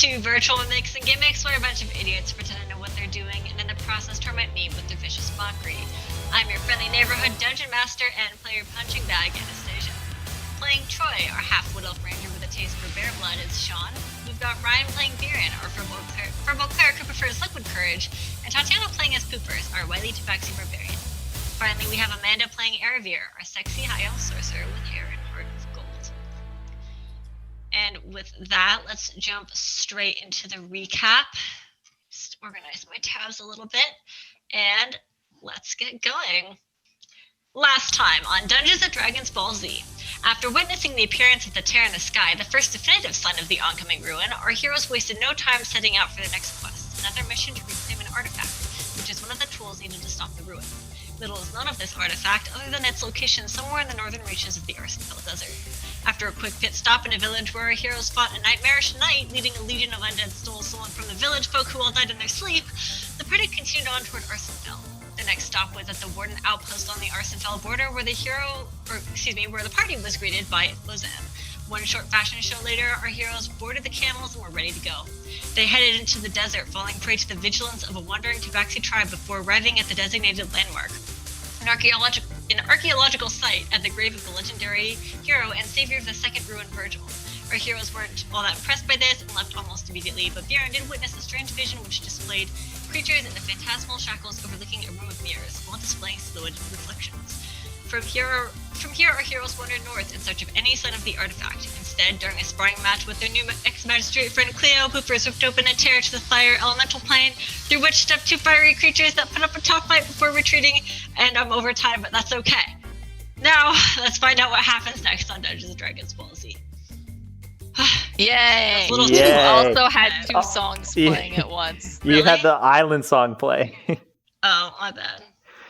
to Virtual Mimics and Gimmicks, where a bunch of idiots pretend to know what they're doing and in the process torment me with their vicious mockery. I'm your friendly neighborhood dungeon master and player punching bag, Anastasia. Playing Troy, our half-wood elf ranger with a taste for bear blood, is Sean. We've got Ryan playing Viren, our verbal cleric who prefers liquid courage, and Tatiana playing as Poopers, our wily tabaxi barbarian. Finally, we have Amanda playing Eravir, our sexy high elf sorcerer with hair and heart of gold. And with that, let's jump straight into the recap. Just organize my tabs a little bit, and let's get going. Last time on Dungeons & Dragons Ball Z. After witnessing the appearance of the tear in the sky, the first definitive sign of the oncoming ruin, our heroes wasted no time setting out for their next quest, another mission to reclaim an artifact, which is one of the tools needed to stop the ruin. Little is known of this artifact other than its location somewhere in the northern reaches of the Arsenal Desert. After a quick pit stop in a village where our heroes fought a nightmarish night, leading a legion of undead stole someone from the village folk who all died in their sleep, the party continued on toward Arsenal. The next stop was at the Warden Outpost on the Arsenfell border, where the party was greeted by Lozanne. One short fashion show later, our heroes boarded the camels and were ready to go. They headed into the desert, falling prey to the vigilance of a wandering tabaxi tribe before arriving at the designated landmark, an archaeological site at the grave of the legendary hero and savior of the second ruin, Virgil. Our heroes weren't all that impressed by this and left almost immediately, but Viren did witness a strange vision which displayed creatures in the phantasmal shackles overlooking a room of mirrors, while displaying silhouetted reflections. From here, our heroes wandered north in search of any sign of the artifact. Instead, during a sparring match with their new ex-magistrate friend Cleo, Poopers ripped open a tear to the fire elemental plane, through which stepped two fiery creatures that put up a tough fight before retreating, and I'm over time, but that's okay. Now, let's find out what happens next on Dungeons & Dragons Ball Z. Yay! Yay. You also had two songs playing at once. You Really? had the island song play. Oh, my bad.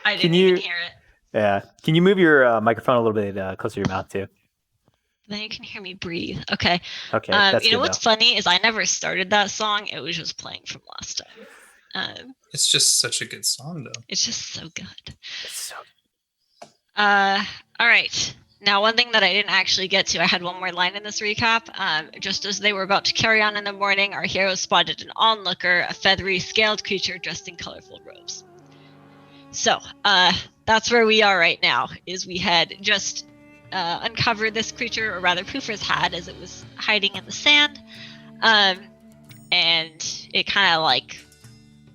I Can didn't you- even hear it. Yeah. Can you move your microphone a little bit closer to your mouth too? Then you can hear me breathe. Okay. Okay. That's You know good what's funny is I never started that song. It was just playing from last time. It's just such a good song, though. It's just so good. So, All right. Now, one thing that I didn't actually get to, I had one more line in this recap. Just as they were about to carry on in the morning, our heroes spotted an onlooker, a feathery, scaled creature dressed in colorful robes. So, that's where we are right now, is we had just uncovered this creature, or rather Poofers had, as it was hiding in the sand. And it kind of like,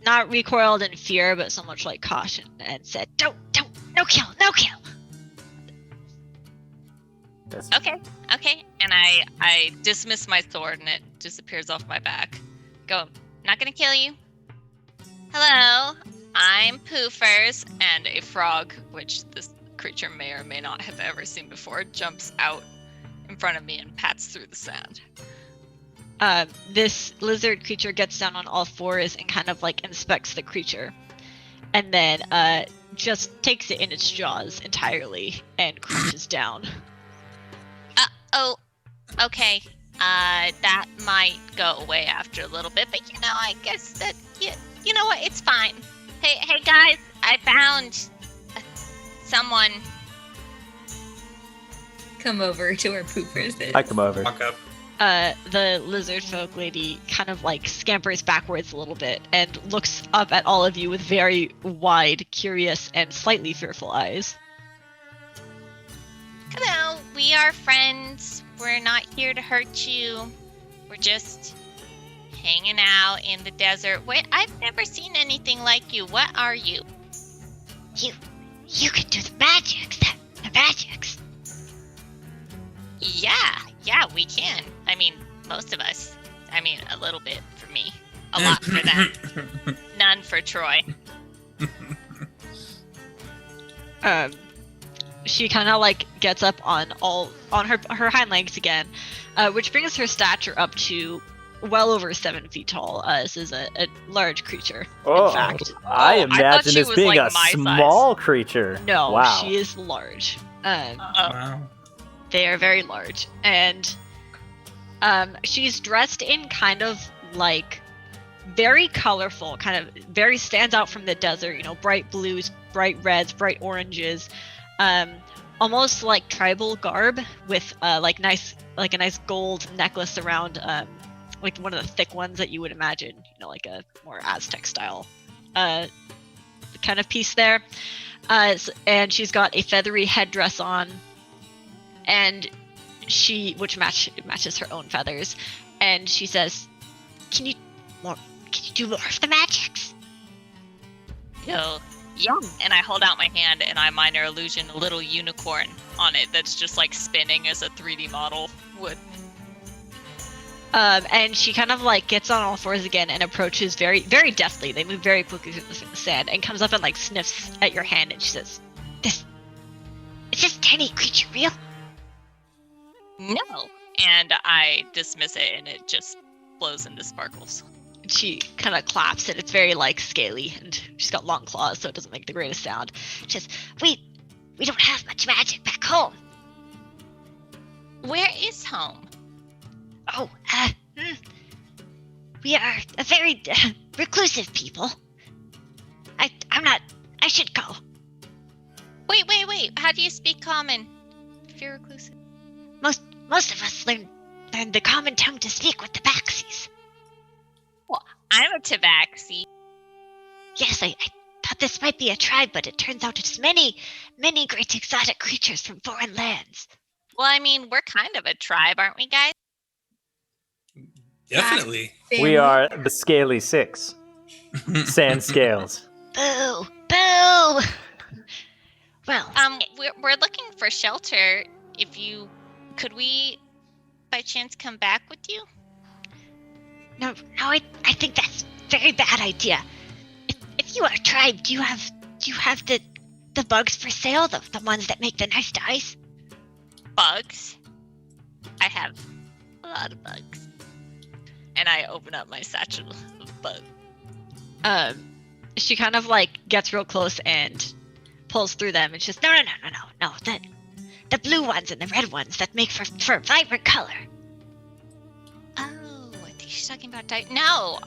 not recoiled in fear, but so much like caution, and said, don't, no kill. Okay. And I dismiss my sword and it disappears off my back. Go, not gonna kill you. Hello, I'm Poofers, and a frog, which this creature may or may not have ever seen before, jumps out in front of me and pats through the sand. This lizard creature gets down on all fours and kind of like inspects the creature, and then just takes it in its jaws entirely and crunches down. Oh, okay. That might go away after a little bit, but I guess that you know what? It's fine. Hey guys, I found someone. Come over to where Poopers is. I come over. Walk up. The lizard folk lady kind of like scampers backwards a little bit and looks up at all of you with very wide, curious, and slightly fearful eyes. Hello, we are friends. We're not here to hurt you. We're just hanging out in the desert. Wait, I've never seen anything like you. What are you? You can do the magics. The magics. Yeah, we can. I mean, most of us. I mean, a little bit for me. A lot for them. None for Troy. She kind of like gets up on her hind legs again, which brings her stature up to well over 7 feet tall. This is a large creature. Oh, in fact, I thought imagine she this was being like a my size. small creature. no, Wow. she is large. Wow. They are very large, and she's dressed in kind of like very colorful, kind of very stands out from the desert. Bright blues, bright reds, bright oranges. Almost like tribal garb with a nice gold necklace around like one of the thick ones that you would imagine, like a more Aztec style kind of piece there. And she's got a feathery headdress on, and which matches her own feathers. And she says, "Can you do more of the magics?" Yo, yeah. And I hold out my hand, and I minor illusion a little unicorn on it that's just like spinning as a 3D model would. And she kind of like gets on all fours again and approaches very, very deftly. They move very quickly through the sand and comes up and like sniffs at your hand, and she says, "Is this tiny creature real?" No. And I dismiss it, and it just blows into sparkles. She kind of claps, and it's very like scaly, and she's got long claws, so it doesn't make the greatest sound. She says, we don't have much magic back home." Where is home? "Oh, we are a very reclusive people. I should go." Wait. How do you speak common if you're reclusive? Most of us learn the common tongue to speak with the Baxies. Well, I'm a tabaxi. Yes, I thought this might be a tribe, but it turns out it's many, many great exotic creatures from foreign lands. Well, I mean, we're kind of a tribe, aren't we, guys? Definitely. We are the Scaly Six. Sand scales. Boo! Boo! Well, We're looking for shelter. Could we, by chance, come back with you? no, I think that's a very bad idea. If you are a tribe, do you have the bugs for sale? The ones that make the nice dyes? Bugs? I have a lot of bugs. And I open up my satchel of bugs. She kind of like gets real close and pulls through them, and she's no. The blue ones and the red ones that make for vibrant color. Oh, I think she's talking about No,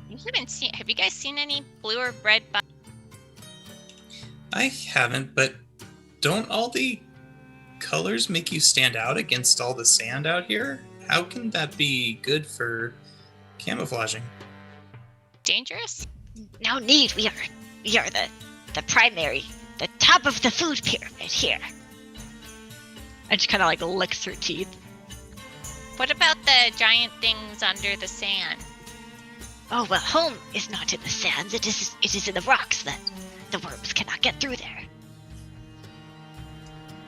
you haven't seen. Have you guys seen any blue or red bugs? I haven't, but don't all the colors make you stand out against all the sand out here? How can that be good for camouflaging? Dangerous? No need. We are the primary, the top of the food pyramid here. And she kind of like licks her teeth. What about the giant things under the sand? Oh well, home is not in the sands. It is in the rocks that the worms cannot get through there.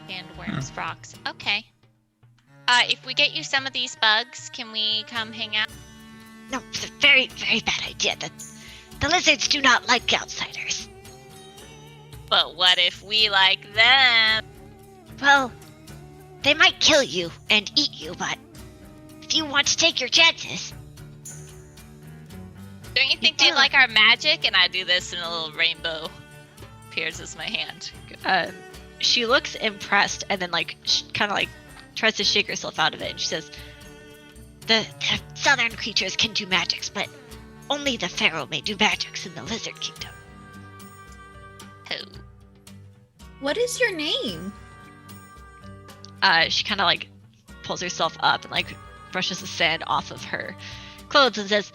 Sandworms, rocks. Okay. If we get you some of these bugs, can we come hang out? No, it's a very, very bad idea. The lizards do not like outsiders. But what if we like them? Well, they might kill you and eat you, but if you want to take your chances. Don't you think they'd like our magic? And I do this, and a little rainbow appears as my hand. She looks impressed, and then like kind of like tries to shake herself out of it. And she says, the southern creatures can do magics, but only the pharaoh may do magics in the lizard kingdom. Oh. What is your name? She kind of like pulls herself up and like brushes the sand off of her clothes and says,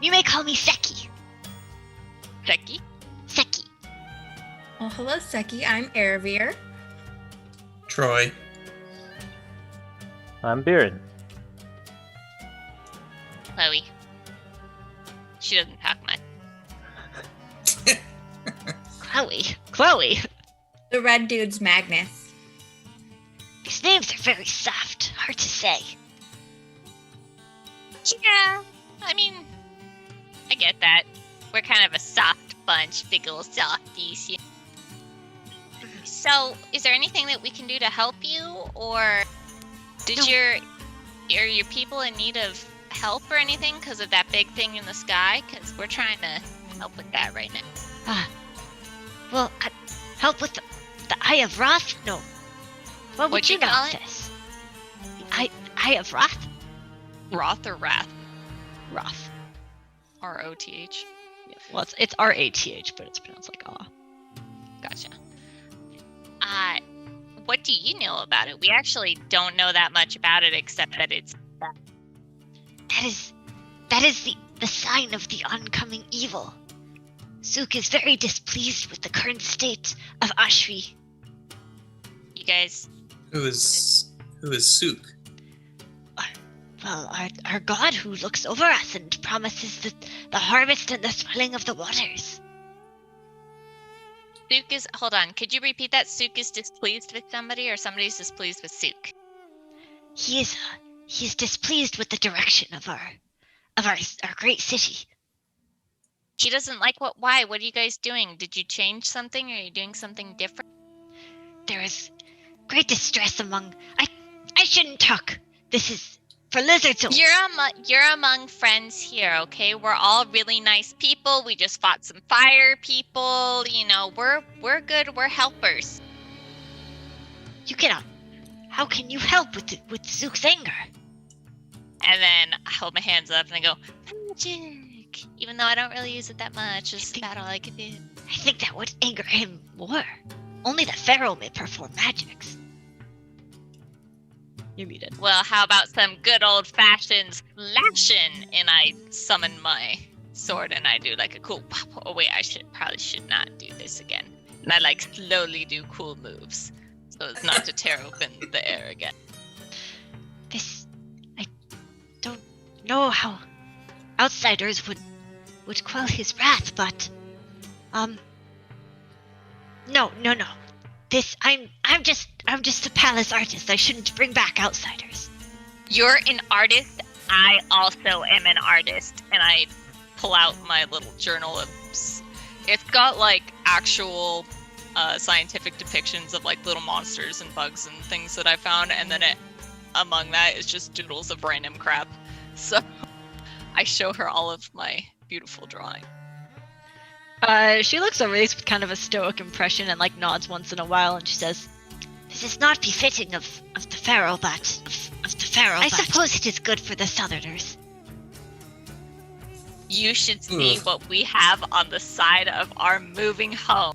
"You may call me Seki." Seki? Seki. Oh, hello, Seki. I'm Erebir. Troy. I'm Beard. Chloe. She doesn't talk much. Chloe. The red dude's Magnus. These names are very soft, hard to say. Yeah, I mean, I get that. We're kind of a soft bunch, big ol' softies. Yeah. So, is there anything that we can do to help you, or are your people in need of help or anything because of that big thing in the sky? Because we're trying to help with that right now. Well, help with the Eye of Wrath? No. What would What'd you you know call of it? this? The Eye of Wrath? Roth or Wrath? Wrath. R-O-T-H. Yeah. Well, it's R-A-T-H, but it's pronounced like aw. Gotcha. What do you know about it? We actually don't know that much about it except that it's... That is the sign of the oncoming evil. Zook is very displeased with the current state of Ashri. You guys, Who is Sook? Well, our god who looks over us and promises the harvest and the swelling of the waters. Sook is. Hold on. Could you repeat that? Sook is displeased with somebody, or somebody's displeased with Sook? He is displeased with the direction of our great city. She doesn't like what? Why? What are you guys doing? Did you change something? Are you doing something different? There is great distress among. I shouldn't talk. This is for lizard souls. You're among friends here, okay? We're all really nice people. We just fought some fire people. You know, we're good. We're helpers. You cannot. How can you help with Zook's anger? And then I hold my hands up and I go, magic. Even though I don't really use it that much, it's about all I can do. I think that would anger him more. Only the Pharaoh may perform magics. You're muted. Well, how about some good old-fashioned slashing? And I summon my sword and I do like a cool pop. Oh wait, I probably should not do this again. And I like slowly do cool moves, so as not to tear open the air again. I don't know how outsiders would quell his wrath, but no. I'm just a palace artist. I shouldn't bring back outsiders. You're an artist. I also am an artist, and I pull out my little journal. It's got like actual scientific depictions of like little monsters and bugs and things that I found, and then among that is just doodles of random crap. So I show her all of my beautiful drawing. She looks over these with kind of a stoic impression and like nods once in a while, and she says, This is not befitting of the Pharaoh, but of the Pharaoh. I suppose it is good for the Southerners. You should see what we have on the side of our moving home.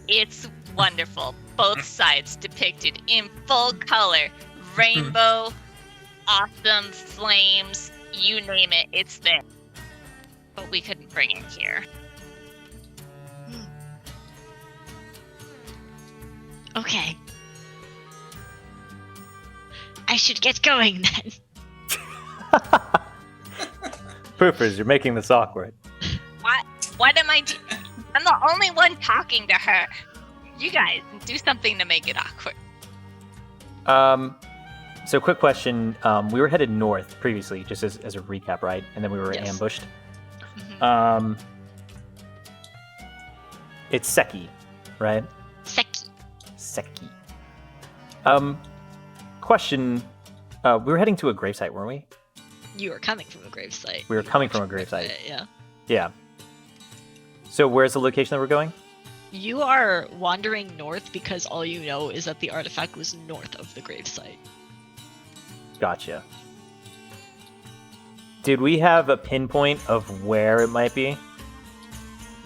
It's wonderful. Both sides depicted in full color. Rainbow, awesome flames, you name it, it's there. But we couldn't bring it here. Okay. I should get going then. Poofers, you're making this awkward. What am I doing? I'm the only one talking to her. You guys, do something to make it awkward. So quick question. We were headed north previously, just as a recap, right? And then we were Yes. ambushed. Mhm. It's Seki, right? Seki. Question. We were heading to a gravesite, weren't we? You are coming from a gravesite. We were coming from a gravesite. Yeah. Yeah. So where's the location that we're going? You are wandering north because all you know is that the artifact was north of the gravesite. Gotcha. Did we have a pinpoint of where it might be?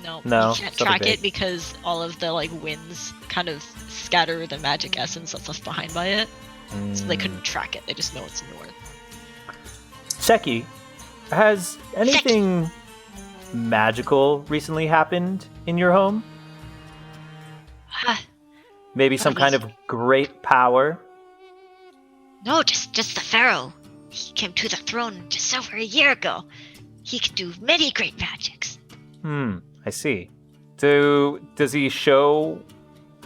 No, No, you can't something track big. it because all of the like winds kind of scatter the magic essence that's left behind by it. So they couldn't track it. They just know it's north. Seki, has anything magical recently happened in your home? Maybe some kind of great power? No, just the Pharaoh. He came to the throne just over a year ago. He can do many great magics. I see. So, does he show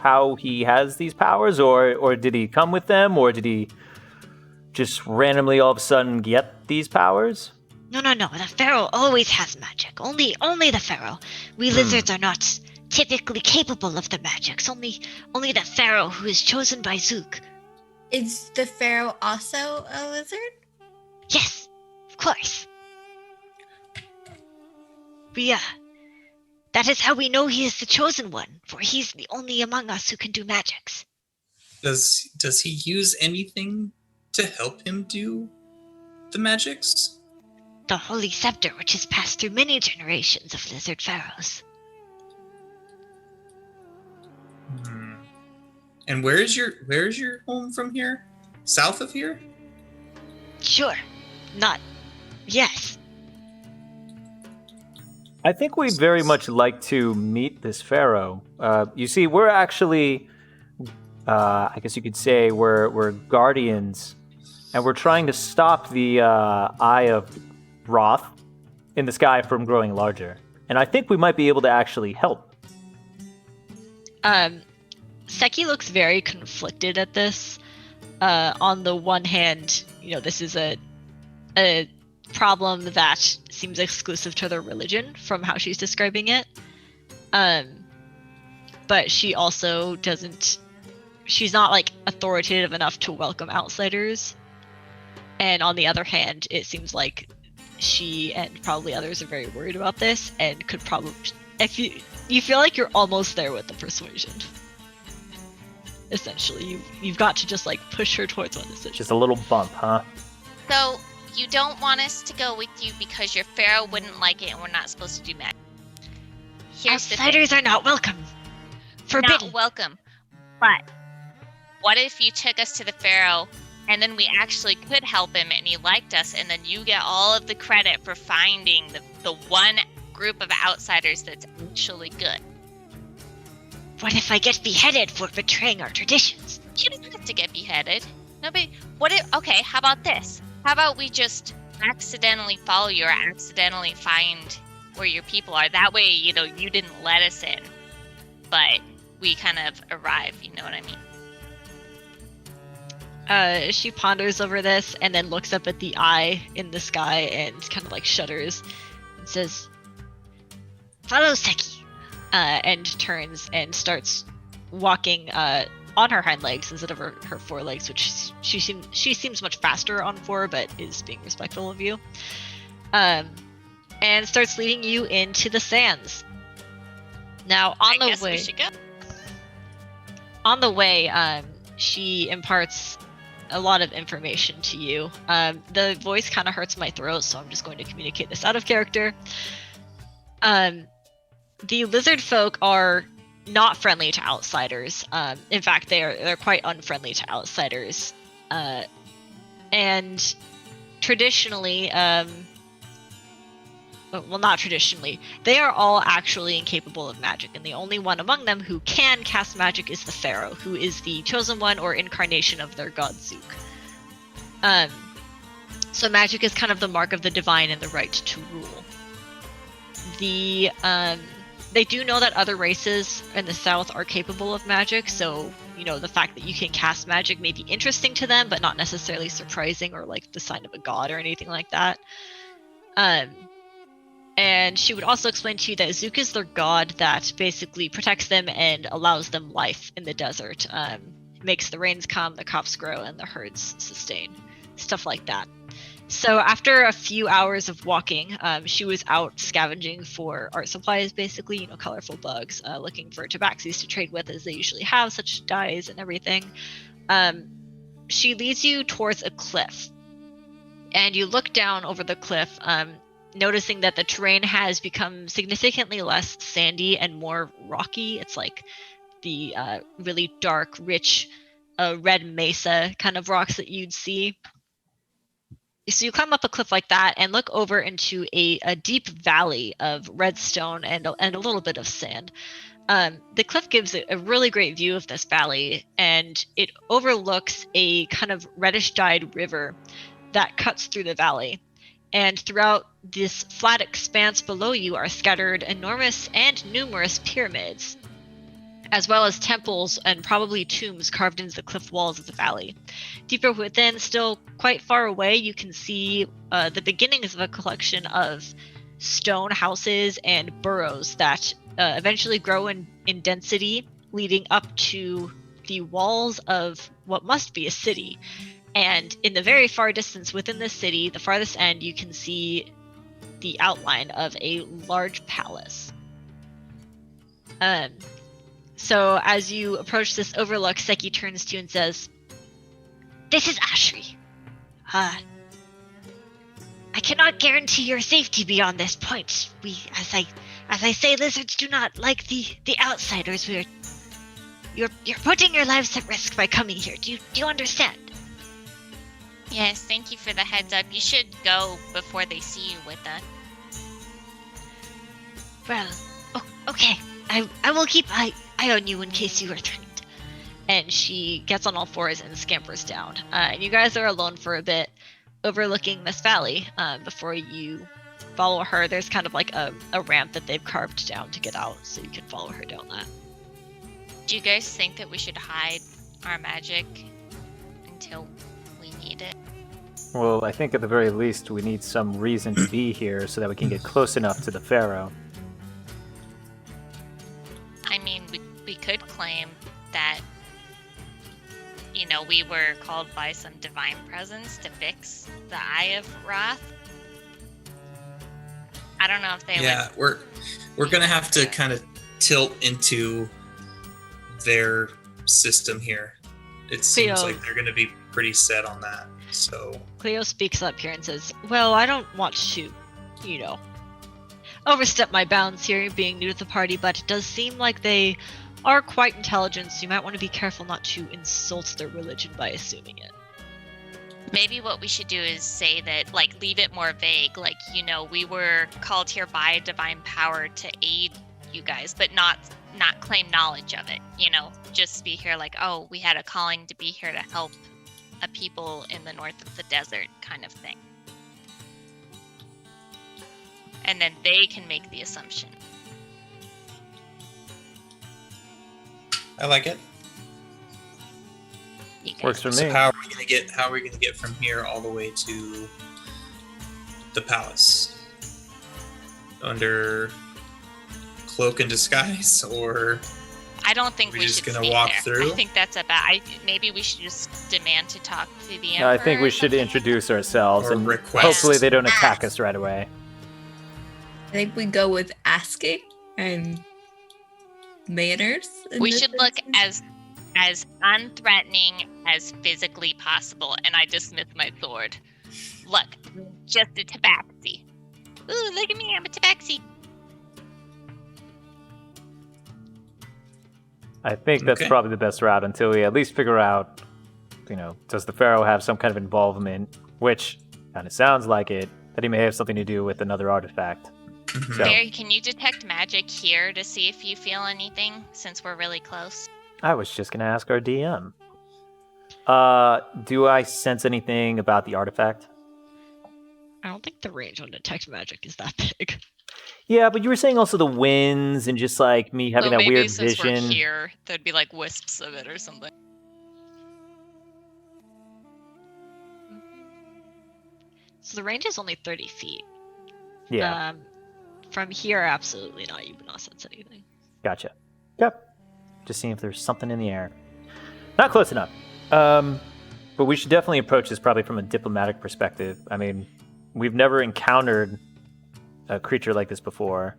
how he has these powers, or did he come with them, or did he just randomly all of a sudden get these powers? No. The Pharaoh always has magic. Only the Pharaoh. We lizards are not typically capable of the magics. Only the Pharaoh who is chosen by Zook. Is the Pharaoh also a lizard? Yes, of course. That is how we know he is the chosen one, for he's the only among us who can do magics. Does he use anything to help him do the magics? The Holy Scepter, which has passed through many generations of lizard pharaohs. And where is your home from here? South of here? Sure. Yes. I think we'd very much like to meet this pharaoh. You see, we're actually, I guess you could say, we're guardians, and we're trying to stop the eye of Roth in the sky from growing larger. And I think we might be able to actually help. Seki looks very conflicted at this. On the one hand, this is a problem that seems exclusive to their religion from how she's describing it. But she also she's not like authoritative enough to welcome outsiders. And on the other hand, it seems like she and probably others are very worried about this and could probably, if you feel like you're almost there with the persuasion. Essentially, you've got to just like push her towards one decision. Just a little bump, huh? So you don't want us to go with you because your pharaoh wouldn't like it, and we're not supposed to do magic. Here's Outsiders are not welcome. Forbidden. Not welcome. But what if you took us to the pharaoh, and then we actually could help him, and he liked us, and then you get all of the credit for finding the one group of outsiders that's actually good? What if I get beheaded for betraying our traditions? You don't have to get beheaded. Nobody. Okay, how about this? How about we just accidentally follow you or accidentally find where your people are? That way, you didn't let us in, but we kind of arrive. You know what I mean? She ponders over this and then looks up at the eye in the sky and kind of like shudders and says, "Follow Seki." And turns and starts walking on her hind legs instead of her forelegs, which she seems much faster on four, but is being respectful of you. And starts leading you into the sands. Now, on the way, she imparts a lot of information to you. The voice kind of hurts my throat, so I'm just going to communicate this out of character. The lizard folk are not friendly to outsiders. In fact, they're quite unfriendly to outsiders. And traditionally, well, not traditionally, they are all actually incapable of magic, and the only one among them who can cast magic is the pharaoh, who is the chosen one or incarnation of their god Zook. So magic is kind of the mark of the divine and the right to rule. They do know that other races in the south are capable of magic, so, the fact that you can cast magic may be interesting to them, but not necessarily surprising or like the sign of a god or anything like that. And she would also explain to you that Zook is their god that basically protects them and allows them life in the desert, makes the rains come, the crops grow, and the herds sustain. Stuff like that. So after a few hours of walking, she was out scavenging for art supplies, basically, colorful bugs, looking for tabaxis to trade with, as they usually have, such dyes and everything. She leads you towards a cliff, and you look down over the cliff, noticing that the terrain has become significantly less sandy and more rocky. It's like the really dark, rich, red mesa kind of rocks that you'd see. So you climb up a cliff like that and look over into a deep valley of redstone and a little bit of sand. The cliff gives a really great view of this valley, and it overlooks a kind of reddish-dyed river that cuts through the valley. And throughout this flat expanse below you are scattered enormous and numerous pyramids, as well as temples and probably tombs carved into the cliff walls of the valley. Deeper within, still quite far away, you can see the beginnings of a collection of stone houses and burrows that eventually grow in density, leading up to the walls of what must be a city. And in the very far distance within the city, the farthest end, you can see the outline of a large palace. So as you approach this overlook, Seki turns to you and says, "This is Ashri. I cannot guarantee your safety beyond this point. As I say, lizards do not like the outsiders. You're putting your lives at risk by coming here. Do you understand?" Yes, thank you for the heads up. You should go before they see you with that. Well, okay. I will keep eye on you in case you are threatened. And she gets on all fours and scampers down. And you guys are alone for a bit, overlooking this valley. Before you follow her, there's kind of like a ramp that they've carved down to get out, so you can follow her down that. Do you guys think that we should hide our magic until we need it? Well, I think at the very least we need some reason to be here so that we can get close enough to the Pharaoh. I mean, we could claim that, you know, we were called by some divine presence to fix the Eye of Wrath. I don't know if they would. we're gonna have to kind of tilt into their system here. It seems like they're gonna be pretty set on that. So Cleo speaks up here and says, well, I don't want to, overstep my bounds here, being new to the party, but it does seem like they are quite intelligent, so you might want to be careful not to insult their religion by assuming it. Maybe what we should do is say that, like, leave it more vague. Like, we were called here by divine power to aid you guys, but not claim knowledge of it. Just be here like, oh, we had a calling to be here to help a people in the north of the desert, kind of thing. And then they can make the assumption. I like it. Works for me. So how are we gonna get from here all the way to the palace? Under cloak and disguise, or I don't think we we just should gonna stay walk there. through? I think that's maybe we should just demand to talk to the No, emperor. I think we or should something. introduce ourselves, Or and request. hopefully they don't attack us right away. I think we go with asking and manners. in We this should look instance. as unthreatening as physically possible, and I dismiss my sword. Look, just a tabaxi. Ooh, look at me, I'm a tabaxi. I think that's Okay. probably the best route until we at least figure out, does the Pharaoh have some kind of involvement, which kind of sounds like it, that he may have something to do with another artifact. Mhm. So- Barry, can you detect magic here to see if you feel anything, since we're really close? I was just going to ask our DM. Do I sense anything about the artifact? I don't think the range on detect magic is that big. Yeah, but you were saying also the winds and just like me having So that maybe weird since vision. we're here, there'd be like wisps of it or something. So the range is only 30 feet. Yeah, From here, absolutely not. You would not sense anything. gotcha. Yep. Just seeing if there's something in the air. Not close enough. But we should definitely approach this probably from a diplomatic perspective. I mean, we've never encountered a creature like this before.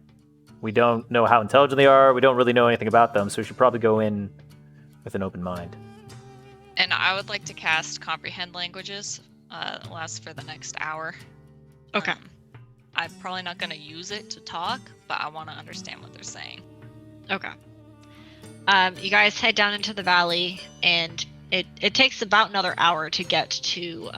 We don't know how intelligent they are. We don't really know anything about them, so we should probably go in with an open mind. And I would like to cast Comprehend Languages. Lasts for the next hour. Okay. I'm probably not going to use it to talk, but I want to understand what they're saying. Okay. You guys head down into the valley, and it takes about another hour to get to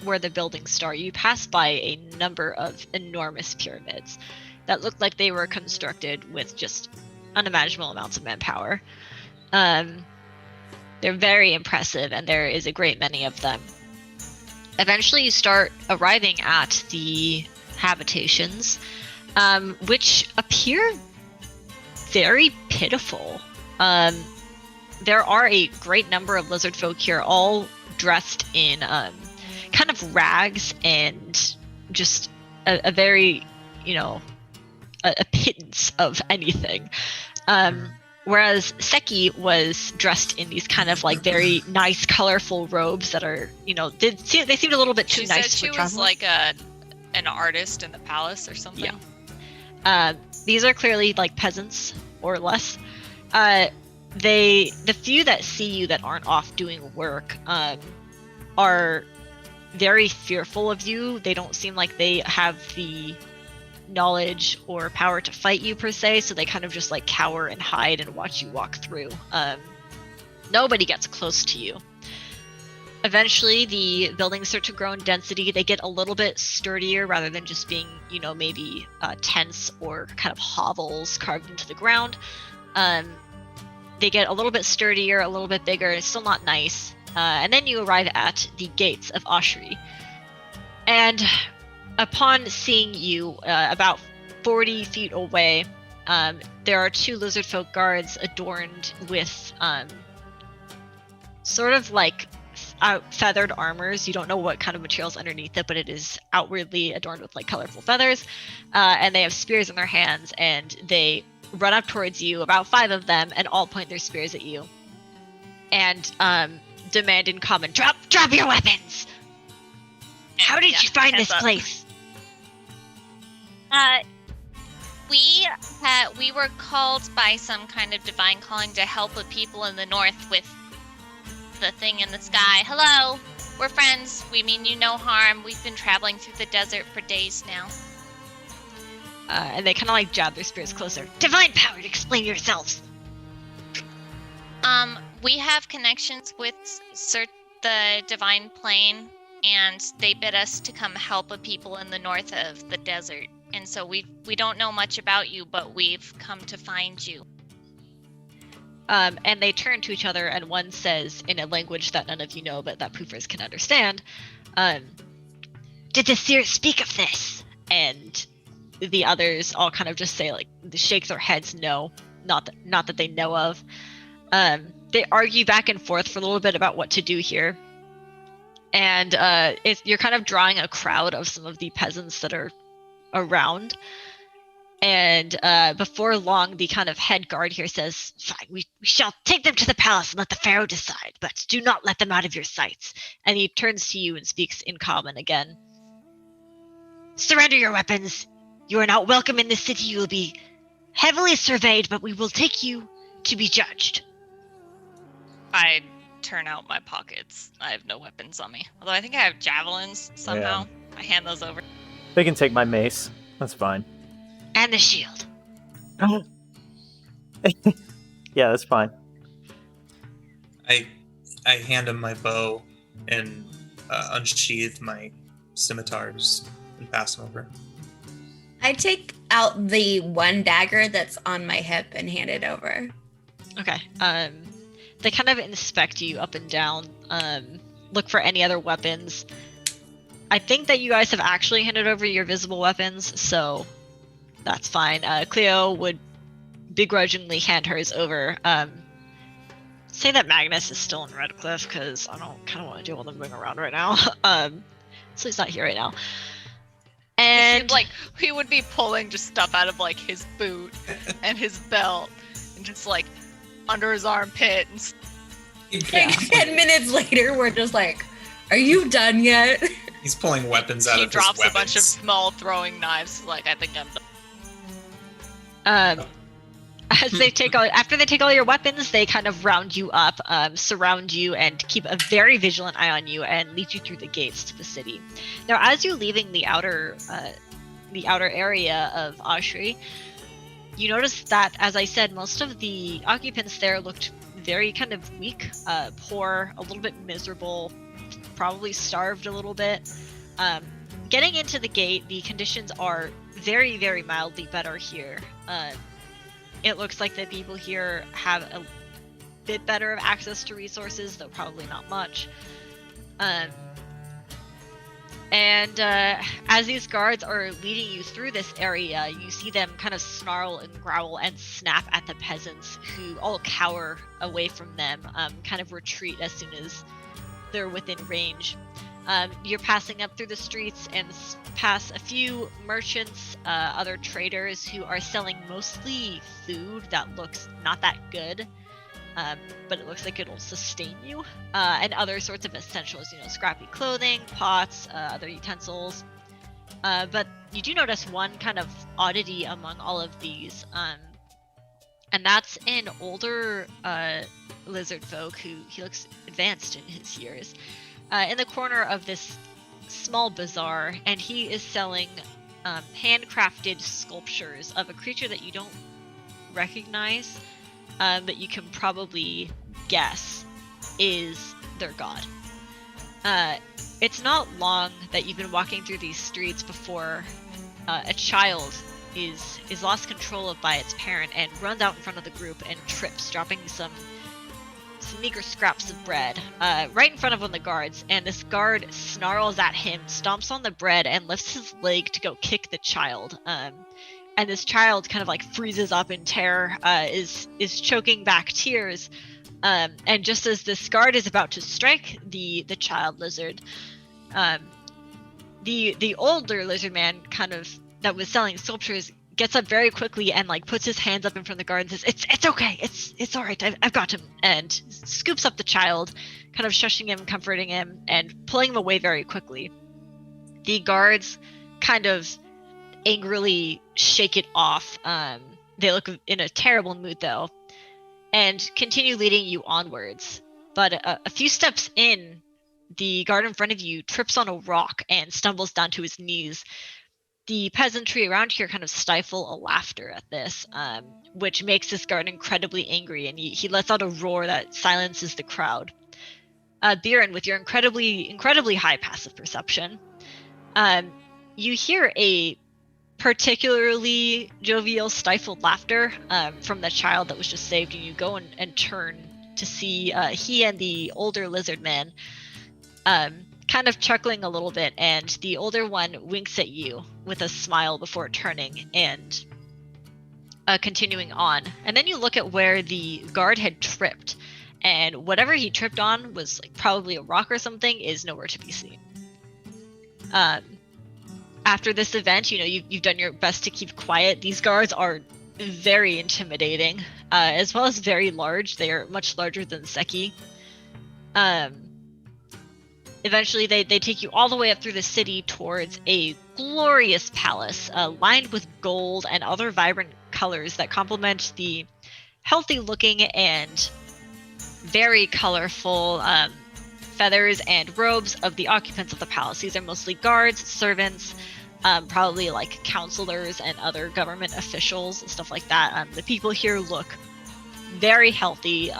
where the buildings start. You pass by a number of enormous pyramids that look like they were constructed with just unimaginable amounts of manpower. They're very impressive, and there is a great many of them. Eventually, you start arriving at the habitations, which appear very pitiful. There are a great number of lizard folk here, all dressed in kind of rags and just a very, a pittance of anything. Whereas Seki was dressed in these kind of like very nice, colorful robes that are, they seemed a little bit too She nice said she for was travel. like an artist in the palace or something. Yeah. These are clearly like peasants or less. The few that see you that aren't off doing work are very fearful of you. They don't seem like they have the knowledge or power to fight you per se, so they kind of just like cower and hide and watch you walk through. Nobody gets close to you. Eventually, the buildings start to grow in density. They get a little bit sturdier rather than just being, maybe tents or kind of hovels carved into the ground. They get a little bit sturdier, a little bit bigger. It's still not nice. And then you arrive at the gates of Oshri. And upon seeing you about 40 feet away, there are 2 lizard folk guards adorned with sort of like feathered armors. You don't know what kind of materials underneath it, but it is outwardly adorned with like colorful feathers. And they have spears in their hands, and they run up towards you, about 5 of them, and all point their spears at you. And demand in common, drop your weapons! How did you find this place? We were called by some kind of divine calling to help the people in the north with the thing in the sky. Hello, we're friends. We mean you no harm. We've been traveling through the desert for days now. And they kind of like jab their spears closer. Divine power, explain yourselves. We have connections with the divine plane, and they bid us to come help a people in the north of the desert. And so we don't know much about you, but we've come to find you. And they turn to each other, and one says in a language that none of you know, but that Poofers can understand, did the seer speak of this? And the others all kind of just say, like, shake their heads no, not that they know of. They argue back and forth for a little bit about what to do here. And you're kind of drawing a crowd of some of the peasants that are around. And before long, the kind of head guard here says, fine, we shall take them to the palace and let the pharaoh decide, but do not let them out of your sights. And he turns to you and speaks in common again. Surrender your weapons. You are not welcome in this city. You will be heavily surveyed, but we will take you to be judged. I turn out my pockets. I have no weapons on me. Although I think I have javelins somehow. Yeah. I hand those over. They can take my mace. That's fine. And the shield. Yeah, that's fine. I hand him my bow and unsheath my scimitars and pass them over. I take out the one dagger that's on my hip and hand it over. Okay. They kind of inspect you up and down, look for any other weapons. I think that you guys have actually handed over your visible weapons, so that's fine. Cleo would begrudgingly hand hers over. Say that Magnus is still in Redcliffe, because I don't kind of want to deal with him moving around right now. So he's not here right now. And like he would be pulling just stuff out of like his boot and his belt and just like under his armpit. And... Like 10 minutes later, we're just like, are you done yet? He's pulling weapons out of his weapons. He drops a bunch of small throwing knives. Like, I think I'm done. As they after they take all your weapons, they kind of round you up, surround you, and keep a very vigilant eye on you, and lead you through the gates to the city. Now, as you're leaving the outer area of Oshri, you notice that, as I said, most of the occupants there looked very kind of weak, poor, a little bit miserable, probably starved a little bit. Getting into the gate, the conditions are very, very mildly better here. It looks like the people here have a bit better of access to resources, though probably not much. And as these guards are leading you through this area, you see them kind of snarl and growl and snap at the peasants, who all cower away from them, kind of retreat as soon as they're within range. You're passing up through the streets and pass a few merchants, other traders who are selling mostly food that looks not that good, but it looks like it'll sustain you, and other sorts of essentials, scrappy clothing, pots, other utensils. But you do notice one kind of oddity among all of these, and that's an older lizard folk who he looks advanced in his years. In the corner of this small bazaar, and he is selling handcrafted sculptures of a creature that you don't recognize, but you can probably guess is their god. It's not long that you've been walking through these streets before a child is lost control of by its parent and runs out in front of the group and trips, dropping some meager scraps of bread right in front of one of the guards. And this guard snarls at him, stomps on the bread, and lifts his leg to go kick the child. And this child kind of like freezes up in terror, is choking back tears. And just as this guard is about to strike the child lizard, the older lizard man, kind of that was selling sculptures, gets up very quickly and like puts his hands up in front of the guard and says, "It's okay, it's all right, I've got him," and scoops up the child, kind of shushing him, comforting him, and pulling him away very quickly. The guards kind of angrily shake it off. They look in a terrible mood though, and continue leading you onwards. But a few steps in, the guard in front of you trips on a rock and stumbles down to his knees. The peasantry around here kind of stifle a laughter at this, which makes this guard incredibly angry, and he lets out a roar that silences the crowd. Biren, with your incredibly high passive perception, you hear a particularly jovial, stifled laughter from the child that was just saved, and you go and turn to see he and the older lizard man kind of chuckling a little bit, and the older one winks at you with a smile before turning and continuing on. And then you look at where the guard had tripped, and whatever he tripped on was like probably a rock or something, is nowhere to be seen. After this event, you know, you've done your best to keep quiet. These guards are very intimidating, as well as very large. They are much larger than Seki. Eventually, they take you all the way up through the city towards a glorious palace, lined with gold and other vibrant colors that complement the healthy-looking and very colorful feathers and robes of the occupants of the palace. These are mostly guards, servants, probably like counselors and other government officials and stuff like that. The people here look very healthy,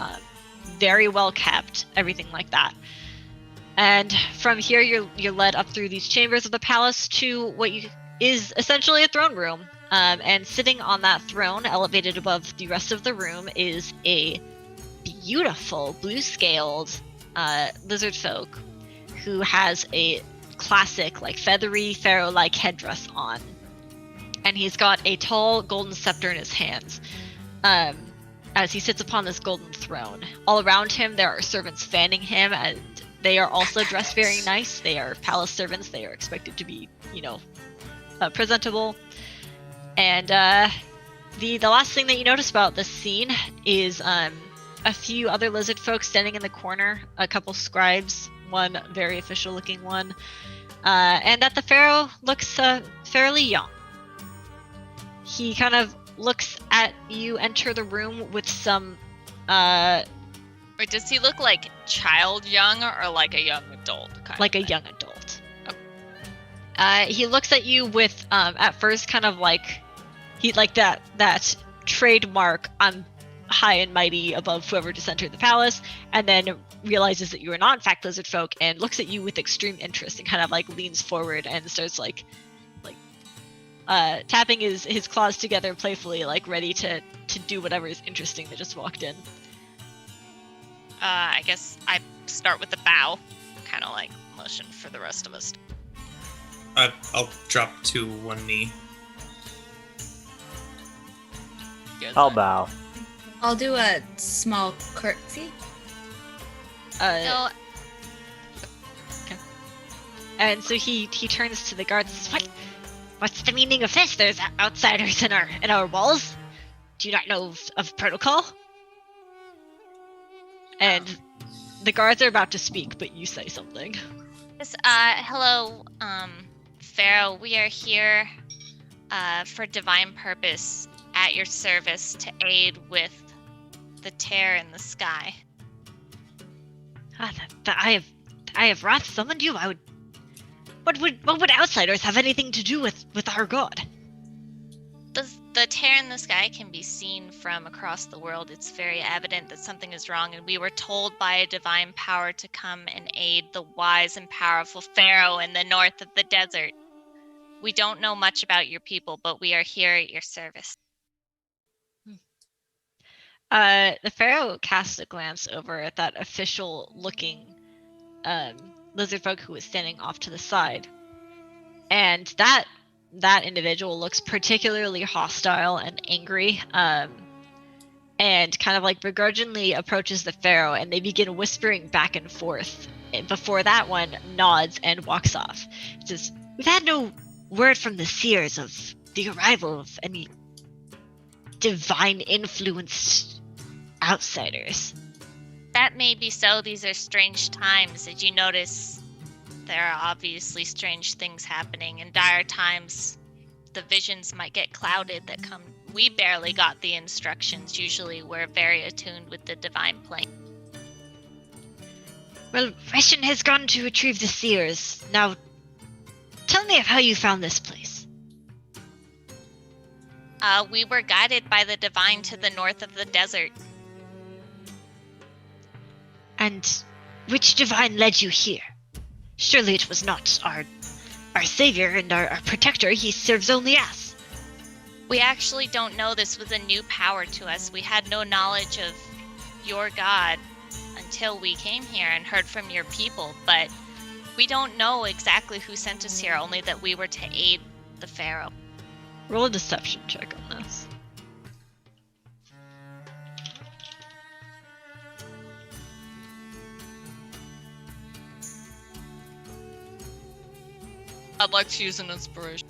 very well kept, everything like that. And from here, you're led up through these chambers of the palace to what is essentially a throne room. And sitting on that throne, elevated above the rest of the room, is a beautiful blue-scaled lizard folk who has a classic, like feathery pharaoh-like headdress on, and he's got a tall golden scepter in his hands as he sits upon this golden throne. All around him there are servants fanning him, and they are also dressed very nice. They are palace servants. They are expected to be, you know, presentable. And the last thing that you notice about this scene is a few other lizard folks standing in the corner, a couple scribes, one very official looking one, and that the pharaoh looks fairly young. He kind of looks at you enter the room with some Wait, does he look like child young or like a young adult? Like a young adult. He looks at you with at first kind of like he like that trademark, "I'm high and mighty above whoever just entered the palace," and then realizes that you are not in fact lizard folk and looks at you with extreme interest and kind of like leans forward and starts like tapping his claws together playfully, like ready to do whatever is interesting that just walked in. I guess I start with the bow, kind of like motion for the rest of us. I'll drop to one knee. I'll bow. I'll do a small curtsy. No, And so he turns to the guards and says, What's the meaning of this? There's outsiders in our walls? Do you not know of protocol? And the guards are about to speak, but you say something. yes, hello, Pharaoh. We are here for divine purpose, at your service to aid with the tear in the sky. I have wrath summoned you. What would outsiders have anything to do with our god? The The tear in the sky can be seen from across the world. It's very evident that something is wrong, and we were told by a divine power to come and aid the wise and powerful Pharaoh in the north of the desert. We don't know much about your people, but we are here at your service. The Pharaoh casts a glance over at that official-looking lizard folk who was standing off to the side, and that individual looks particularly hostile and angry, and kind of like begrudgingly approaches the Pharaoh, and they begin whispering back and forth. And before that one nods and walks off. It says, "We've had no word from the seers of the arrival of any divine influenced outsiders." That may be so. These are strange times. Did you notice there are obviously strange things happening? In dire times, the visions might get clouded that come. We barely got the instructions. Usually we're very attuned with the divine plane. Well, Reshin has gone to retrieve the seers. Now, tell me of how you found this place. We were guided by the divine to the north of the desert. And which divine led you here? Surely it was not our savior and our protector. He serves only us. We actually don't know. This was a new power to us. We had no knowledge of your god until we came here and heard from your people, but we don't know exactly who sent us here, only that we were to aid the Pharaoh. Roll a deception check on this. I'd like to use an inspiration.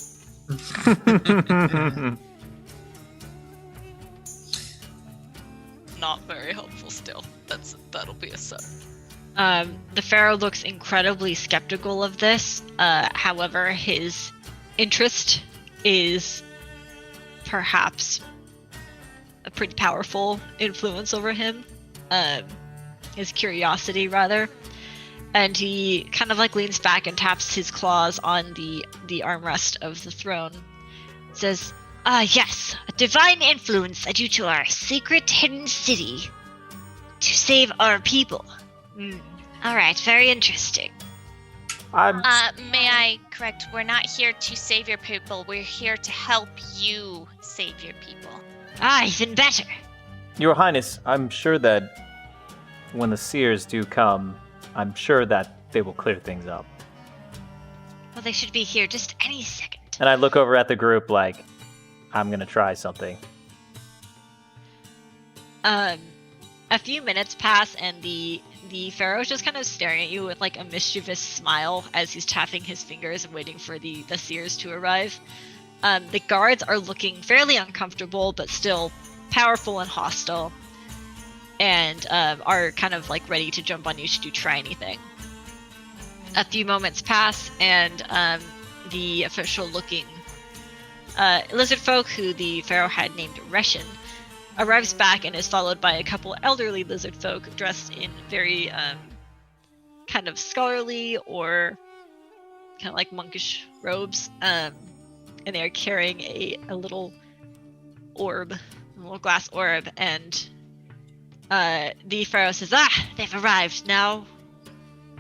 Not very helpful still. That'll be a 7. The Pharaoh looks incredibly skeptical of this. However, his interest is perhaps a pretty powerful influence over him. His curiosity, rather. And he kind of like leans back and taps his claws on the armrest of the throne. Says, yes, a divine influence led you to our secret hidden city to save our people. Alright, very interesting. May I correct? We're not here to save your people. We're here to help you save your people. Even better. Your Highness, I'm sure that when the seers do come, I'm sure that they will clear things up. Well, they should be here just any second. And I look over at the group like, I'm gonna try something. A few minutes pass, and the Pharaoh's just kind of staring at you with like a mischievous smile as he's tapping his fingers and waiting for the seers to arrive. The guards are looking fairly uncomfortable, but still powerful and hostile, and are kind of like ready to jump on you should you try anything. A few moments pass, and the official-looking lizard folk, who the Pharaoh had named Reshin, arrives back and is followed by a couple elderly lizard folk dressed in very kind of scholarly or kind of like monkish robes, and they are carrying a little orb, a little glass orb, and the Pharaoh says, they've arrived now.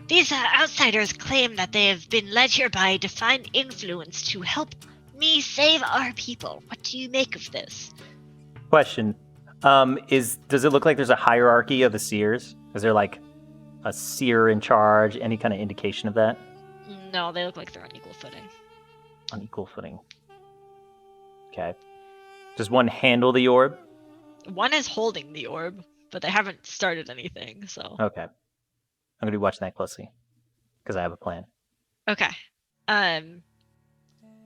These outsiders claim that they have been led here by divine influence to help me save our people. What do you make of this? Question. Does it look like there's a hierarchy of the seers? Is there like a seer in charge? Any kind of indication of that? No, they look like they're on equal footing. On equal footing. Okay. Does one handle the orb? One is holding the orb, but they haven't started anything, so. Okay. I'm going to be watching that closely because I have a plan. Okay.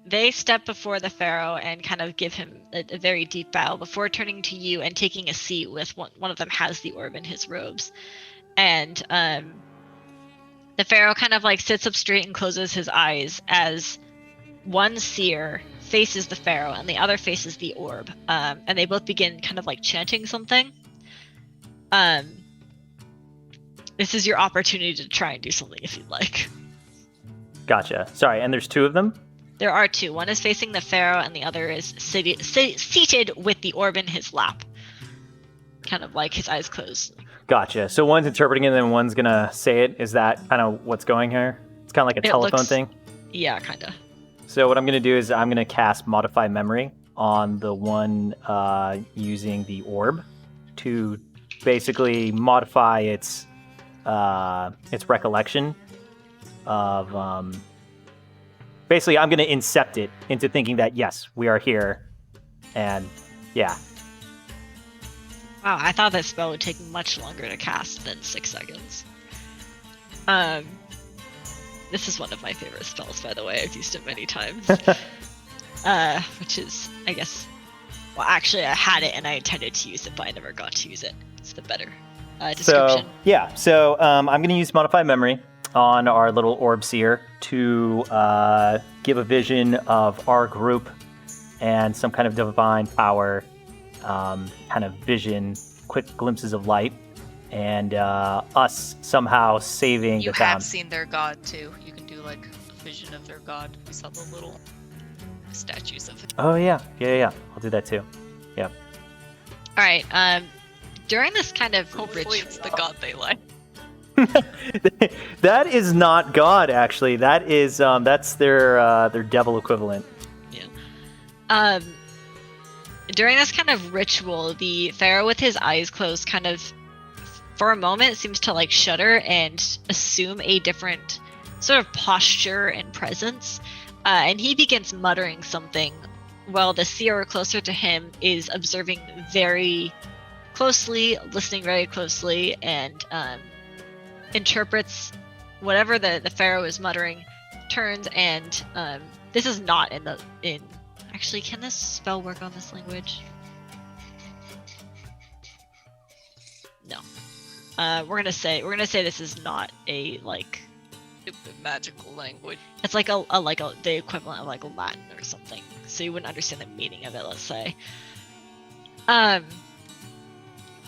They step before the Pharaoh and kind of give him a very deep bow before turning to you and taking a seat with one of them has the orb in his robes. And the Pharaoh kind of like sits up straight and closes his eyes as one seer faces the Pharaoh and the other faces the orb. And they both begin kind of like chanting something. This is your opportunity to try and do something if you'd like. Gotcha. Sorry, and there's two of them? There are two. One is facing the pharaoh, and the other is seated with the orb in his lap, kind of like his eyes closed. Gotcha. So one's interpreting it, and then one's gonna say it. Is that kind of what's going here? It's kind of like a It telephone looks- thing. Yeah, kind of. So what I'm gonna do is I'm gonna cast Modify Memory on the one using the orb to basically modify its recollection of. Basically, I'm gonna incept it into thinking that yes, we are here, and yeah. Wow, I thought that spell would take much longer to cast than 6 seconds. This is one of my favorite spells, by the way. I've used it many times. Which is, I guess... Well, actually, I had it and I intended to use it, but I never got to use it. It's the better description. So I'm going to use Modify Memory on our little Orb Seer to give a vision of our group and some kind of divine power, kind of vision, quick glimpses of light, and us somehow saving You the town. have seen their god too. You can do like a vision of their god. We saw the little statues of it. Oh yeah. I'll do that too. Alright, during this kind of Hopefully it's the god they like. That is not God, actually. That is that's their devil equivalent. During this kind of ritual, the pharaoh with his eyes closed kind of, for a moment, seems to like shudder and assume a different sort of posture and presence. And he begins muttering something while the seer closer to him is observing very closely, listening very closely, and interprets whatever the pharaoh is muttering, turns, and this is not in actually, can this spell work on this language? No. We're gonna say this is not a like Stupid magical language. it's like the equivalent of like Latin or something. So you wouldn't understand the meaning of it, let's say.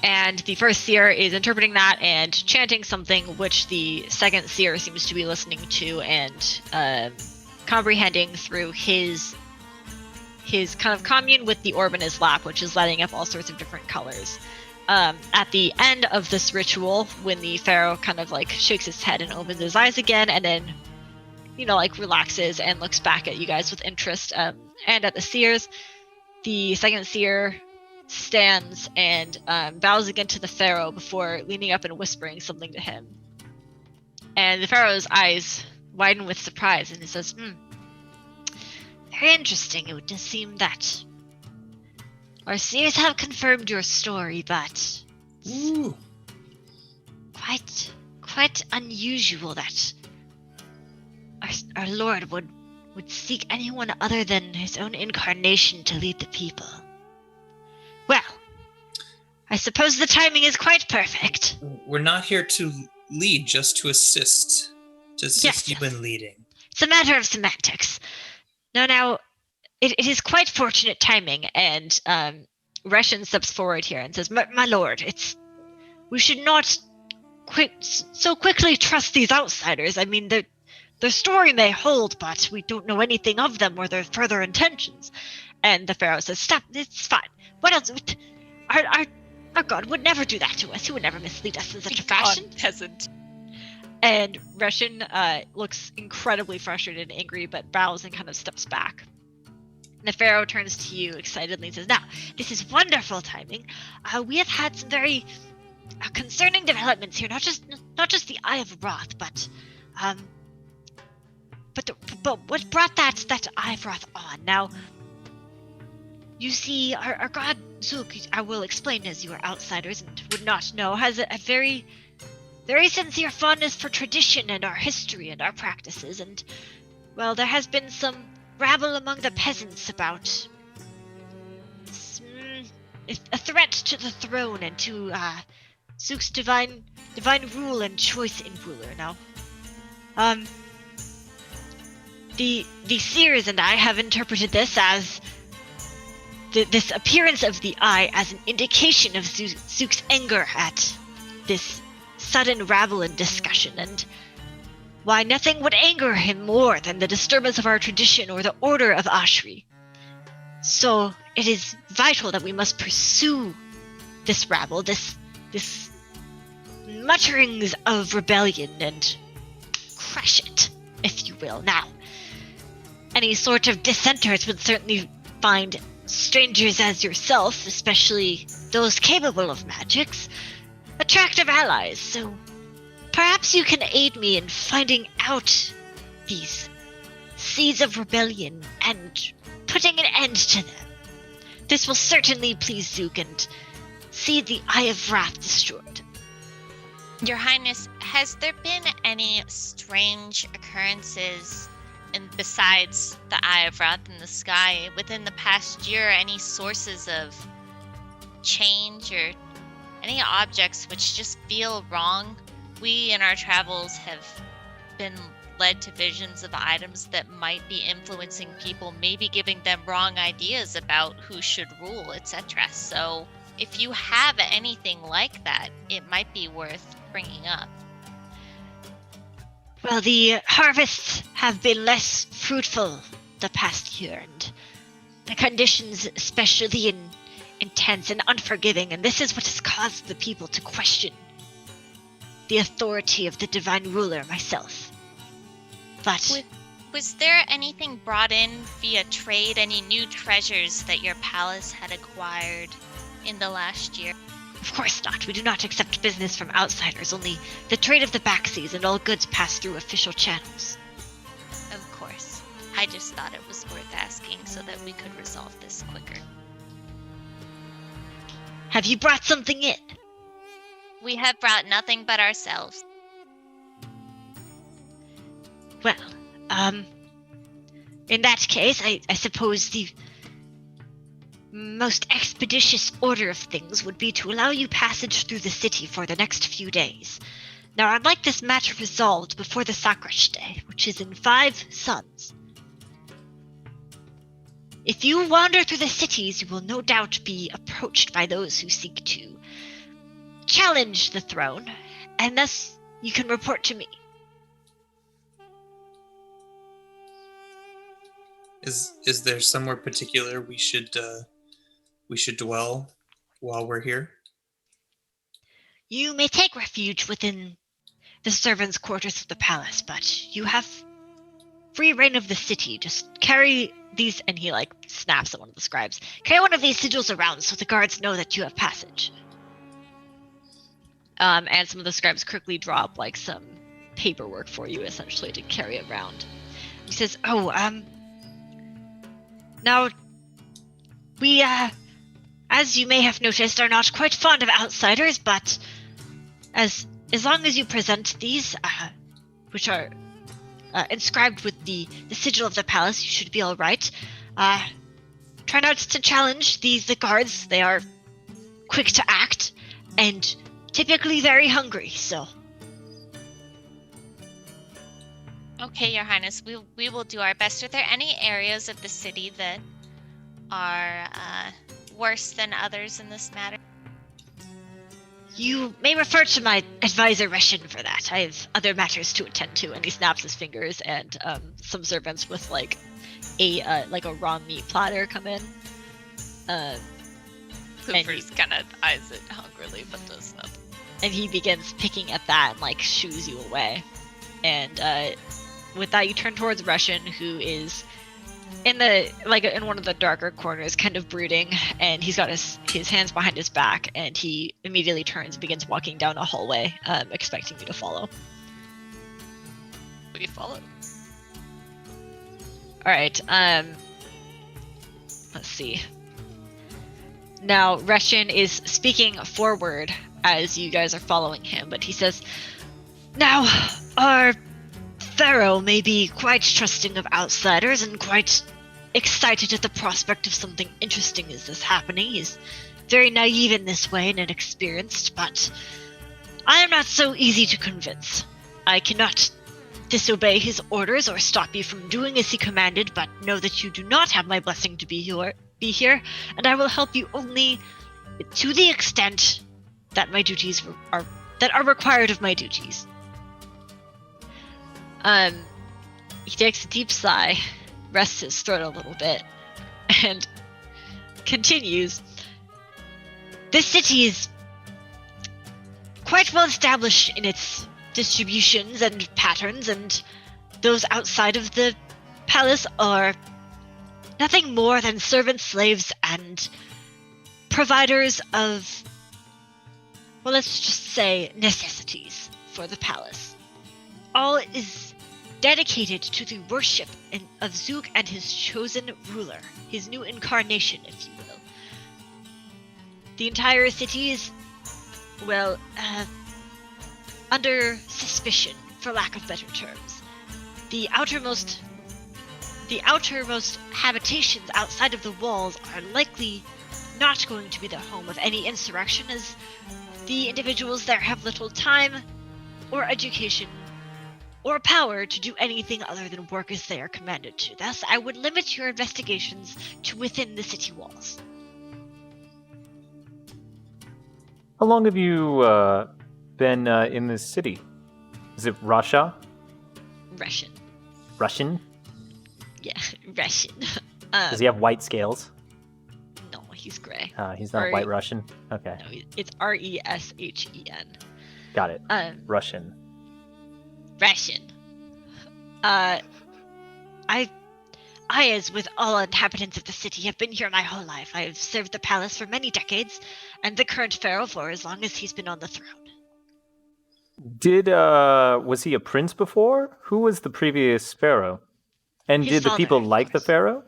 And the first seer is interpreting that and chanting something which the second seer seems to be listening to and comprehending through his kind of commune with the orb in his lap, which is lighting up all sorts of different colors. At the end of this ritual, when the pharaoh kind of like shakes his head and opens his eyes again, and then, you know, like relaxes and looks back at you guys with interest, and at the seers, the second seer stands and bows again to the pharaoh before leaning up and whispering something to him. And the pharaoh's eyes widen with surprise, and he says, very interesting. It would seem that our seers have confirmed your story, but Ooh. quite unusual that our Lord would seek anyone other than his own incarnation to lead the people. Well, I suppose the timing is quite perfect. We're not here to lead, just to assist. To assist you in leading. It's a matter of semantics. Now, it is quite fortunate timing, and Reshin steps forward here and says, My lord, we should not so quickly trust these outsiders. I mean, their story may hold, but we don't know anything of them or their further intentions. And the pharaoh says, stop, it's fine. What else? Our god would never do that to us. He would never mislead us in such a fashion. Peasant. And Reshin looks incredibly frustrated and angry, but bows and kind of steps back. And the pharaoh turns to you excitedly and says, now, this is wonderful timing. We have had some very concerning developments here. Not just the Eye of Wrath, but what brought that Eye of Wrath on? Now, you see, our god Zook, I will explain as you are outsiders and would not know, has a very, very sincere fondness for tradition and our history and our practices. And, well, there has been some rabble among the peasants about a threat to the throne and to Zook's divine rule and choice in ruler. Now, the seers and I have interpreted this as this appearance of the eye as an indication of Zook's anger at this sudden rabble and discussion. And why nothing would anger him more than the disturbance of our tradition or the order of Ashri. So it is vital that we must pursue this rabble, this mutterings of rebellion, and crush it, if you will. Now, any sort of dissenters would certainly find strangers as yourself, especially those capable of magics, attractive allies, so perhaps you can aid me in finding out these seeds of rebellion and putting an end to them. This will certainly please Zook and see the Eye of Wrath destroyed. Your Highness, has there been any strange occurrences besides the Eye of Wrath in the sky within the past year? Any sources of change or any objects which just feel wrong? We in our travels have been led to visions of items that might be influencing people, maybe giving them wrong ideas about who should rule, etc. So if you have anything like that, it might be worth bringing up. Well, the harvests have been less fruitful the past year, and the conditions especially intense and unforgiving, and this is what has caused the people to question the authority of the divine ruler myself. But was there anything brought in via trade, any new treasures that your palace had acquired in the last year? of course not. We do not accept business from outsiders, only the trade of the backseas, and all goods pass through official channels. Of course. I just thought it was worth asking so that we could resolve this quicker. Have you brought something in? We have brought nothing but ourselves. Well, in that case, I suppose the most expeditious order of things would be to allow you passage through the city for the next few days. Now, I'd like this matter resolved before the Sakrash Day, which is in 5 suns. If you wander through the cities, you will no doubt be approached by those who seek to challenge the throne, and thus you can report to me. Is there somewhere particular we should dwell while we're here? You may take refuge within the servants' quarters of the palace, but you have free reign of the city. Just carry these, and he snaps at one of the scribes. Carry one of these sigils around so the guards know that you have passage. And some of the scribes quickly drop some paperwork for you, essentially, to carry around. He says, now, we, as you may have noticed, are not quite fond of outsiders, but as long as you present these, which are inscribed with the sigil of the palace, you should be all right. Try not to challenge the guards. They are quick to act and typically very hungry, so. Okay, Your Highness, we will do our best. Are there any areas of the city that are worse than others in this matter? You may refer to my advisor Reshin for that. I have other matters to attend to, and he snaps his fingers, and some servants with a raw meat platter come in. Cooper's kind of eyes it hungrily, but does nothing. And he begins picking at that and shoos you away. And with that, you turn towards Reshin, who is in in one of the darker corners, kind of brooding, and he's got his hands behind his back, and he immediately turns and begins walking down a hallway, expecting you to follow. We follow. All right. Let's see. Now, Reshin is speaking forward as you guys are following him, but he says, "Now, our Pharaoh may be quite trusting of outsiders and quite excited at the prospect of something interesting as this happening. He's very naive in this way and inexperienced, but I am not so easy to convince. I cannot disobey his orders or stop you from doing as he commanded, but know that you do not have my blessing to be here, and I will help you only to the extent that my duties are required of my duties." He takes a deep sigh, rests his throat a little bit, and continues. This city is quite well established in its distributions and patterns, and those outside of the palace are nothing more than servants, slaves, and providers of, well, let's just say necessities for the palace. All is dedicated to the worship of Zook and his chosen ruler, his new incarnation, if you will. The entire city is, well, under suspicion, for lack of better terms. The outermost habitations outside of the walls are likely not going to be the home of any insurrection, as the individuals there have little time or education or power to do anything other than work as they are commanded to. Thus, I would limit your investigations to within the city walls. How long have you been in this city? Is it Russia? Russian. Russian? Yeah, Russian. Does he have white scales? No, he's gray. He's not Or- white Russian? Okay, No, it's Reshen. got it. Russian. Russian. I, as with all inhabitants of the city, have been here my whole life. I have served the palace for many decades, and the current pharaoh for as long as he's been on the throne. Was he a prince before? Who was the previous pharaoh? And His did the father, people of like the course. pharaoh?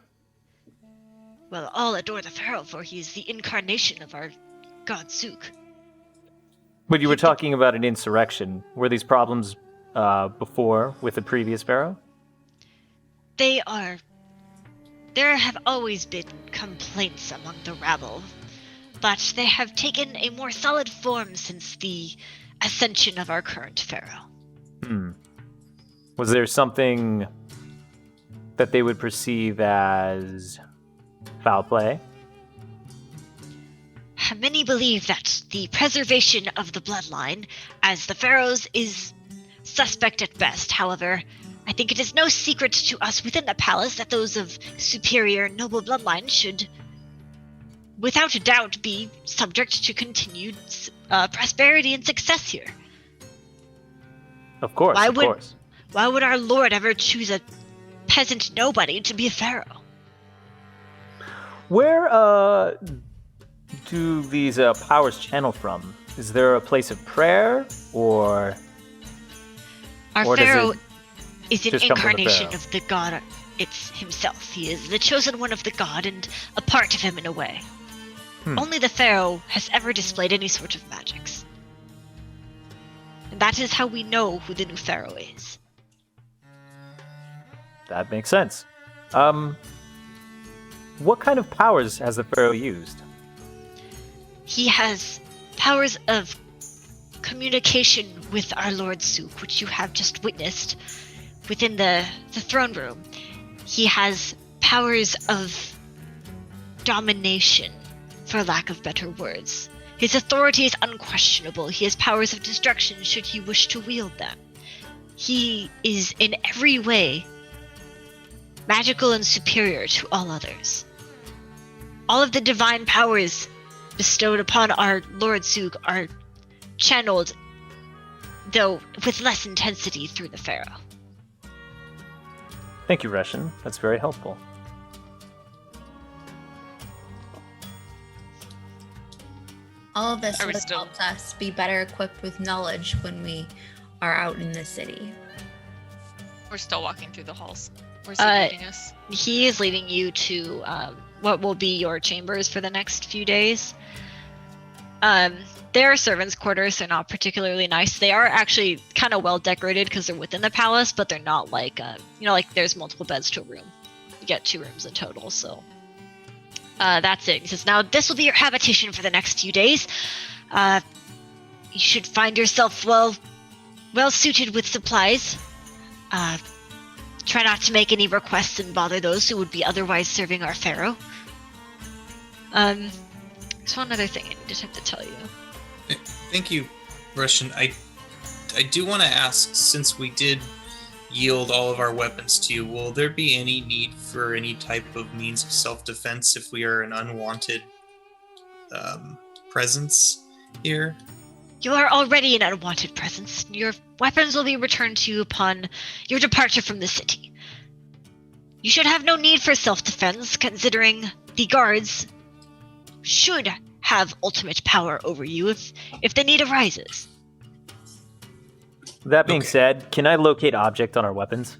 Well, all adore the pharaoh, for he is the incarnation of our god Zook. But you were talking about an insurrection. Were these problems before with the previous pharaoh? There have always been complaints among the rabble, but they have taken a more solid form since the ascension of our current pharaoh. Was there something that they would perceive as foul play? Many believe that the preservation of the bloodline, as the pharaohs, is suspect at best. However, I think it is no secret to us within the palace that those of superior noble bloodline should, without a doubt, be subject to continued prosperity and success here. Of course, Why of would- course. Why would our lord ever choose a peasant nobody to be a pharaoh? Where do these powers channel from? Is there a place of prayer, or Our Or does pharaoh it is an just come from the incarnation pharaoh? of the god it's himself. He is the chosen one of the god and a part of him in a way. Only the pharaoh has ever displayed any sort of magics. And that is how we know who the new pharaoh is. that makes sense? What kind of powers has the pharaoh used? He has powers of communication with our Lord Zook, which you have just witnessed within the throne room. He has powers of domination, for lack of better words. His authority is unquestionable. He has powers of destruction should he wish to wield them. He is in every way magical and superior to all others. All of the divine powers bestowed upon our Lord Zook are channeled, though with less intensity, through the pharaoh. Thank you, Reshan. That's very helpful. All of this Are we would still- help us be better equipped with knowledge when we are out in the city. We're still walking through the halls. Where's he Uh, leading us? He is leading you to what will be your chambers for the next few days. They are servants' quarters. They're not particularly nice. They are actually kind of well decorated because they're within the palace, but they're not like, like there's multiple beds to a room. You get 2 rooms in total, so that's it. He says, now this will be your habitation for the next few days. You should find yourself well suited with supplies. Try not to make any requests and bother those who would be otherwise serving our pharaoh. There's one other thing I just have to tell you. Thank you, Russian. I do want to ask, since we did yield all of our weapons to you, will there be any need for any type of means of self-defense if we are an unwanted presence here? You are already an unwanted presence. Your weapons will be returned to you upon your departure from the city. You should have no need for self-defense, considering the guards should have ultimate power over you if the need arises. That being Okay. said, can I locate object on our weapons?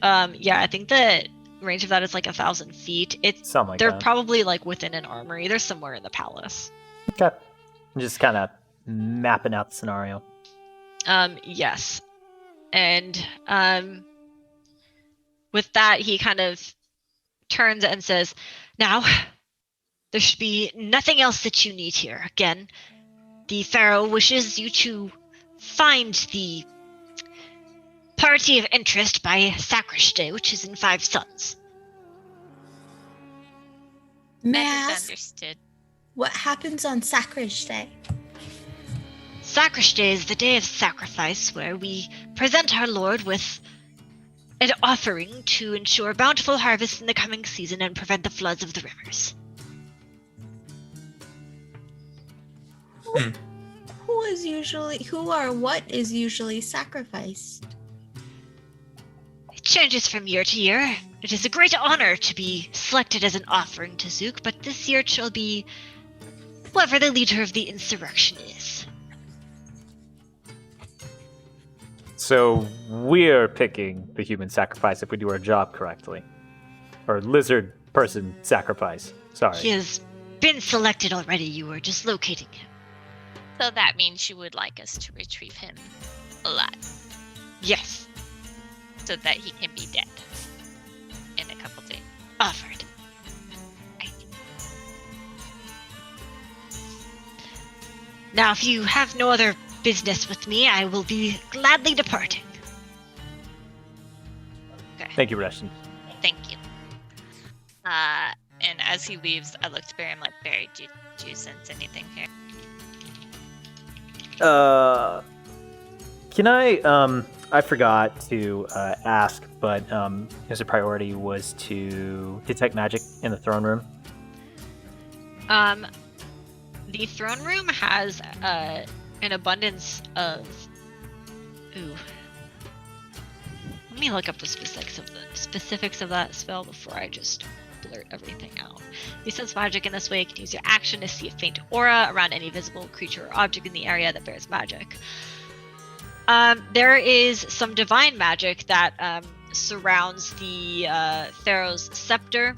Yeah, I think the range of that is like 1,000 feet. Something like They're that. probably like within an armory. They're somewhere in the palace. Okay. I'm just kind of mapping out the scenario. Yes. And with that, he kind of turns and says, "Now, there should be nothing else that you need here. Again, the Pharaoh wishes you to find the party of interest by Sacristay, which is in 5 suns." May I That is ask understood. what happens on Sacrilege Day? Sacristay is the day of sacrifice, where we present our Lord with an offering to ensure bountiful harvest in the coming season and prevent the floods of the rivers. What is usually sacrificed? It changes from year to year. It is a great honor to be selected as an offering to Zook, but this year it shall be whoever the leader of the insurrection is. So we're picking the human sacrifice if we do our job correctly. Or lizard person sacrifice. Sorry. He has been selected already. You are just locating him. So that means you would like us to retrieve him alive Yes, so that he can be dead in a couple days. offered. Now, if you have no other business with me, I will be gladly departing. Thank you, Reshin. Thank you. And as he leaves, I look to Barry. I'm like, Barry, do you sense anything here? Can I forgot to ask, but his priority was to detect magic in the throne room. The throne room has an abundance of. Ooh. Let me look up the specifics of that spell before I just blurt everything out. You sense magic in this way. You can use your action to see a faint aura around any visible creature or object in the area that bears magic. There is some divine magic that surrounds the Pharaoh's scepter.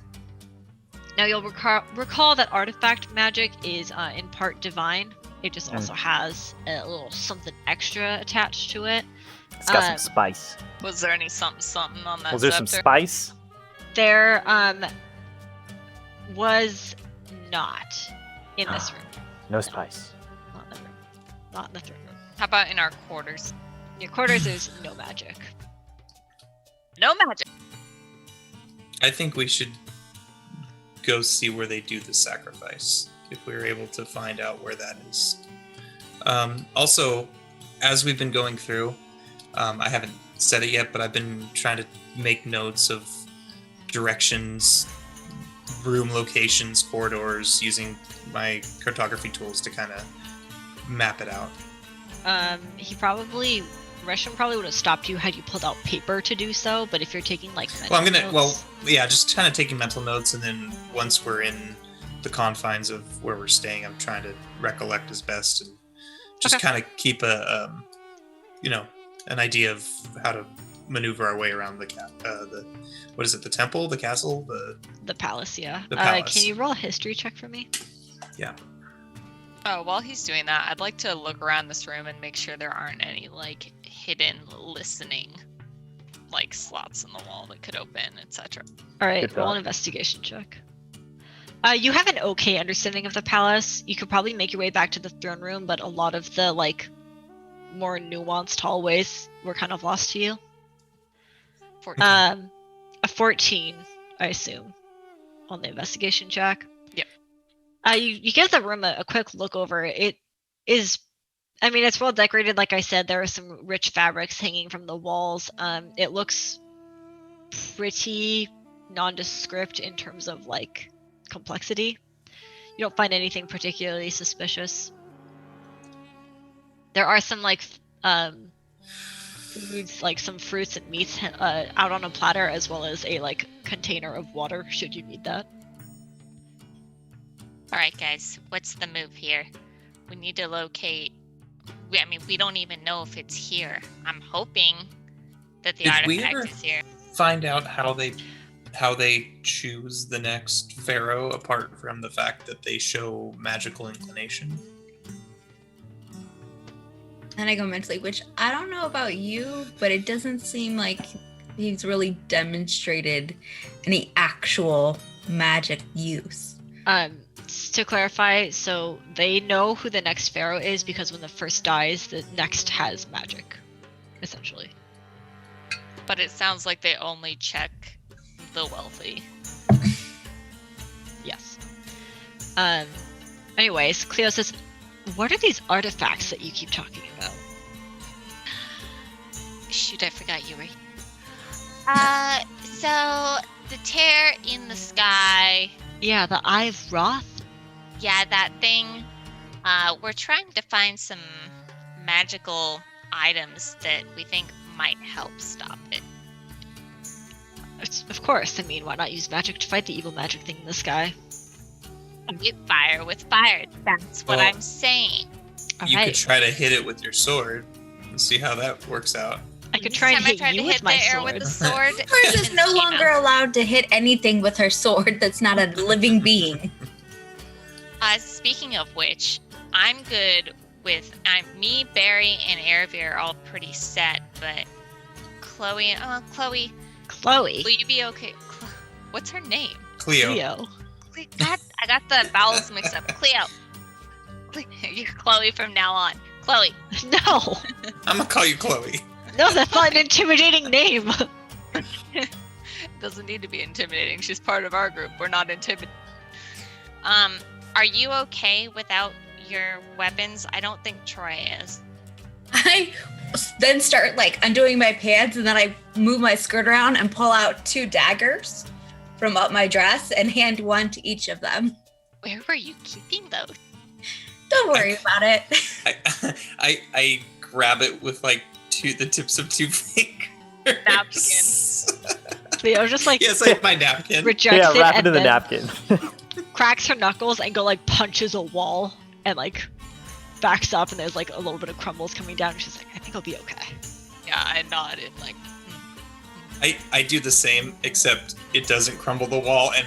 Now you'll recall that artifact magic is in part divine. It just also has a little something extra attached to it. It's got some spice. Was there any something on that Was there some scepter? spice? There was not in this room. No spice. Not in the room. Not in the throne room. How about in our quarters? In your quarters, there's no magic. No magic. I think we should go see where they do the sacrifice, if we were able to find out where that is. Also, as we've been going through, I haven't said it yet, but I've been trying to make notes of directions, room locations, corridors, using my cartography tools to kind of map it out. Resham probably would have stopped you had you pulled out paper to do so, but if you're taking like Well, I'm mental gonna. notes- Yeah, just kind of taking mental notes, and then once we're in the confines of where we're staying, I'm trying to recollect as best and just Okay. kind of keep an idea of how to maneuver our way around the what is it? The temple, the castle, the palace, yeah. The palace. Can you roll a history check for me? Oh, while he's doing that, I'd like to look around this room and make sure there aren't any like hidden listening like slots in the wall that could open, etc. All right, Good roll thought. an investigation check. You have an okay understanding of the palace. You could probably make your way back to the throne room, but a lot of the like more nuanced hallways were kind of lost to you. 14. A 14, I assume, on the investigation check. Yep. You give the room a quick look over. It is I mean, it's well decorated. Like I said, there are some rich fabrics hanging from the walls. It looks pretty nondescript in terms of like complexity. You don't find anything particularly suspicious. There are some like foods, like some fruits and meats out on a platter, as well as a like container of water should you need that. All right, guys, what's the move here? We need to locate. We don't even know if it's here. I'm hoping that the Did we artifact ever is here. find out how they choose the next pharaoh, apart from the fact that they show magical inclination? And I go mentally, which I don't know about you, but it doesn't seem like he's really demonstrated any actual magic use. To clarify, so they know who the next pharaoh is because when the first dies, the next has magic, essentially. But it sounds like they only check the wealthy. Yes. Anyways, Cleo says, what are these artifacts that you keep talking about? Shoot, I forgot you were here. So the tear in the sky. Yeah, the Eye of Roth? Yeah, that thing. We're trying to find some magical items that we think might help stop it. Of course, I mean, why not use magic to fight the evil magic thing in the sky? Get fire with fire. That's what Well, I'm saying. You Alright, could try to hit it with your sword and see how that works out. I could try and Next hit time I tried you to with hit my the air sword. with the sword. Hers is no longer allowed to hit anything with her sword that's not a living being. Speaking of which, I'm good with me, Barry, and Erebir are all pretty set, but Chloe, Chloe, Chloe. will you be okay? What's her name? Cleo. Cleo. God, I got the vowels mixed up. Cleo. You're Chloe from now on. Chloe. No! I'm gonna call you Chloe. No, that's not an intimidating name. Doesn't need to be intimidating. She's part of our group. We're not intimidating. Are you okay without your weapons? I don't think Troy is. I then start like undoing my pants, and then I move my skirt around and pull out 2 daggers from up my dress and hand one to each of them. Where were you keeping those? Don't worry about it. I grab it with like the tips of 2 fingers. Napkin. Cleo just like Yes, I have my napkin. rejects Yeah, it wrap it and in the then napkin. cracks her knuckles and go like punches a wall and like backs up, and there's like a little bit of crumbles coming down, and she's like, I think I'll be okay. Yeah, I nodded like. I do the same, except it doesn't crumble the wall and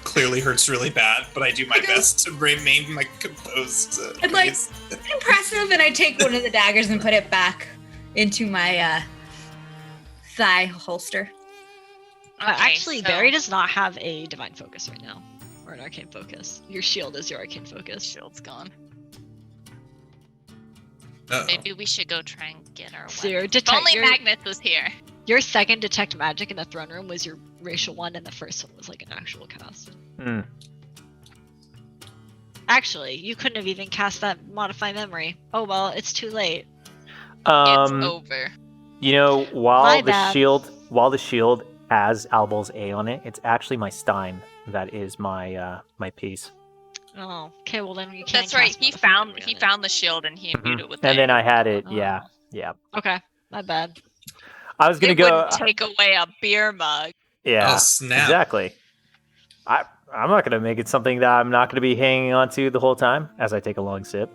clearly hurts really bad, but I do my best to remain my composed. I'm like- face. Impressive, and I take one of the daggers and put it back into my thigh holster. Actually, so- Barry does not have a divine focus right now, or an arcane focus. Your shield is your arcane focus. Shield's gone. Uh-oh. Maybe we should go try and get our So weapons. your If only detect- your- Magnus was here. Your second detect magic in the throne room was your racial one, and the first one was like an actual cast. Hmm. Actually, you couldn't have even cast that modify memory. Oh well, it's too late. It's over. You know, My while bad. the shield has Albol's A on it, it's actually my Stein that is my my piece. Oh, okay. Well then you can't. That's right. cast He modify found memory on it. found the shield and he imbued it with And it. then I had it. Oh. Yeah, yeah. Okay, my bad. I was gonna It go. wouldn't take away a beer mug. Yeah, Oh, snap. exactly. I'm not gonna make it something that I'm not gonna be hanging on to the whole time as I take a long sip.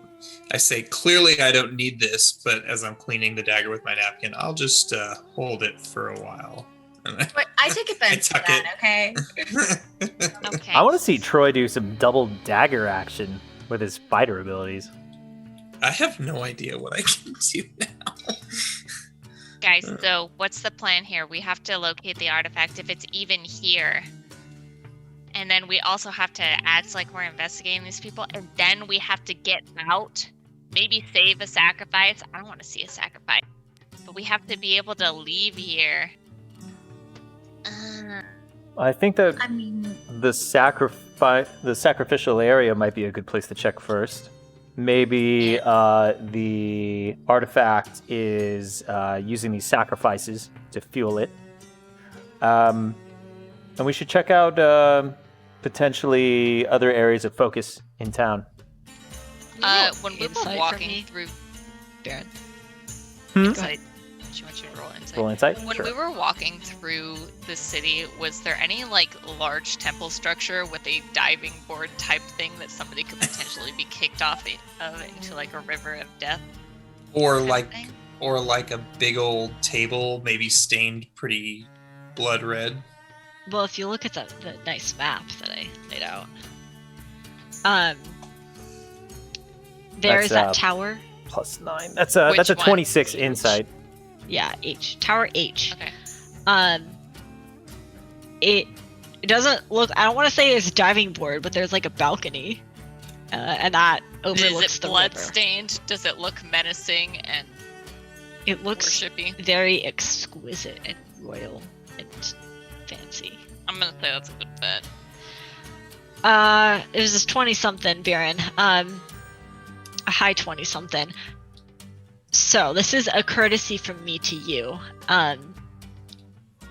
I say, clearly I don't need this, but as I'm cleaning the dagger with my napkin, I'll just hold it for a while. But I take offense to tuck that, okay? Okay. I want to see Troy do some double dagger action with his fighter abilities. I have no idea what I can do now. Guys, so what's the plan here? We have to locate the artifact if it's even here. And then we also have to act like we're investigating these people. And then we have to get out. Maybe save a sacrifice. I don't want to see a sacrifice. But we have to be able to leave here. I think that I mean, the sacrificial area might be a good place to check first. maybe the artifact is using these sacrifices to fuel it. And we should check out potentially other areas of focus in town. When we were Insight from walking me? through Baron. insight, she wants you to roll insight. Roll insight? When Sure. we were walking through the city, was there any like large temple structure with a diving board type thing that somebody could potentially be kicked off of into like a river of death? Or kind of like thing? a big old table, maybe stained pretty blood red. Well, if you look at the nice map that I laid out, there's That's, that tower. +9. That's a Which one? 26 insight. Yeah, H. Tower H. Okay. It doesn't look. I don't want to say it's a diving board, but there's like a balcony, and that overlooks Is it the blood river. stained? Does it look menacing and It looks worshipy? very exquisite and royal and fancy. I'm gonna say that's a good bet. It was this 20-something, Baron. A high 20-something. So this is a courtesy from me to you.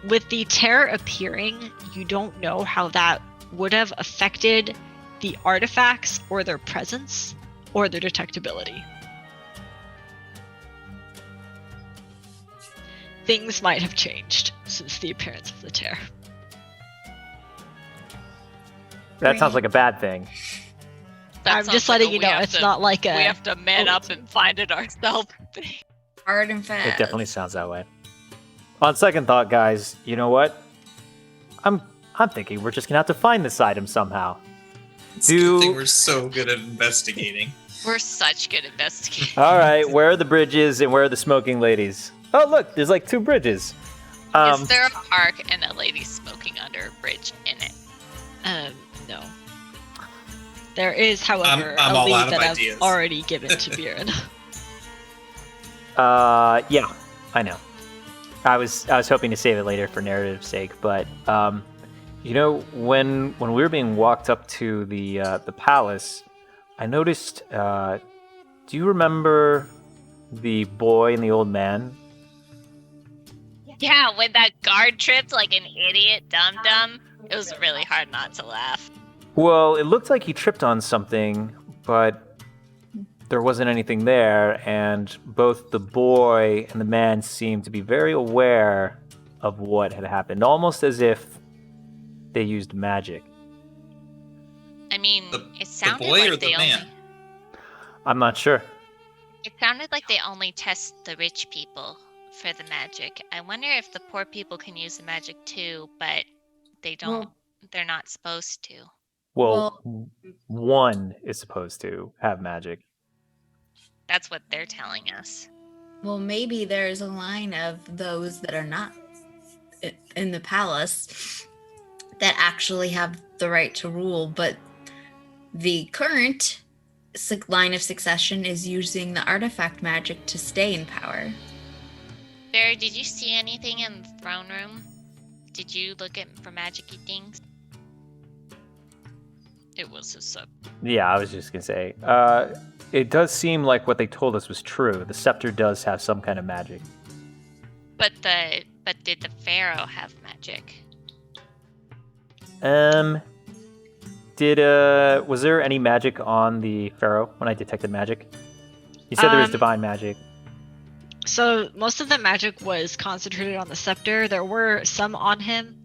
With the terror appearing, you don't know how that would have affected the artifacts or their presence or their detectability. Things might have changed since the appearance of the tear. That sounds like a bad thing. That I'm sounds just like letting a you we know, have it's to- not like a. We have to man up and find it ourselves. Hard and fast. It definitely sounds that way. On second thought, guys, you know what? I'm thinking we're just gonna have to find this item somehow. It's a good thing we're so good at investigating. We're such good investigators. All right, where are the bridges and where are the smoking ladies? Oh, look, there's like 2 bridges. Is there a park and a lady smoking under a bridge in it? No. There is, however, I'm a all lead out of that ideas. I've already given to Buren. Yeah, I know. I was hoping to save it later for narrative's sake, but you know, when we were being walked up to the palace, I noticed. Do you remember the boy and the old man? Yeah, when that guard tripped like an idiot dum-dum, it was really hard not to laugh. Well, it looked like he tripped on something, but there wasn't anything there, and both the boy and the man seemed to be very aware of what had happened, almost as if they used magic. I mean, it sounded boy like or the they man? only... I'm not sure. It sounded like they only test the rich people for the magic. I wonder if the poor people can use the magic too, but they don't. Well- They're not supposed to. Well, one is supposed to have magic. That's what they're telling us. Well, maybe there's a line of those that are not in the palace that actually have the right to rule, but the current line of succession is using the artifact magic to stay in power. Barry, did you see anything in the throne room? Did you look at for magic-y things? It was a sub. Yeah, I was just gonna say. It does seem like what they told us was true. The scepter does have some kind of magic. But did the pharaoh have magic? Was there any magic on the pharaoh when I detected magic? You said there was divine magic. So most of the magic was concentrated on the scepter. There were some on him,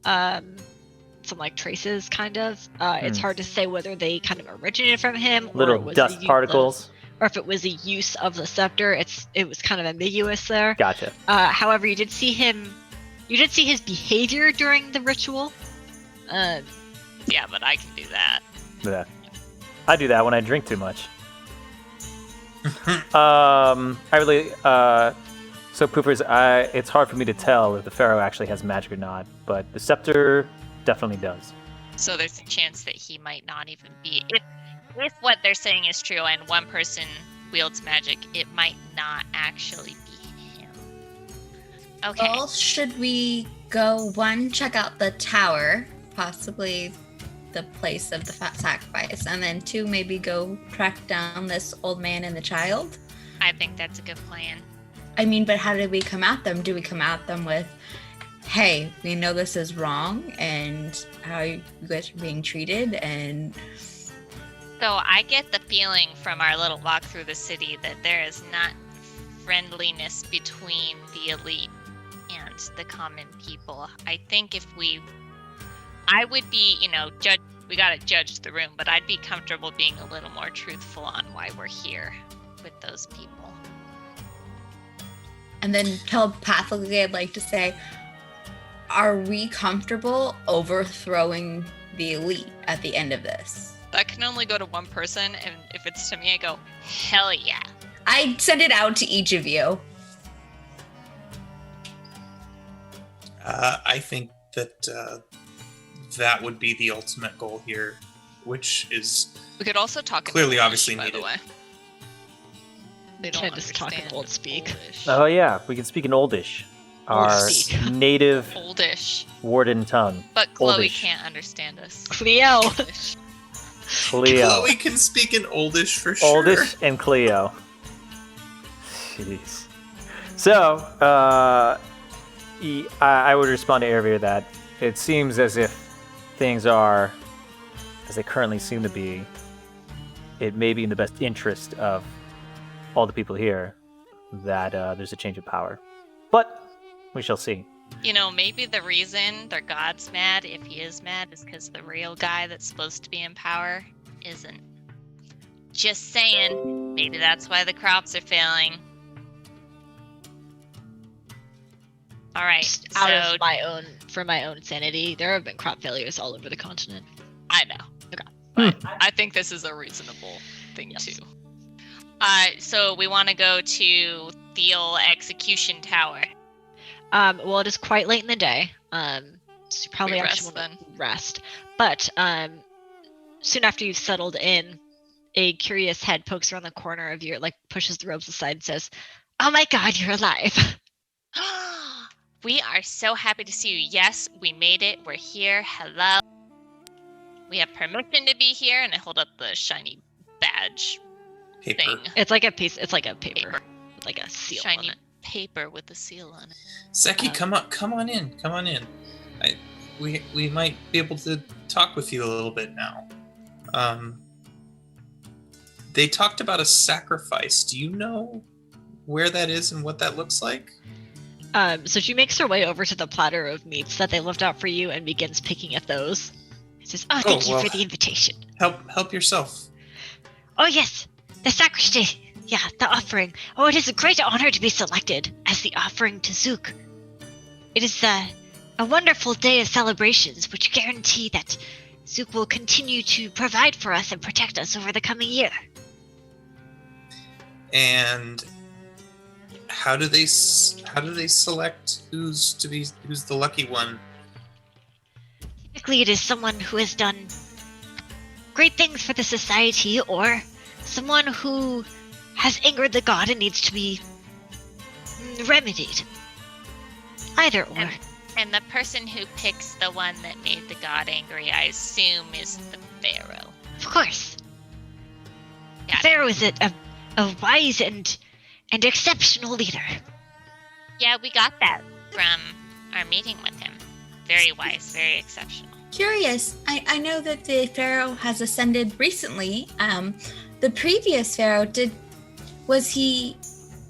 some like traces, kind of. It's hard to say whether they kind of originated from him, or Little it was dust particles. or if it was a use of the scepter. It was kind of ambiguous there. Gotcha. However, you did see his behavior during the ritual. Yeah, but I can do that. Yeah. I do that when I drink too much. I really. So Poofers, it's hard for me to tell if the pharaoh actually has magic or not, but the scepter definitely does. So there's a chance that he might not even be. If what they're saying is true and one person wields magic, it might not actually be him. Okay. Well, should we go check out the tower, possibly the place of the sacrifice, and then 2, maybe go track down this old man and the child. I think that's a good plan. I mean, but how do we come at them? Do we come at them with, hey, we know this is wrong and how you guys are being treated? And So I get the feeling from our little walk through the city that there is not friendliness between the elite and the common people. I think I would be, we gotta judge the room, but I'd be comfortable being a little more truthful on why we're here with those people. and then telepathically, I'd like to say, are we comfortable overthrowing the elite at the end of this? That can only go to one person, and if it's to me, I go, hell yeah. I send it out to each of you. I think that that would be the ultimate goal here, which is We could also talk in Clearly, Polish, obviously by the needed. way. They don't Can I just talk in understand old speak? Polish. Oh yeah, we can speak in Oldish, our speak. native Oldish. Warden tongue. But Chloe Oldish. can't understand us. Cleo. Oldish. Cleo. Chloe can speak in Oldish for sure. Oldish and Cleo. Jeez. So, I would respond to Ervir that it seems as if things are as they currently seem to be. It may be in the best interest of all the people here that there's a change of power. But we shall see. Maybe the reason their god's mad, if he is mad, is because the real guy that's supposed to be in power isn't. Just saying. Maybe that's why the crops are failing. All right, Just out so of for my own sanity, there have been crop failures all over the continent. I know. Okay. But I think this is a reasonable thing Yes. too. So we want to go to Thiel Execution Tower. Well, it is quite late in the day. So you probably We actually rest want to rest. But soon after you've settled in, a curious head pokes around the corner of your, pushes the robes aside and says, "Oh my God, you're alive!" We are so happy to see you. Yes, we made it. We're here. Hello. We have permission to be here, and I hold up the shiny badge Paper. thing. It's like a piece. It's like a paper, Paper. with like a seal Shiny on it. paper with a seal on it. Seki, come on in. We might be able to talk with you a little bit now. They talked about a sacrifice. Do you know where that is and what that looks like? So she makes her way over to the platter of meats that they left out for you and begins picking at those. She says, "Oh, thank you well. for the invitation. Help yourself. Oh yes, the sacristy. Yeah, the offering. Oh, it is a great honor to be selected as the offering to Zook. It is a wonderful day of celebrations, which guarantee that Zook will continue to provide for us and protect us over the coming year." And how do they select who's the lucky one? Typically, it is someone who has done great things for the society, or someone who has angered the god and needs to be remedied. Either or. And the person who picks the one that made the god angry, I assume, is the pharaoh. Of course. Yeah. Pharaoh is a wise and exceptional leader. Yeah, we got that from our meeting with him. Very wise, very exceptional. Curious, I know that the pharaoh has ascended recently. The previous pharaoh, was he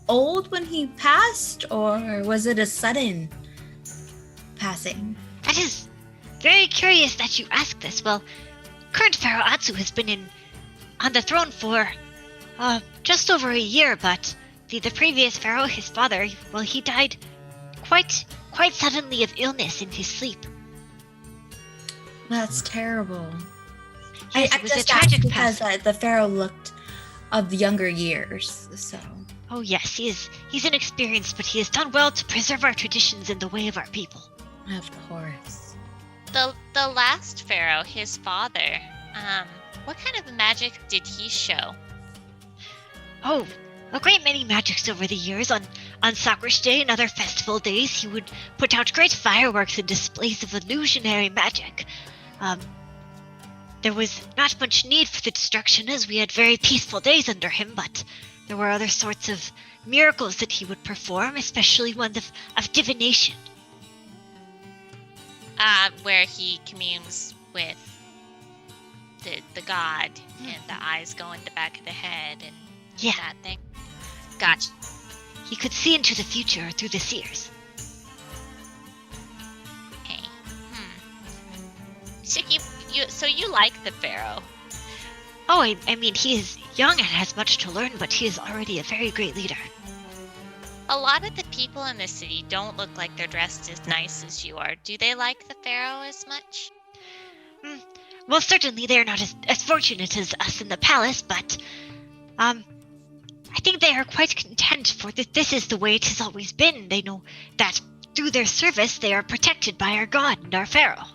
old when he passed, or was it a sudden passing? That is very curious that you ask this. Well, current Pharaoh Atsu has been on the throne for just over a year, but the previous pharaoh, his father, well, he died quite suddenly of illness in his sleep. That's terrible. Yes, I it was a just tragic asked because passing. the pharaoh looked of younger years, so. Oh yes, he's inexperienced, but he has done well to preserve our traditions and the way of our people. Of course. The last pharaoh, his father, what kind of magic did he show? Oh, a great many magics over the years. On Sakrish Day and other festival days, he would put out great fireworks and displays of illusionary magic. There was not much need for the destruction, as we had very peaceful days under him, but there were other sorts of miracles that he would perform, especially ones of divination. Where he communes with the god, and the eyes go in the back of the head, and Yeah. that thing. Gotcha. He could see into the future through the seers. Okay. So you like the pharaoh? Oh, I mean, he is young and has much to learn, but he is already a very great leader. A lot of the people in the city don't look like they're dressed as nice as you are. Do they like the pharaoh as much? Well, certainly they are not as fortunate as us in the palace, but I think they are quite content, for this is the way it has always been. They know that through their service they are protected by our god and our pharaoh.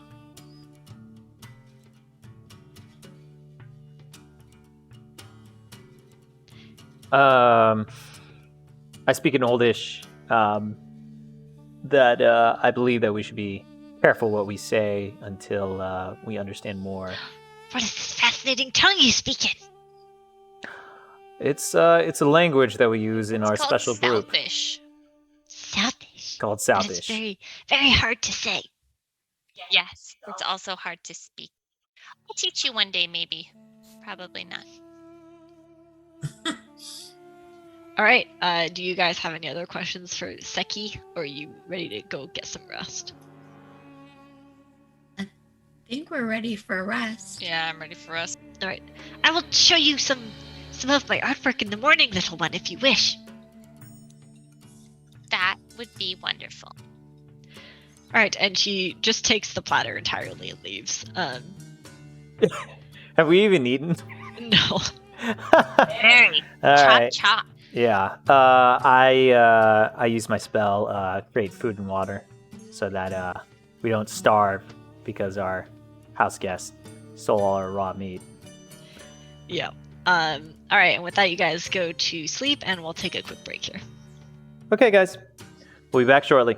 I speak in Oldish. That I believe that we should be careful what we say until we understand more. What is this fascinating tongue you speak in? It's a language that we use in our It's called special group Selfish. Southish. called That is Southish. very, very hard to say. Yes, it's also hard to speak. I'll teach you one day, maybe. Probably not. All right. Do you guys have any other questions for Seki, or are you ready to go get some rest? I think we're ready for a rest. Yeah, I'm ready for us. All right. I will show you some of my artwork in the morning, little one, if you wish. That would be wonderful. All right, and she just takes the platter entirely and leaves. Have we even eaten? No. Very. All Chop right. chop. Yeah. I use my spell, create food and water, so that we don't starve because our house guest stole all our raw meat. Yeah. All right, and with that, you guys go to sleep, and we'll take a quick break here. Okay, guys. We'll be back shortly.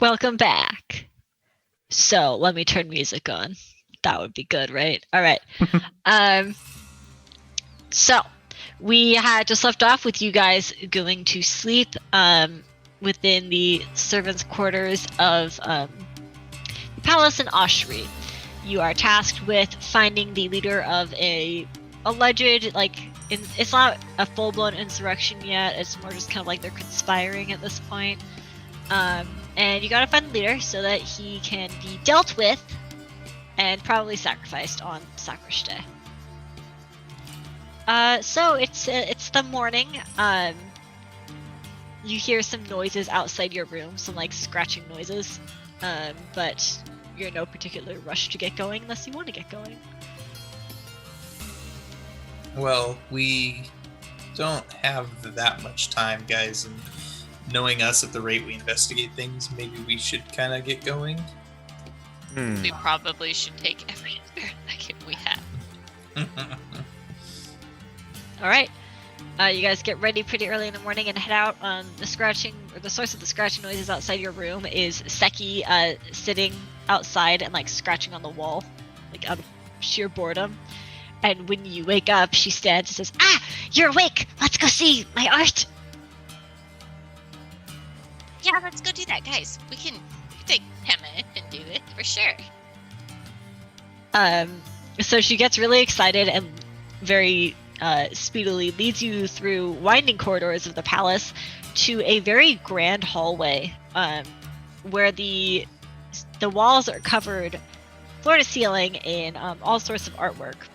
Welcome back. So let me turn music on. That would be good, right? All right. So we had just left off with you guys going to sleep within the servants' quarters of the palace in Oshri. You are tasked with finding the leader of a alleged, it's not a full-blown insurrection yet. It's more just kind of like they're conspiring at this point. And you gotta find the leader so that he can be dealt with and probably sacrificed on Sacrish Day. So it's the morning. You hear some noises outside your room, some scratching noises. But you're in no particular rush to get going unless you want to get going. Well, we don't have that much time, guys, and knowing us at the rate we investigate things, maybe we should kind of get going. We probably should take every spare second we have. All right. You guys get ready pretty early in the morning and head out. The source of the scratching noises outside your room is Seki sitting outside and scratching on the wall, out of sheer boredom. And when you wake up, she stands and says, "Ah, you're awake! Let's go see my art!" Yeah, let's go do that, guys. We can take 10 minutes and do it for sure. So she gets really excited and very speedily leads you through winding corridors of the palace to a very grand hallway, where the walls are covered floor to ceiling in all sorts of artwork.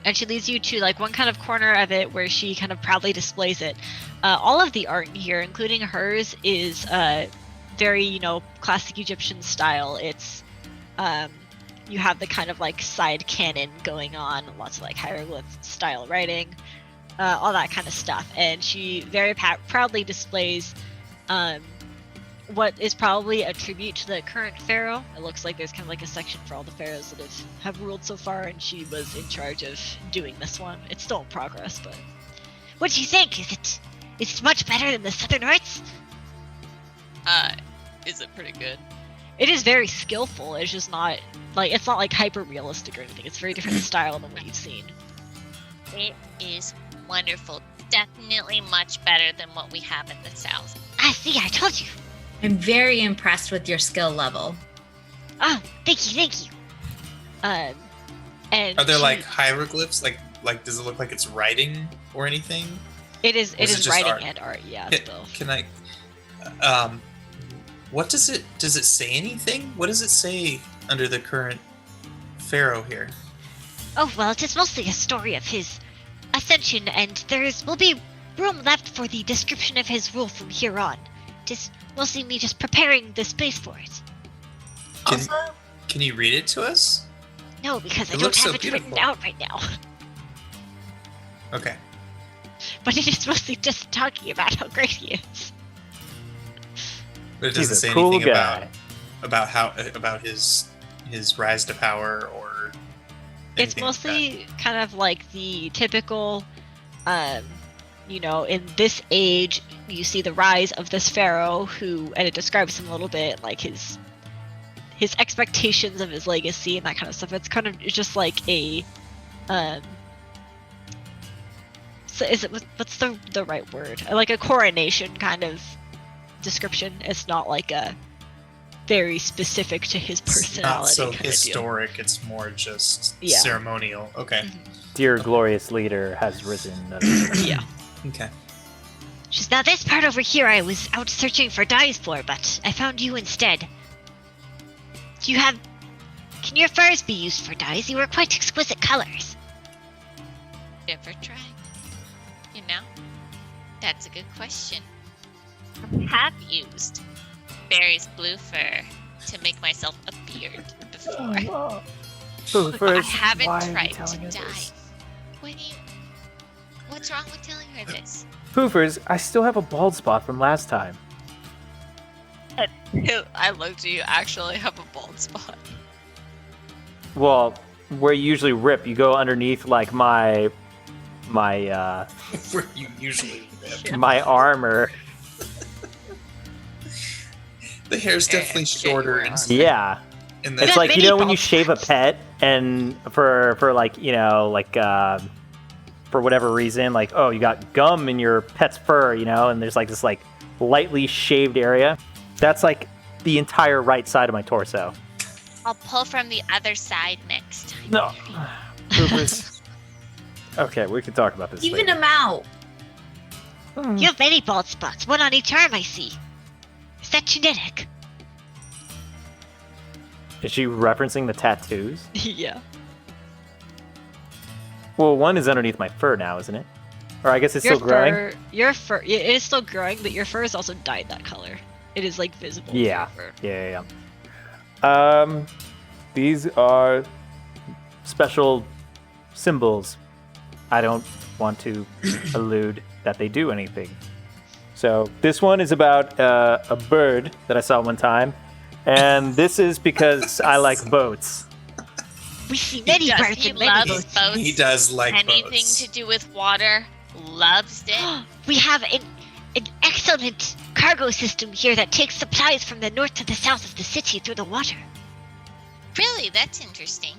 And she leads you to one kind of corner of it where she kind of proudly displays it. All of the art in here, including hers, is very, classic Egyptian style. It's you have the kind of side cannon going on, lots of hieroglyph style writing, all that kind of stuff. And she very proudly displays what is probably a tribute to the current pharaoh. It looks like there's kind of a section for all the pharaohs that have ruled so far, and she was in charge of doing this one. It's still in progress, but what do you think? Is it much better than the Southern Arts? Is it pretty good? It is very skillful. It's just not it's not hyper realistic or anything. It's a very different style than what you've seen. It is wonderful. Definitely much better than what we have in the South. I see, I told you. I'm very impressed with your skill level. Oh, thank you. And Are there hieroglyphs? Does it look like it's writing or anything? It is writing art? And art, yeah. Can I what does it say anything? What does it say under the current pharaoh here? Oh, well, it is mostly a story of his ascension, and there will be room left for the description of his rule from here on. It is mostly me just preparing the space for it. Can you read it to us? No, because I It don't looks have so it written beautiful. out right now. Okay. But it is mostly just talking about how great he is. But it He's doesn't a say cool anything guy. about his rise to It's power or anything like mostly kind of the typical, in this age, you see the rise of this pharaoh who, and it describes him a little bit, his expectations of his legacy and that kind of stuff. It's kind of just a, so what's the right word? A coronation kind of description. It's not a very specific to his personality. It's not so kind of deal. historic. It's more just Yeah. ceremonial. Okay. Dear glorious leader has risen. Yeah. Okay. She's now this part over here I was out searching for dyes for, but I found you instead. Can your furs be used for dyes? You were quite exquisite colors. Ever tried? That's a good question. I have used Barry's blue fur to make myself a beard before. I haven't tried to dye. What's wrong with telling her this? Poofers, I still have a bald spot from last time. I looked at you, actually have a bald spot. Well, where you usually rip, you go underneath my Where you usually live. my armor. The hair's definitely shorter and Yeah. and It's that, like, you many know, when you bald shave a spots. pet and for like, you know, like for whatever reason, like, oh, you got gum in your pet's fur, you know, and there's like this like lightly shaved area. That's like the entire right side of my torso. I'll pull from the other side next time. No. Poopers. Okay, we can talk about this Even later. them out. You have many bald spots, one on each arm, I see. Is that genetic? Is she referencing the tattoos? Yeah. Well, one is underneath my fur now, isn't it? Or I guess it's still growing? Your fur, it is still growing, but your fur is also dyed that color. It is like visible. to Yeah. your fur. Yeah. These are special symbols. I don't want to allude that they do anything. So this one is about a bird that I saw one time, and this is because I like boats. We see many Does birds he and many loves boats. boats? he does like Anything boats. to do with water, loves it. We have an excellent cargo system here that takes supplies from the north to the south of the city through the water. Really, that's interesting.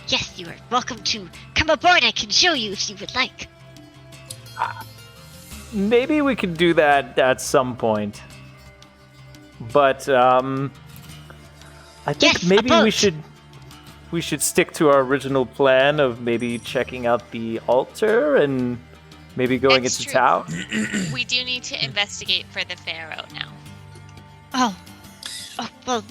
Yes, you are welcome to come aboard. I can show you if you would like. Maybe we could do that at some point. But I think Yes, a maybe boat. we should stick to our original plan of maybe checking out the altar and maybe going That's into true. town. We do need to investigate for the pharaoh now. Oh, well,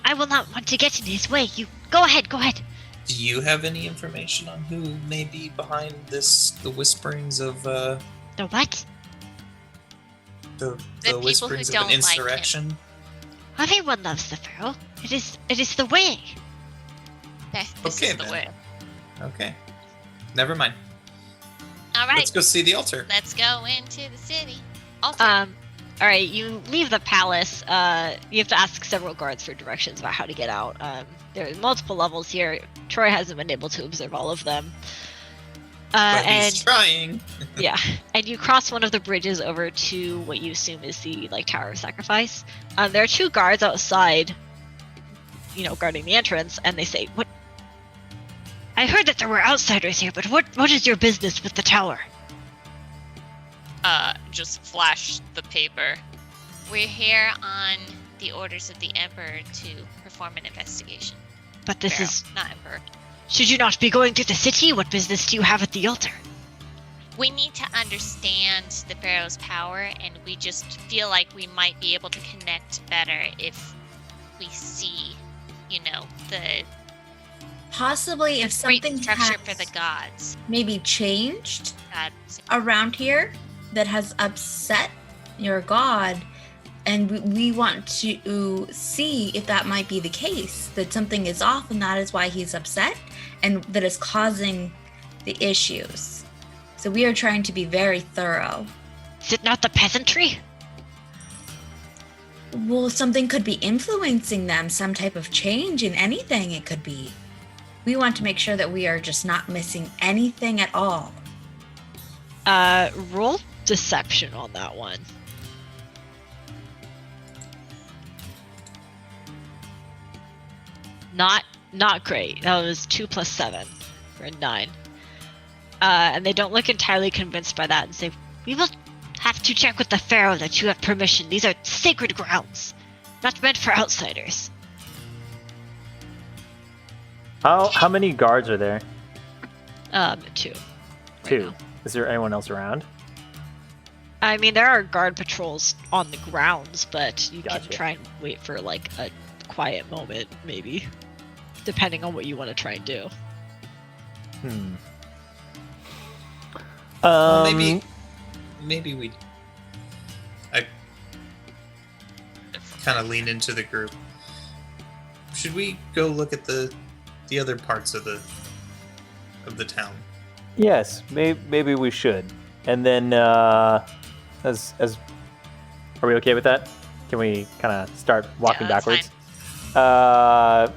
I will not want to get in his way. You go ahead. Go ahead. Do you have any information on who may be behind this? The whisperings of The what? the The people who whisperings of don't an like him. insurrection. Everyone loves the pharaoh. It is the way. This Okay, is the then. way. Okay, never mind. All right, Let's go see the altar. let's go into the city. Altar. All right. You leave the palace. You have to ask several guards for directions about how to get out. There are multiple levels here. Troy hasn't been able to observe all of them. But And he's trying. yeah, and you cross one of the bridges over to what you assume is the like Tower of Sacrifice. There are two guards outside, you know, guarding the entrance, and they say, "What? I heard that there were outsiders here, but what is your business with the tower?" Just flash the paper. We're here on the orders of the emperor to perform an investigation. But this Pharaoh, is. not emperor. Should you not be going through the city? What business do you have at the altar? We need to understand the pharaoh's power, and we just feel like we might be able to connect better if we see, you know, the Possibly if great something structure has for the gods. maybe changed Gods. around here that has upset your god, and we want to see if that might be the case, that something is off and that is why he's upset and that is causing the issues. So we are trying to be very thorough. Is it not the peasantry? Well, something could be influencing them, some type of change in anything it could be. We want to make sure that we are just not missing anything at all. Roll deception on that one. Not great. That was 2 + 7 for a 9. And they don't look entirely convinced by that and say, "We will have to check with the pharaoh that you have permission. These are sacred grounds, not meant for outsiders." How many guards are there? 2. Two. now. Is there anyone else around? I mean, there are guard patrols on the grounds, but you Gotcha. can try and wait for like a quiet moment, maybe, depending on what you want to try and do. Well, maybe we. I kind of lean into the group. Should we go look at the other parts of the town? Yes, maybe we should. And then, as are we okay with that? Can we kind of start walking that's backwards?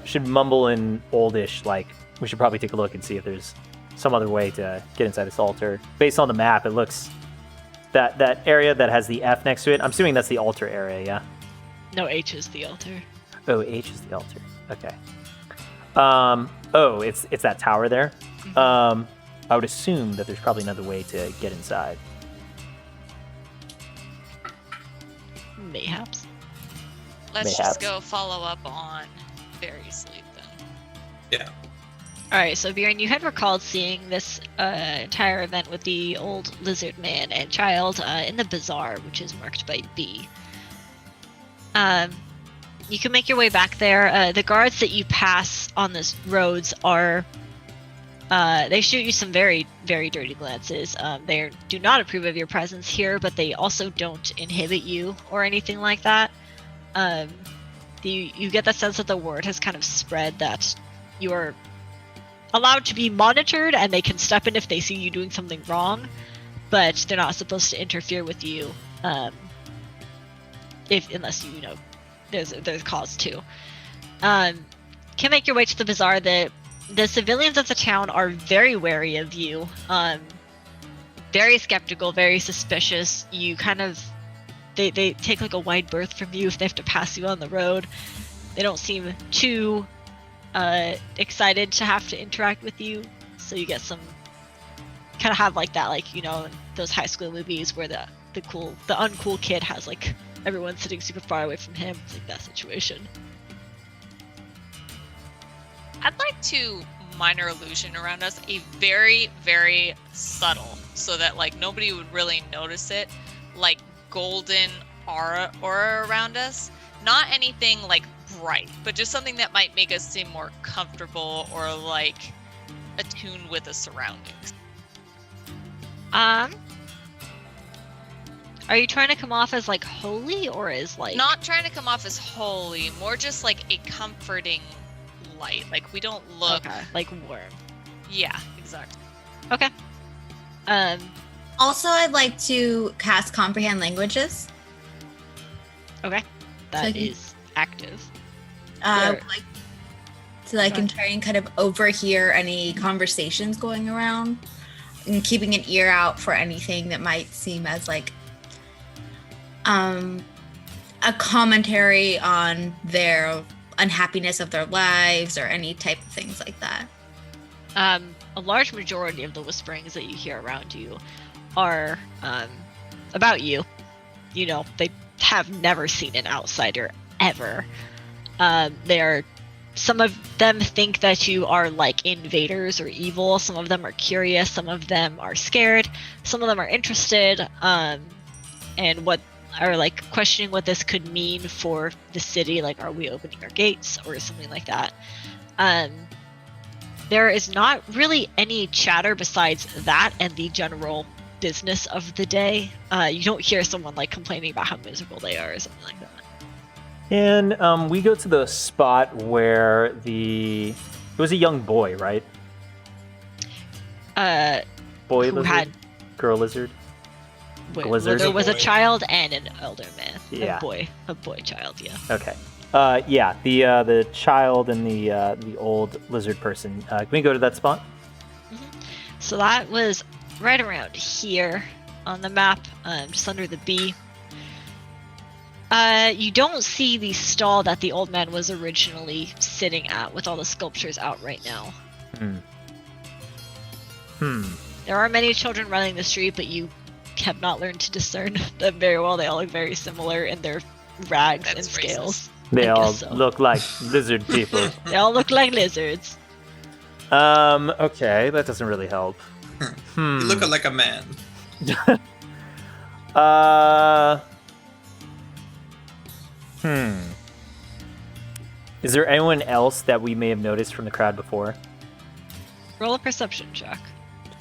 Should mumble in Oldish, like we should probably take a look and see if there's some other way to get inside this altar. Based on the map, it looks That area that has the F next to it. I'm assuming that's the altar area. Yeah. No, H is the altar. Oh, H is the altar. Okay. Oh, it's that tower there. I would assume that there's probably another way to get inside. Mayhaps. Let's Mayhaps. just go follow up on Fairy Sleep then. Yeah. Alright, so Bjorn, you had recalled seeing this entire event with the old lizard man and child in the bazaar, which is marked by B. You can make your way back there. The guards that you pass on these roads are... they shoot you some very, very dirty glances. They do not approve of your presence here, but they also don't inhibit you or anything like that. You get the sense that the word has kind of spread that you're allowed to be monitored and they can step in if they see you doing something wrong, but they're not supposed to interfere with you unless you know there's cause to. Can make your way to the bazaar. The civilians of the town are very wary of you, very skeptical, very suspicious. You kind of they take like a wide berth from you if they have to pass you on the road. They don't seem too excited to have to interact with you, so you get some kind of have like that, like, you know, those high school movies where the uncool kid has like everyone sitting super far away from him. It's like that situation. I'd like to minor illusion around us, a very, very subtle, so that like nobody would really notice it, like golden aura around us. Not anything like bright, but just something that might make us seem more comfortable or like attuned with the surroundings. Are you trying to come off as like holy or as like Not trying to come off as holy, more just like a comforting light. Like we don't look like warm? Yeah, exactly. Okay. Also, I'd like to cast Comprehend Languages. Okay. That So is active. Like, so I Go can ahead. try and kind of overhear any conversations going around and keeping an ear out for anything that might seem as like a commentary on their unhappiness of their lives or any type of things like that. A large majority of the whisperings that you hear around you are about you. You know, they have never seen an outsider ever. Some of them think that you are like invaders or evil. Some of them are curious. Some of them are scared. Some of them are interested, and what are like questioning what this could mean for the city. Like, are we opening our gates or something like that? There is not really any chatter besides that and the general business of the day. You don't hear someone like complaining about how miserable they are or something like that. And we go to the spot where it was a young boy, right? Boy Who lizard? had Girl lizard? well, Blizzard? there was a Boy. child and an elder man. Yeah. A boy child, yeah. Okay. Yeah, the child and the old lizard person. Can we go to that spot? So that was right around here on the map, just under the B. You don't see the stall that the old man was originally sitting at with all the sculptures out right now. There are many children running the street, but you have not learned to discern them very well. They all look very similar in their rags and That's scales. They I all guess so. look like lizard people. They all look like lizards. Okay, that doesn't really help. You look like a man. Is there anyone else that we may have noticed from the crowd before? Roll a perception check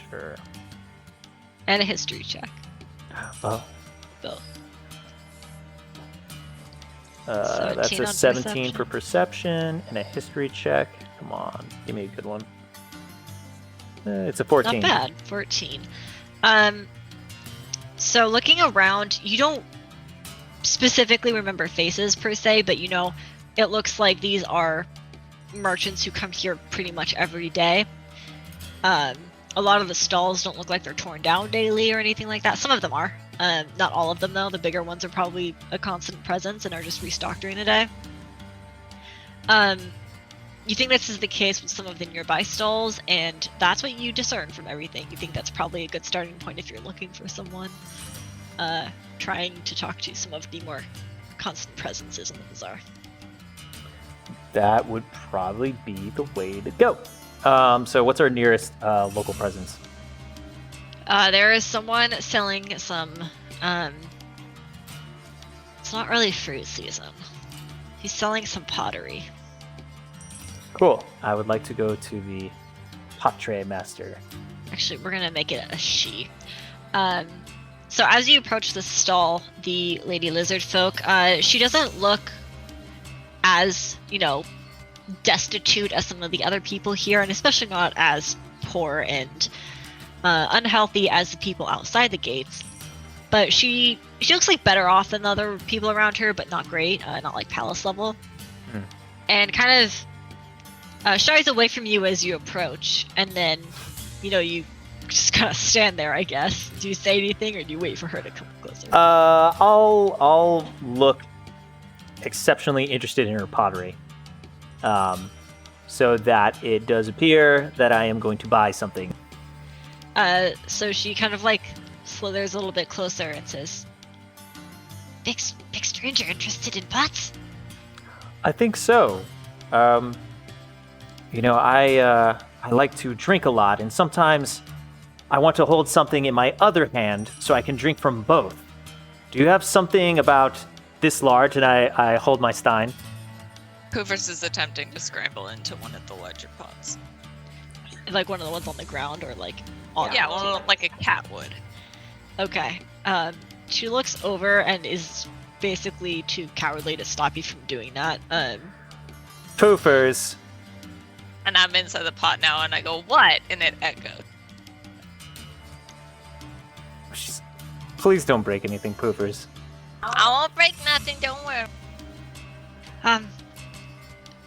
Sure. and a history check. Oh. Both. That's 17 a on 17 for perception and a history check. Come on, give me a good one. It's a 14. Not bad. 14. So looking around, you don't specifically remember faces per se, but you know, it looks like these are merchants who come here pretty much every day. A lot of the stalls don't look like they're torn down daily or anything like that. Some of them are, Not all of them though. The bigger ones are probably a constant presence and are just restocked during the day. You think this is the case with some of the nearby stalls, and that's what you discern from everything. You think that's probably a good starting point if you're looking for someone trying to talk to some of the more constant presences in the bazaar. That would probably be the way to go. So what's our nearest local presence? There is someone selling some, it's not really fruit season. He's selling some pottery. Cool. I would like to go to the Patre Master. Actually, we're gonna make it a she. So as you approach the stall, the Lady Lizard folk, she doesn't look as, destitute as some of the other people here, and especially not as poor and unhealthy as the people outside the gates. But she looks like better off than the other people around her, but not great, not like palace level. And kind of shies away from you as you approach, and then, you just kind of stand there, I guess. Do you say anything, or do you wait for her to come closer? I'll look exceptionally interested in her pottery, so that it does appear that I am going to buy something. So she kind of slithers a little bit closer and says, "Big stranger interested in pots?" I think so. I like to drink a lot, and sometimes I want to hold something in my other hand so I can drink from both. Do you have something about this large? And I hold my stein. Poofers is attempting to scramble into one of the larger pots. Like one of the ones on the ground, or on Yeah, the well, like a cat would. Okay. She looks over and is basically too cowardly to stop you from doing that. Poofers. And I'm inside the pot now, and I go, "What?" And it echoed. Please don't break anything, Poofers. I won't break nothing, don't worry.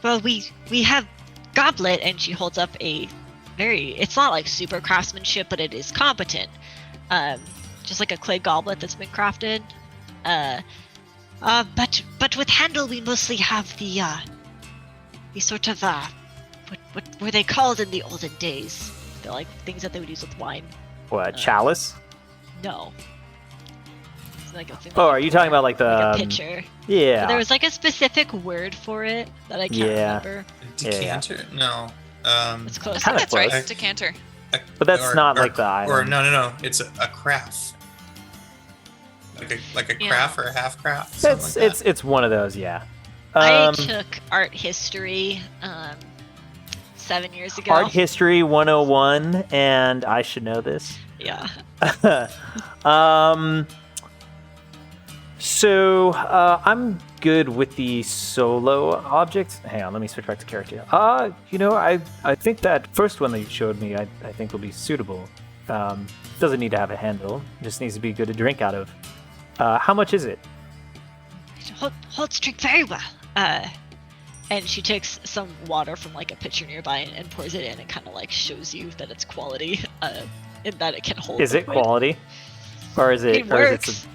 Well, we have goblet, and she holds up a it's not like super craftsmanship, but it is competent. Just like a clay goblet that's been crafted. But with handle, we mostly have the sort of, what were they called in the olden days? They're things that they would use with wine. What, chalice? No. It's like a thing Oh, are you talking about the... a pitcher. Yeah. But there was a specific word for it that I can't remember. Decanter? No. It's close. I think that's right. close. Decanter. But that's not like the island. Or no. It's a craft. Like a craft or a half craft. It's one of those, yeah. I took art history 7 years ago. Art history 101, and I should know this. Yeah. So I'm good with the solo objects. Hang on, let me switch back to character. I think that first one that you showed me, I think will be suitable. Doesn't need to have a handle, just needs to be good to drink out of. How much is it? It holds drink very well. And she takes some water from a pitcher nearby and pours it in, and kind of shows you that it's quality, in that it can hold. Is it quality, or is it? It works. Or is it some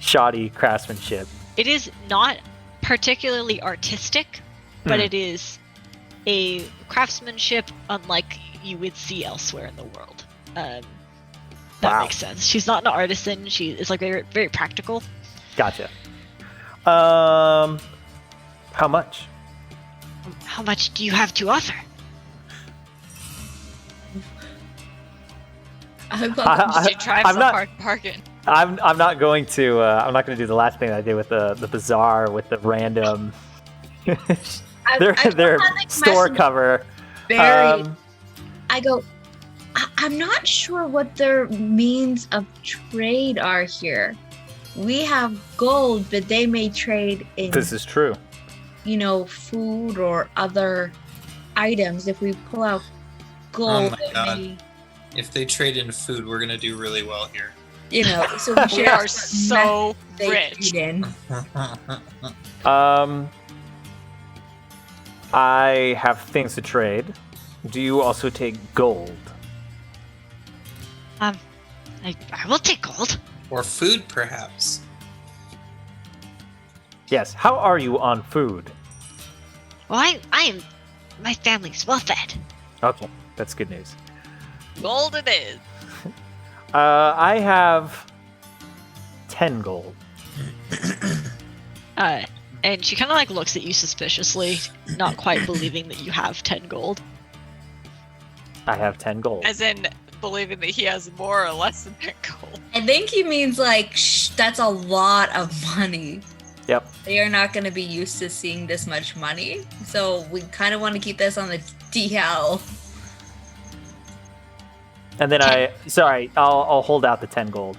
shoddy craftsmanship? It is not particularly artistic, but it is a craftsmanship unlike you would see elsewhere in the world. That makes sense. She's not an artisan. She is very, very practical. Gotcha. How much? How much do you have to offer? She drives a hard bargain. I'm not going to. I'm not going to do the last thing I did with the bazaar with the random. their store cover. Buried. I'm not sure what their means of trade are here. We have gold, but they may trade in. This is true. Food or other items. If we pull out gold, Oh my God. If they trade in food, we're gonna do really well here. So we should We are so they rich. trade in. I have things to trade. Do you also take gold? I will take gold. Or food, perhaps. Yes. How are you on food? Well, I am. My family's well fed. Okay, that's good news. Gold it is. I have 10 gold. And she kind of like looks at you suspiciously, not quite believing that you have 10 gold. I have 10 gold. As in believing that he has more or less than that gold. I think he means like, that's a lot of money. Yep. They are not going to be used to seeing this much money. So we kind of want to keep this on the DL. And then I'll hold out the 10 gold.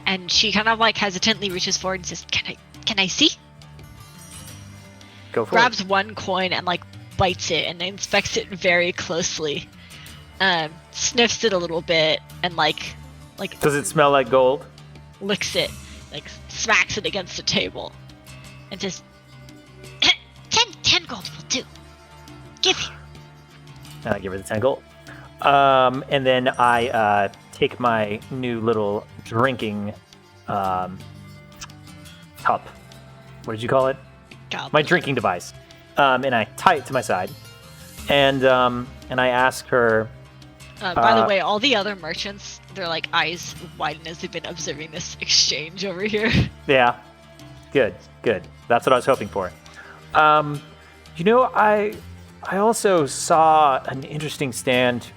And she kind of like hesitantly reaches forward and says, Can I see? Go for Grabs it. one coin and like bites it and inspects it very closely. Sniffs it a little bit and like Does it smell like gold? licks it, like smacks it against the table, and just 10 gold will do. Give here. And I give her the 10 gold. And then I take my new little drinking cup. What did you call it? God. My drinking device. And I tie it to my side. And I ask her, By the way, all the other merchants, their like eyes widen as they've been observing this exchange over here. yeah, good. That's what I was hoping for. I also saw an interesting stand.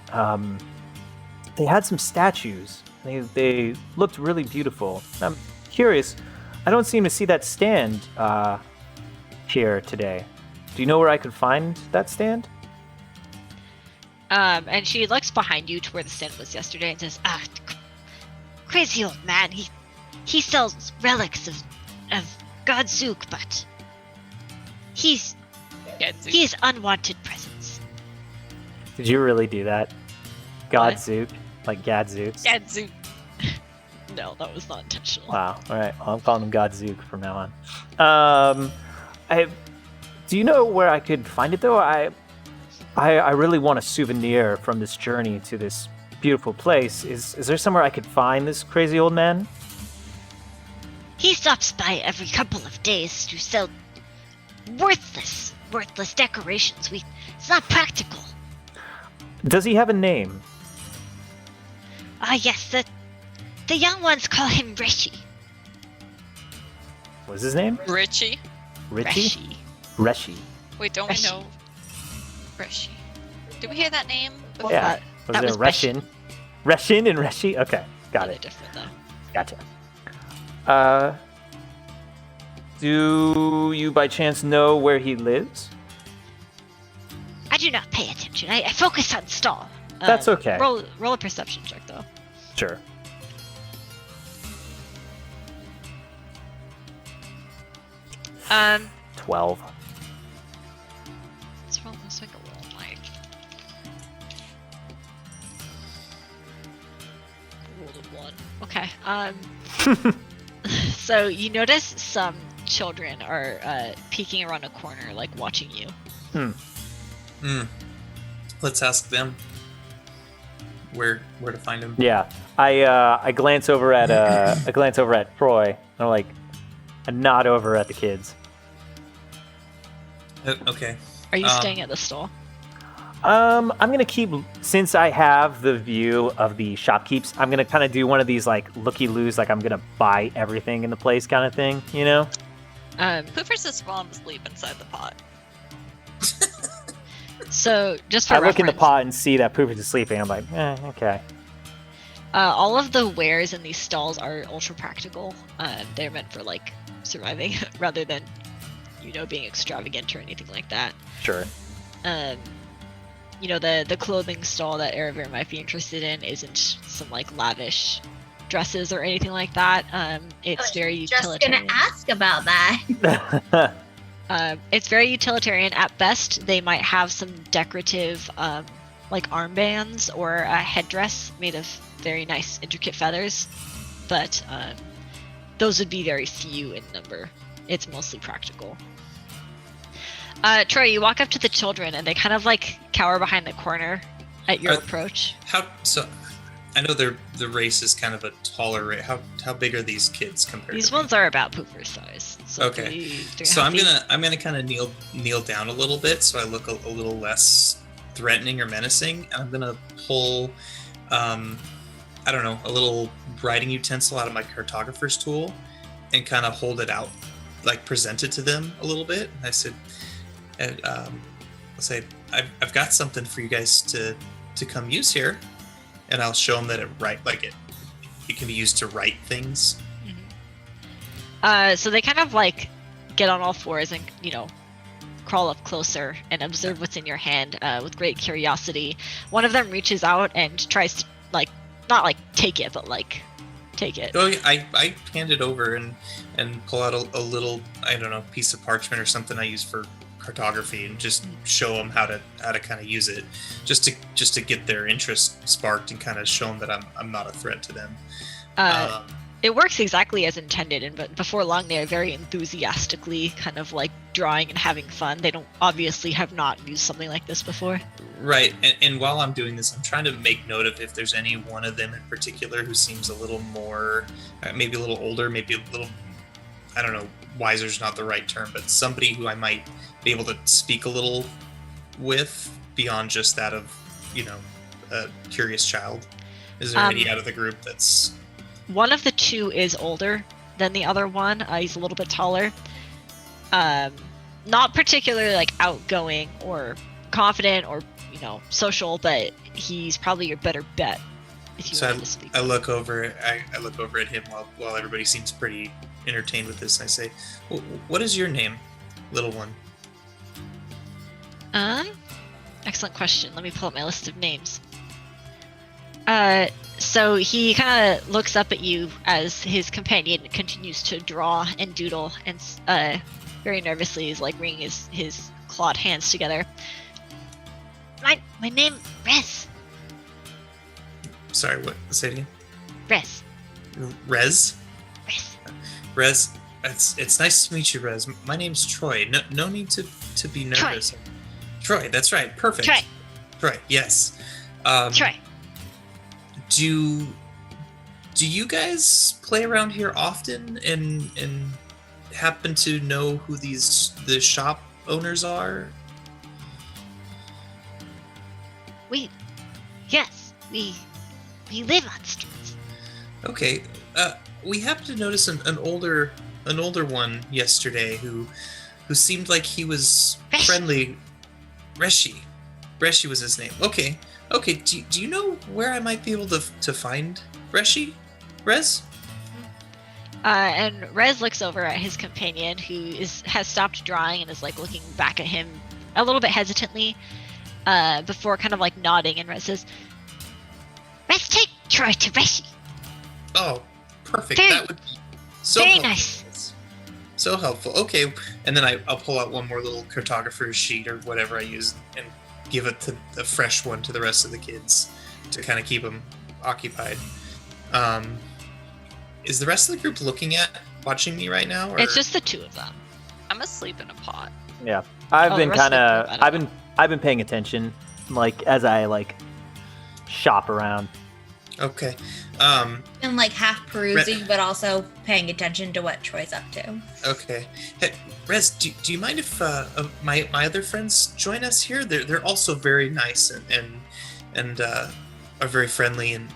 They had some statues. They looked really beautiful. I'm curious. I don't seem to see that stand here today. Do you know where I could find that stand? And she looks behind you to where the stand was yesterday and says, crazy old man. He sells relics of God Zook, but he's unwanted presence. Did you really do that? God What? Zook? Like Gadzooks? Gadzook. No, that was not intentional. Wow. All right. Well, I'm calling him Godzook from now on. Do you know where I could find it though? I really want a souvenir from this journey to this beautiful place. Is there somewhere I could find this crazy old man? He stops by every couple of days to sell worthless decorations. It's not practical. Does he have a name? Yes, the young ones call him Rishi. What's his name? Richie. Richie? Reshi. Reshi. Wait, don't Reshi. we know? Reshi. Did we hear that name? before? Yeah. Was that it was Reshin? Reshin and Reshi? Okay. Got Really it. different though. Gotcha. Do you by chance know where he lives? I do not pay attention. I focus on stall. That's okay. Roll a perception check though. Sure. Um, 12. Let's make a roll, Mike. Rolled a 1. Okay. So you notice some children are peeking around a corner, like watching you. Let's ask them where to find him. Yeah. I glance over at Troy and I'm like, I nod over at the kids. Okay. Are you staying at the stall? I'm gonna keep, since I have the view of the shopkeeps, I'm gonna kind of do one of these like looky-loos, like I'm gonna buy everything in the place kind of thing, you know? Poofer's just fallen asleep inside the pot. So just for I look in the reference, pot and see that Pooper's is sleeping. I'm like, okay. all of the wares in these stalls are ultra practical. They're meant for like surviving rather than, being extravagant or anything like that. Sure. The clothing stall that Erebor might be interested in isn't some like lavish dresses or anything like that. It's very Just utilitarian. gonna ask about that. It's very utilitarian. At best, they might have some decorative, like armbands or a headdress made of very nice, intricate feathers, but those would be very few in number. It's mostly practical. Troy, you walk up to the children, and they kind of like cower behind the corner at your approach. I know the race is kind of a taller race. How big are these kids compared? These to me? ones are about Pooper's size. So Okay. So I'm gonna kind of kneel down a little bit so I look a little less threatening or menacing, and I'm gonna pull, I don't know, a little writing utensil out of my cartographer's tool, and kind of hold it out, like present it to them a little bit. I said, I'll say, I've got something for you guys to come use here, and I'll show them that it can be used to write things. So they kind of like get on all fours and, you know, crawl up closer and observe what's in your hand with great curiosity. One of them reaches out and tries to, like, not like take it, but like take it. Oh, yeah, I hand it over and pull out a little, I don't know, piece of parchment or something I use for cartography, and just show them how to kind of use it, just to get their interest sparked and kind of show them that I'm not a threat to them. It works exactly as intended, and before long they are very enthusiastically kind of like drawing and having fun. They don't obviously have not used something like this before. Right, and while I'm doing this, I'm trying to make note of if there's any one of them in particular who seems a little more, maybe a little older, maybe a little, I don't know, wiser's not the right term, but somebody who I might be able to speak a little with beyond just that of, you know, a curious child. Is there any out of the group that's... One of the two is older than the other one. He's a little bit taller. Not particularly like outgoing or confident or, you know, social, but he's probably your better bet if you want to speak. I look over. I look over at him while everybody seems pretty entertained with this. And I say, "What is your name, little one?" Excellent question. Let me pull up my list of names. So he kind of looks up at you as his companion continues to draw and doodle, and very nervously is like wringing his clawed hands together. My name, Rez. Sorry, what? Say it again. Rez. Rez. Rez. Rez. It's nice to meet you, Rez. My name's Troy. No need to be nervous. Troy. That's right. Perfect. Troy. Yes. Troy. Do you guys play around here often and happen to know who the shop owners are? Yes, we live on streets. Okay. We happened to notice an older one yesterday who seemed like he was friendly. Reshi was his name. Okay. Do you know where I might be able to find Reshi? Rez? And Rez looks over at his companion, who has stopped drawing and is like looking back at him a little bit hesitantly, before kind of like nodding. And Rez says, "Let's take Troy to Reshi." Oh, perfect. That would be so very helpful. nice. So helpful. Okay, and then I'll pull out one more little cartographer's sheet or whatever I use and give it to a fresh one to the rest of the kids to kind of keep them occupied. Is the rest of the group watching me right now? Or? It's just the two of them. I'm asleep in a pot. Yeah, I've Oh, been the rest of kind the group, I of don't I've been paying attention, like as I like shop around. Okay. And like half perusing, but also paying attention to what Troy's up to. Okay. Hey, Rez, do you mind if my other friends join us here? They're also very nice and are very friendly and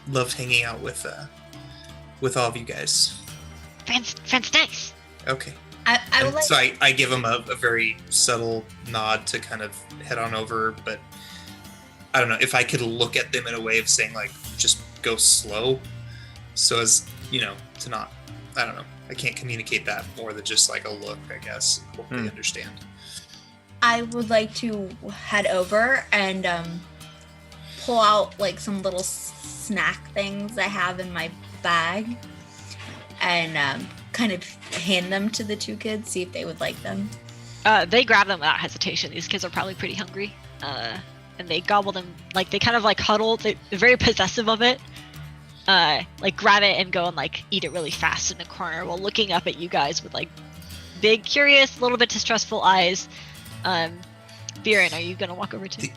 love hanging out with all of you guys. Friends nice. Okay. I would like. So I give them a very subtle nod to kind of head on over, but I don't know if I could look at them in a way of saying like just go slow, so as you know to not. I don't know. I can't communicate that more than just like a look. I guess hope they understand. I would like to head over and pull out like some little snack things I have in my bag, and kind of hand them to the two kids, see if they would like them. They grab them without hesitation. These kids are probably pretty hungry. And they gobble them, like they kind of like huddle. They're very possessive of it. Like grab it and go and like eat it really fast in a corner while looking up at you guys with like big, curious, a little bit distrustful eyes. Viren, are you gonna walk over to?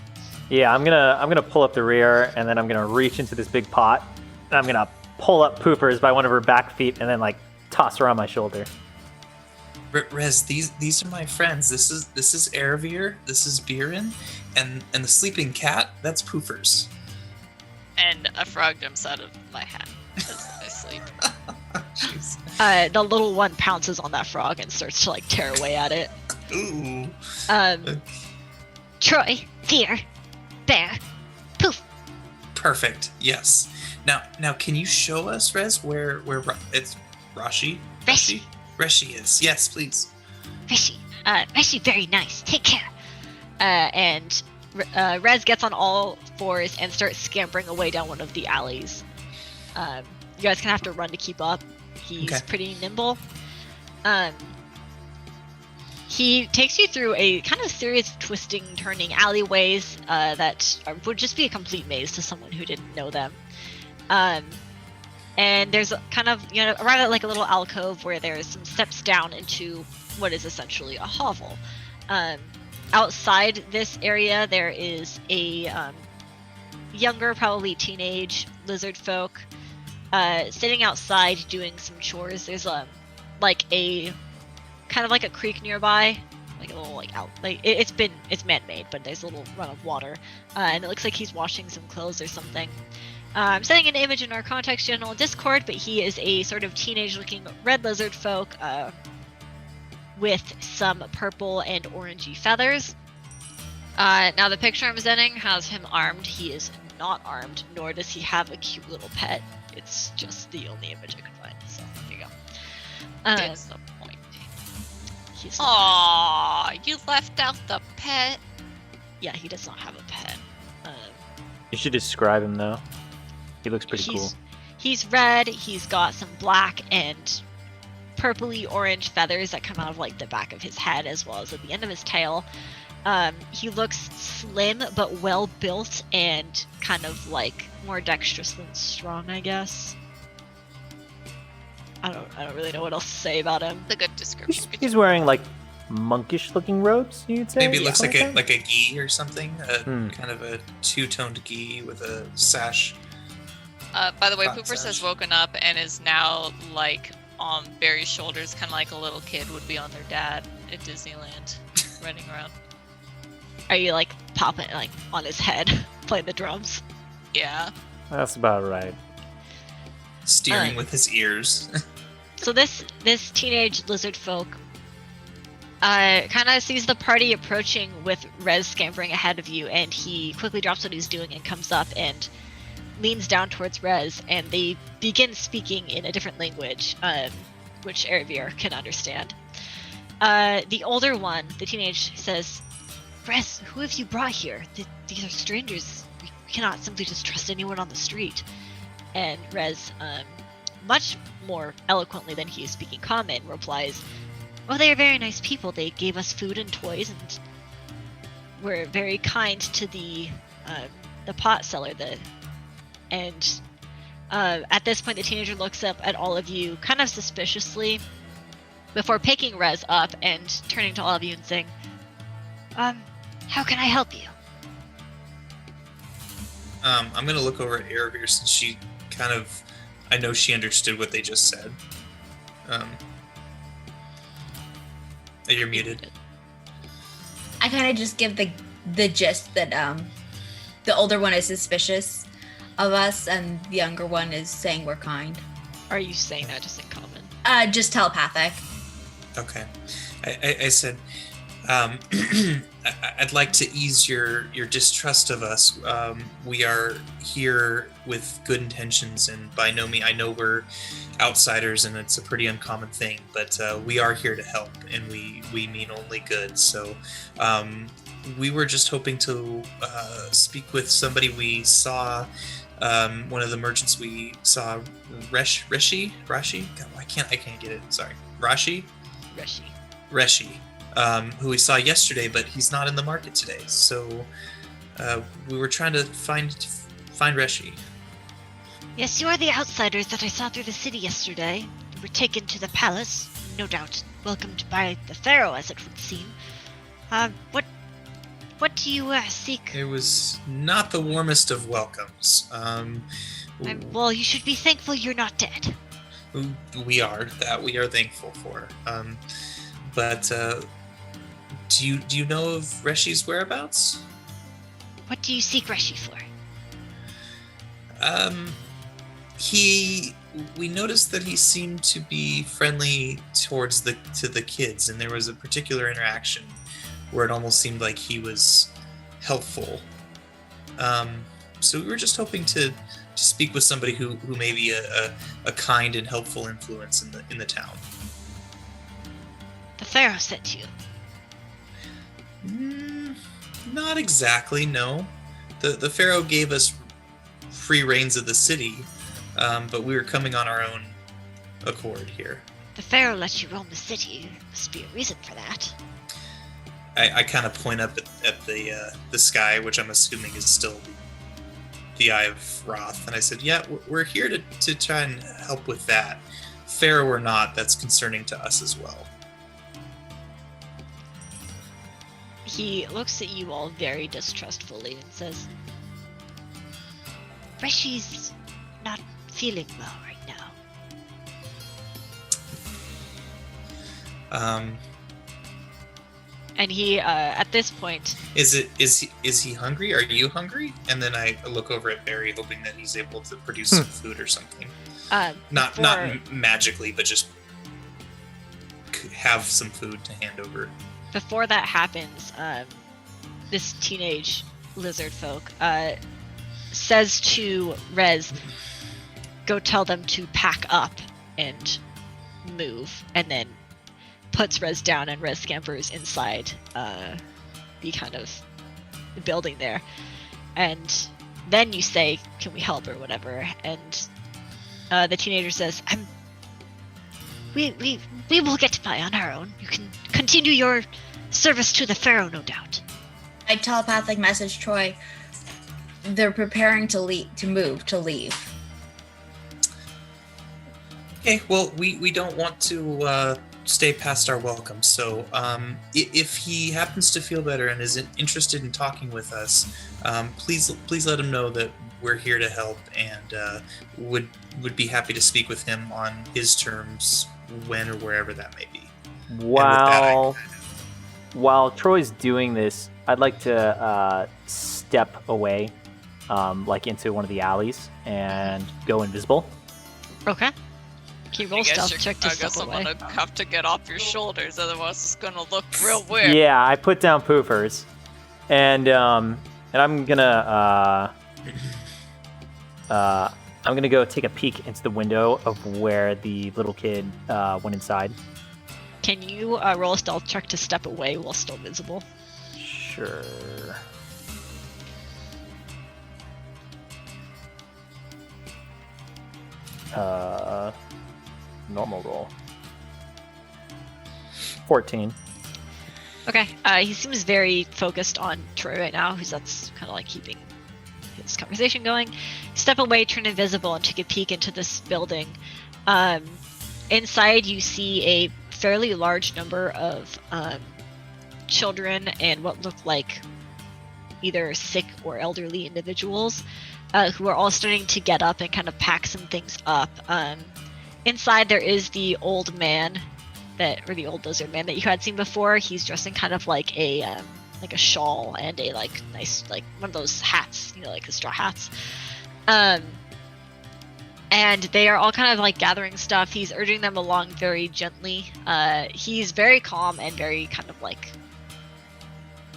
Yeah, I'm gonna pull up the rear, and then I'm gonna reach into this big pot, and I'm gonna pull up Poopers by one of her back feet, and then like toss her on my shoulder. Rez, these are my friends. This is Erebir, this is Biren, and the sleeping cat, that's Poofers. And a frog jumps out of my hat as I sleep. Jeez. The little one pounces on that frog and starts to like tear away at it. Ooh. Troy, Fear, Bear, Poof. Perfect. Yes. Now, can you show us, Rez, where it's Rashi? Reshi. Reshi is. Yes, please. Reshi. Reshi, very nice. Take care. And Rez gets on all fours and starts scampering away down one of the alleys. You guys kind of have to run to keep up. He's Okay. pretty nimble. He takes you through a kind of series of twisting, turning alleyways would just be a complete maze to someone who didn't know them. And there's kind of, around it like a little alcove where there's some steps down into what is essentially a hovel. Outside this area, there is a younger, probably teenage lizard folk sitting outside doing some chores. There's like a kind of like a creek nearby, like a little like out. Like it's man-made, but there's a little run of water, and it looks like he's washing some clothes or something. I'm setting an image in our context channel Discord, but he is a sort of teenage-looking red lizard folk with some purple and orangey feathers. Now the picture I'm sending has him armed. He is not armed, nor does he have a cute little pet. It's just the only image I could find. So there you go. Disappointing. He's not, Aww, you left out the pet. yeah, he does not have a pet. You should describe him though. He looks pretty cool. He's red. He's got some black and purpley orange feathers that come out of like the back of his head as well as at the end of his tail. He looks slim but well built and kind of like more dexterous than strong, I guess. I don't really know what else to say about him. The good description. He's wearing like monkish looking robes, you'd say? Maybe it looks like Something a gi or something. Hmm. Kind of a two-toned gi with a sash. By the way, Thought Poopers has sash. woken up and is now like on Barry's shoulders, kind of like a little kid would be on their dad at Disneyland, running around. Are you like popping like on his head, playing the drums? Yeah. That's about right. Steering with his ears. So this teenage lizard folk kind of sees the party approaching with Rez scampering ahead of you, and he quickly drops what he's doing and comes up and leans down towards Rez, and they begin speaking in a different language, which Erebir can understand. The older one, the teenage, says, "Rez, who have you brought here? These are strangers. We cannot simply just trust anyone on the street." And Rez, much more eloquently than he is speaking common, replies, "Well, they are very nice people. They gave us food and toys, and were very kind to the pot seller. At this point, the teenager looks up at all of you, kind of suspiciously, before picking Rez up and turning to all of you and saying, how can I help you?" I'm gonna look over at Erebir since she kind of, I know she understood what they just said. You're muted. I kind of just give the gist that the older one is suspicious of us and the younger one is saying we're kind. Are you saying that just in common? Just telepathic. Okay. I said, I'd like to ease your distrust of us. We are here with good intentions, and by no means, I know we're outsiders, and it's a pretty uncommon thing, but we are here to help, and we mean only good. So we were just hoping to speak with somebody we saw. One of the merchants we saw, Rashi. God, I can't get it. Sorry, Rashi. Reshi, who we saw yesterday, but he's not in the market today. So we were trying to find Reshi. Yes, you are the outsiders that I saw through the city yesterday. You were taken to the palace, no doubt welcomed by the pharaoh, as it would seem. What What do you seek? It was not the warmest of welcomes. Well, you should be thankful you're not dead. We are thankful for. But do you know of Reshi's whereabouts? What do you seek Reshi for? We noticed that he seemed to be friendly towards the kids, and there was a particular interaction where it almost seemed like he was helpful. So we were just hoping to speak with somebody who may be a kind and helpful influence in the town. The Pharaoh sent you. Not exactly, no. The Pharaoh gave us free reins of the city, but we were coming on our own accord here. The Pharaoh let you roam the city. There must be a reason for that. I kind of point up at the sky, which I'm assuming is still the Eye of Roth, and I said, "Yeah, we're here to try and help with that. Pharaoh or not, that's concerning to us as well." He looks at you all very distrustfully and says, Reshi's not feeling well right now. And he, at this point... Is he hungry? Are you hungry? And then I look over at Barry, hoping that he's able to produce some food or something. Not magically, but just have some food to hand over. Before that happens, this teenage lizard folk says to Rez, go tell them to pack up and move, and then puts Rez down, and Rez scampers inside the kind of the building there. And then you say, can we help or whatever? And the teenager says, we will get by on our own. You can continue your service to the Pharaoh, no doubt. I telepathic message Troy. They're preparing to leave. Okay, well, we don't want to stay past our welcome, so if he happens to feel better and is interested in talking with us, please let him know that we're here to help, and would be happy to speak with him on his terms when or wherever that may be. While Troy's doing this, I'd like to step away, like into one of the alleys, and go invisible. Okay. Can you roll stealth check to I step guess I'm away? gonna have to get off your shoulders, otherwise it's gonna look real weird. Yeah, I put down poofers, and I'm gonna go take a peek into the window of where the little kid went inside. Can you roll a stealth check to step away while still visible? Sure. Normal roll. 14. Okay. He seems very focused on Troy right now, who's that's kind of like keeping his conversation going. Step away, turn invisible, and take a peek into this building. Inside, you see a fairly large number of children and what look like either sick or elderly individuals who are all starting to get up and kind of pack some things up. Inside, there is the old man or the old lizard man that you had seen before. He's dressed in kind of like a shawl and a like nice like one of those hats, like the straw hats. And they are all kind of like gathering stuff. He's urging them along very gently. He's very calm and very kind of like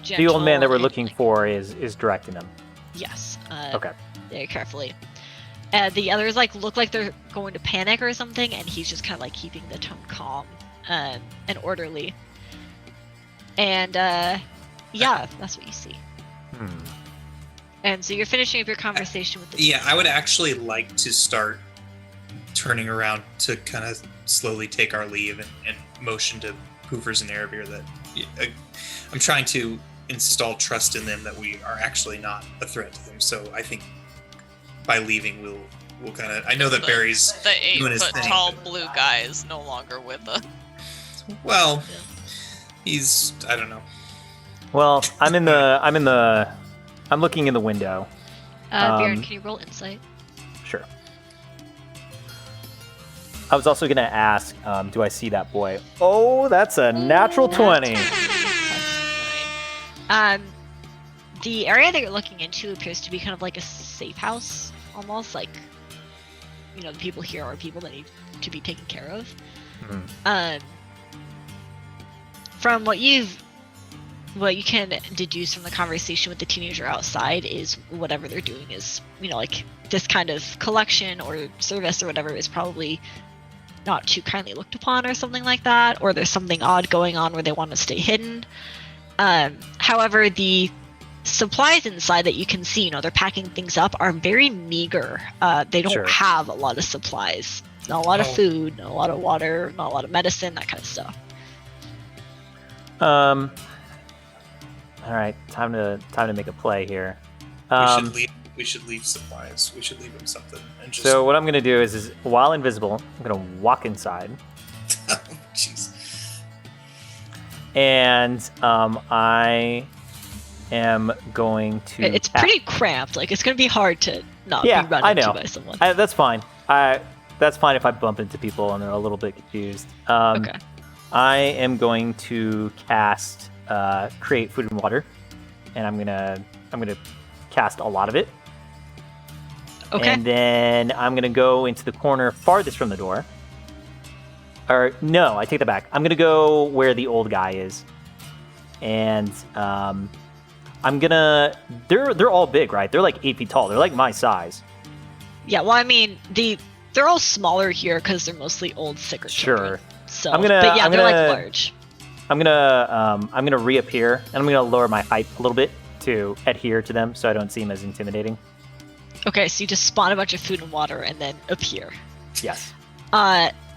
gentle. The old man that we're and, looking like, for is directing them. Yes. Okay. Very carefully. The others look like they're going to panic or something, and he's just kind of like keeping the tone calm and orderly. And yeah, that's what you see. And so you're finishing up your conversation with the I would actually like to start turning around to kind of slowly take our leave and motion to Poofers and Erebir that I'm trying to install trust in them that we are actually not a threat to them. So I think by leaving we'll kind of, I know that Barry's the doing his 8-foot thing, tall but- blue guy is no longer with us. Well, he's, I don't know. Well, I'm looking in the window. Baron, can you roll insight? Sure. I was also gonna ask, do I see that boy? Oh, that's a natural 20. The area that you're looking into appears to be kind of like a safe house, almost like, you know, the people here are people that need to be taken care of. From what you can deduce from the conversation with the teenager outside is whatever they're doing is, you know, like this kind of collection or service or whatever is probably not too kindly looked upon or something like that, or there's something odd going on where they want to stay hidden. However, the supplies inside that you can see, you know, they're packing things up, are very meager. They don't Sure. have a lot of supplies. Not a lot of food, not a lot of water, not a lot of medicine, that kind of stuff. All right, time to make a play here. We should leave supplies. We should leave him something. And just... So what I'm gonna do is while invisible, I'm gonna walk inside, Oh, jeez. and I am going to. It's pretty cramped. Like, it's going to be hard to not Yeah, be run I into know. by someone. That's fine. That's fine if I bump into people and they're a little bit confused. Okay. I am going to cast create food and water, and I'm gonna cast a lot of it. Okay. And then I'm gonna go into the corner farthest from the door. Or no, I take that back. I'm gonna go where the old guy is, and I'm gonna. They're all big, right? They're like 8 feet tall. They're like my size. Yeah, well, I mean, they're all smaller here because they're mostly old, sicker children. So, I'm gonna- but yeah, I'm they're gonna- like large. I'm gonna reappear, and I'm gonna lower my height a little bit to adhere to them, so I don't seem as intimidating. Okay, so you just spawn a bunch of food and water and then appear. Yes.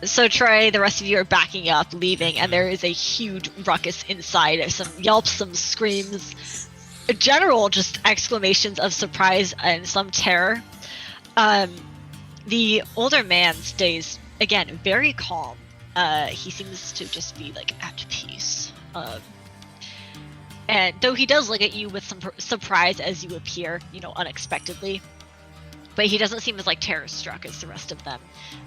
So Trey, the rest of you are backing up, leaving, and there is a huge ruckus inside. There's some yelps, some screams, general just exclamations of surprise and some terror. The older man stays, again, very calm. He seems to just be, like, at peace. And though he does look at you with some surprise as you appear, you know, unexpectedly. But he doesn't seem as, like, terror-struck as the rest of them.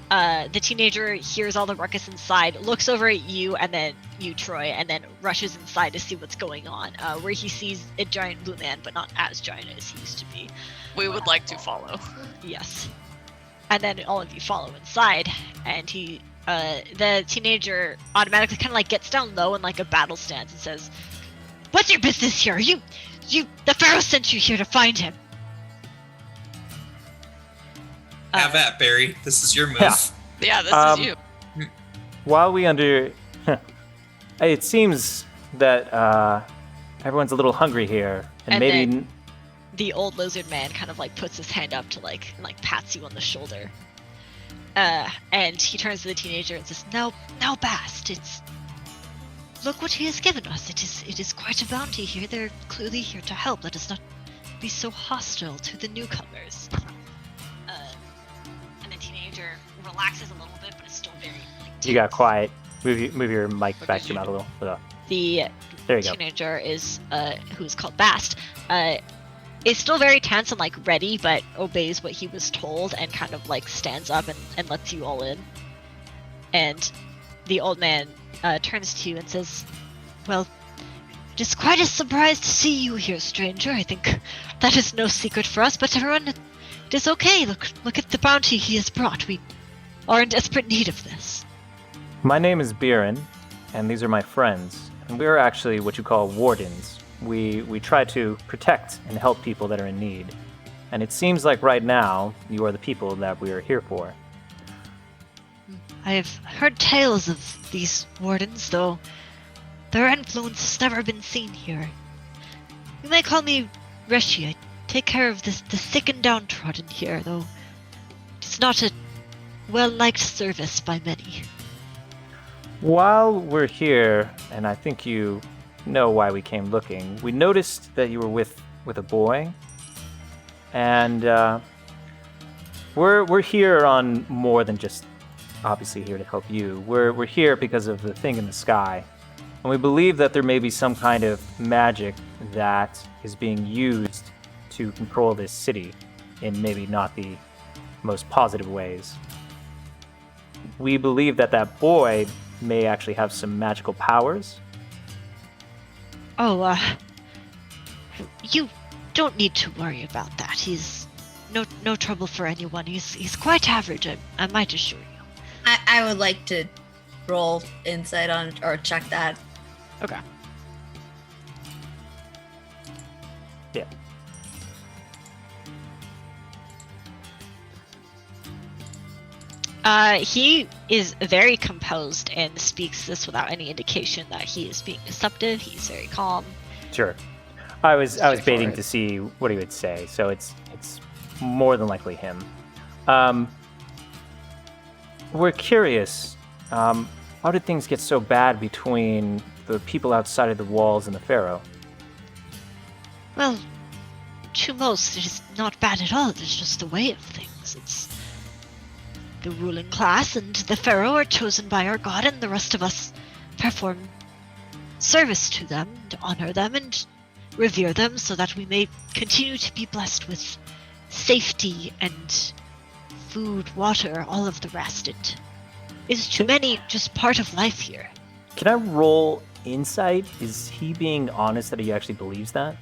The teenager hears all the ruckus inside, looks over at you, and then you, Troy, and then rushes inside to see what's going on, where he sees a giant blue man, but not as giant as he used to be. We would like to follow. Yes. And then all of you follow inside, and the teenager automatically kind of, like, gets down low in, like, a battle stance and says, "What's your business here? The Pharaoh sent you here to find him." Have at, Barry. This is your move. Yeah. Yeah, this is you. While we it seems that everyone's a little hungry here, and And maybe. The old lizard man kind of, like, puts his hand up to, like, and, like, pats you on the shoulder. And he turns to the teenager and says, "Now, Bast, look what he has given us. It is quite a bounty here. They're clearly here to help. Let us not be so hostile to the newcomers." And the teenager relaxes a little bit, but it's still very, like, You got tense. quiet. Move your mic What back did to your you mouth a little. The There you go. teenager is who's called Bast, is still very tense and, like, ready, but obeys what he was told and kind of, like, stands up and lets you all in. And the old man turns to you and says, "Well, it is quite a surprise to see you here, stranger. I think that is no secret for us, but everyone, it is okay. Look at the bounty he has brought. We are in desperate need of this." My name is Biren, and these are my friends. And we are actually what you call wardens. We try to protect and help people that are in need. And it seems like right now, you are the people that we are here for. I have heard tales of these wardens, though their influence has never been seen here. You may call me Reshi. I take care of the sick and downtrodden here, though it's not a well-liked service by many. While we're here, and I think you know why we came looking, we noticed that you were with a boy. And we're here on more than just obviously here to help you. We're here because of the thing in the sky. And we believe that there may be some kind of magic that is being used to control this city in maybe not the most positive ways. We believe that that boy may actually have some magical powers. Oh, you don't need to worry about that. He's no trouble for anyone. He's quite average, I might assure you. I would like to roll insight on or check that. Okay. Yeah. He is very composed and speaks this without any indication that he is being deceptive. He's very calm. Sure. I was baiting Straightforward. to see what he would say, so it's more than likely him. We're curious. How did things get so bad between the people outside of the walls and the Pharaoh? Well, to most, it is not bad at all. It's just the way of things. It's the ruling class and the Pharaoh are chosen by our god, and the rest of us perform service to them, to honor them, and revere them so that we may continue to be blessed with safety and food, water, all of the rest. It is to many just part of life here. Can I roll insight? Is he being honest that he actually believes that?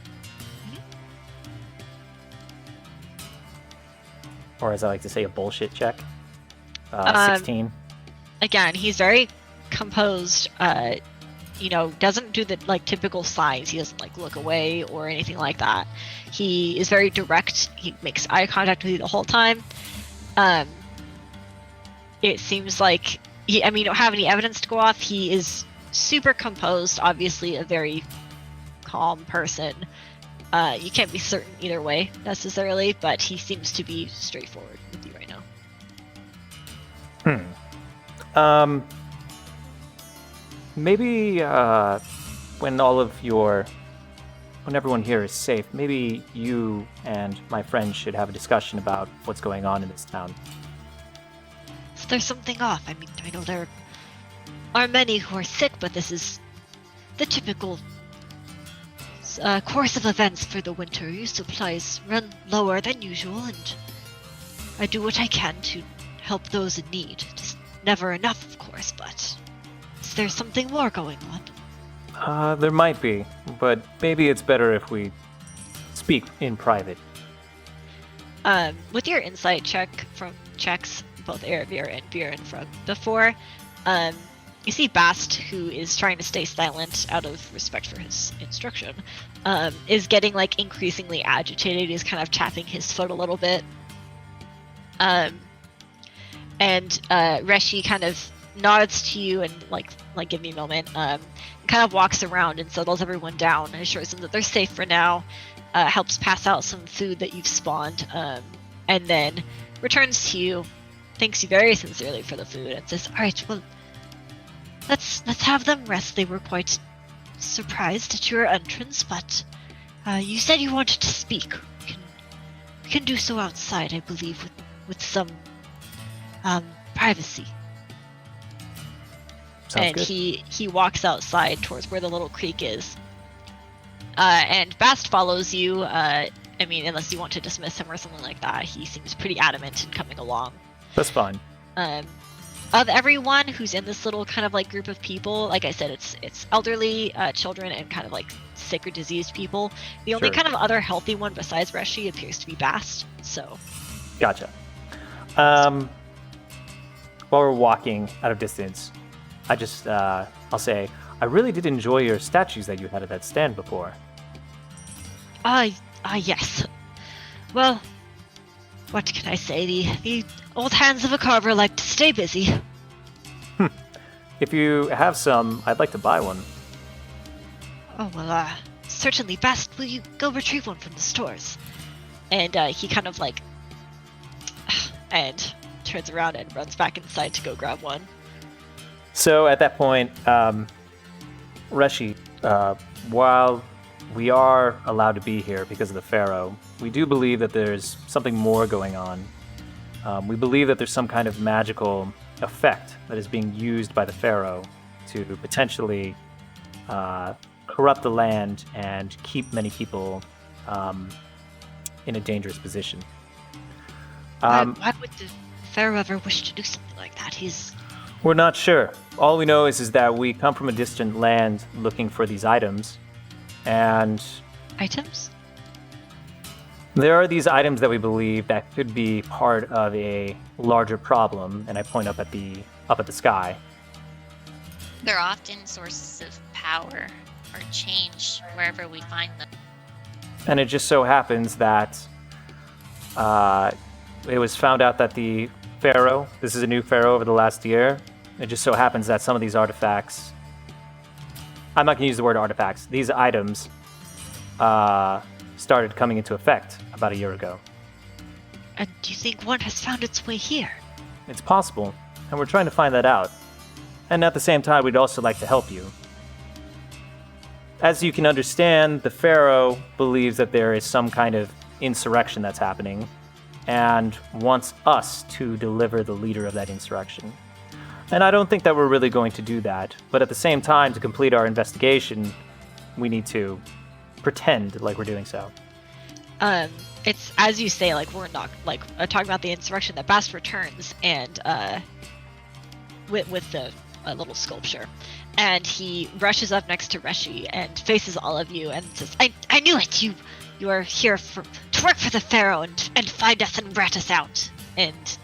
Or as I like to say, a bullshit check? 16. Again, he's very composed. Doesn't do the typical signs. He doesn't look away or anything like that. He is very direct. He makes eye contact with you the whole time. It seems like you don't have any evidence to go off. He is super composed. Obviously, a very calm person. You can't be certain either way necessarily, but he seems to be straightforward with you right now. Maybe when everyone here is safe, maybe you and my friends should have a discussion about what's going on in this town. So there's something off. I know there are many who are sick, but this is the typical course of events for the winter. Your supplies run lower than usual, and I do what I can to help those in need. Just never enough, of course, but is there something more going on? There might be, but maybe it's better if we speak in private. With your insight checks, both Erebir and Buren from before, you see Bast, who is trying to stay silent out of respect for his instruction, is getting increasingly agitated. He's kind of tapping his foot a little bit. And Reshi kind of nods to you and give me a moment. Kind of walks around and settles everyone down and assures them that they're safe for now. Helps pass out some food that you've spawned, and then returns to you, thanks you very sincerely for the food, and says, "All right, well, let's have them rest. They were quite surprised at your entrance, but you said you wanted to speak. We can do so outside, I believe, with some privacy." Sounds and good. he walks outside towards where the little creek is. And Bast follows you. Unless you want to dismiss him or something like that, he seems pretty adamant in coming along. That's fine. Of everyone who's in this little kind of group of people, like I said, it's elderly, children, and kind of sick or diseased people. The only Sure. kind of other healthy one besides Reshi appears to be Bast. So Gotcha. While we're walking out of distance, I'll say, I really did enjoy your statues that you had at that stand before. Yes. Well, what can I say? The old hands of a carver like to stay busy. If you have some, I'd like to buy one. Oh, well, certainly. Best, will you go retrieve one from the stores? And he kind of and turns around and runs back inside to go grab one. So at that point, Reshi, while we are allowed to be here because of the Pharaoh, we do believe that there's something more going on. We believe that there's some kind of magical effect that is being used by the Pharaoh to potentially corrupt the land and keep many people in a dangerous position. Why would the Pharaoh ever wish to do something like that? We're not sure. All we know is that we come from a distant land looking for these items, and Items? there are these items that we believe that could be part of a larger problem, and I point up at the sky. They're often sources of power or change wherever we find them. And it just so happens that it was found out that the Pharaoh, this is a new Pharaoh over the last year, it just so happens that some of these artifacts, I'm not going to use the word artifacts, these items started coming into effect about a year ago. And do you think one has found its way here? It's possible, and we're trying to find that out. And at the same time, we'd also like to help you. As you can understand, the Pharaoh believes that there is some kind of insurrection that's happening, and wants us to deliver the leader of that insurrection. And I don't think that we're really going to do that, but at the same time, to complete our investigation, we need to pretend like we're doing so. It's as you say, like we're not like talking about the insurrection that Bast returns and with the little sculpture, and he rushes up next to Reshi and faces all of you and says, "I knew it. You are here to work for the Pharaoh and find us and rat us out." And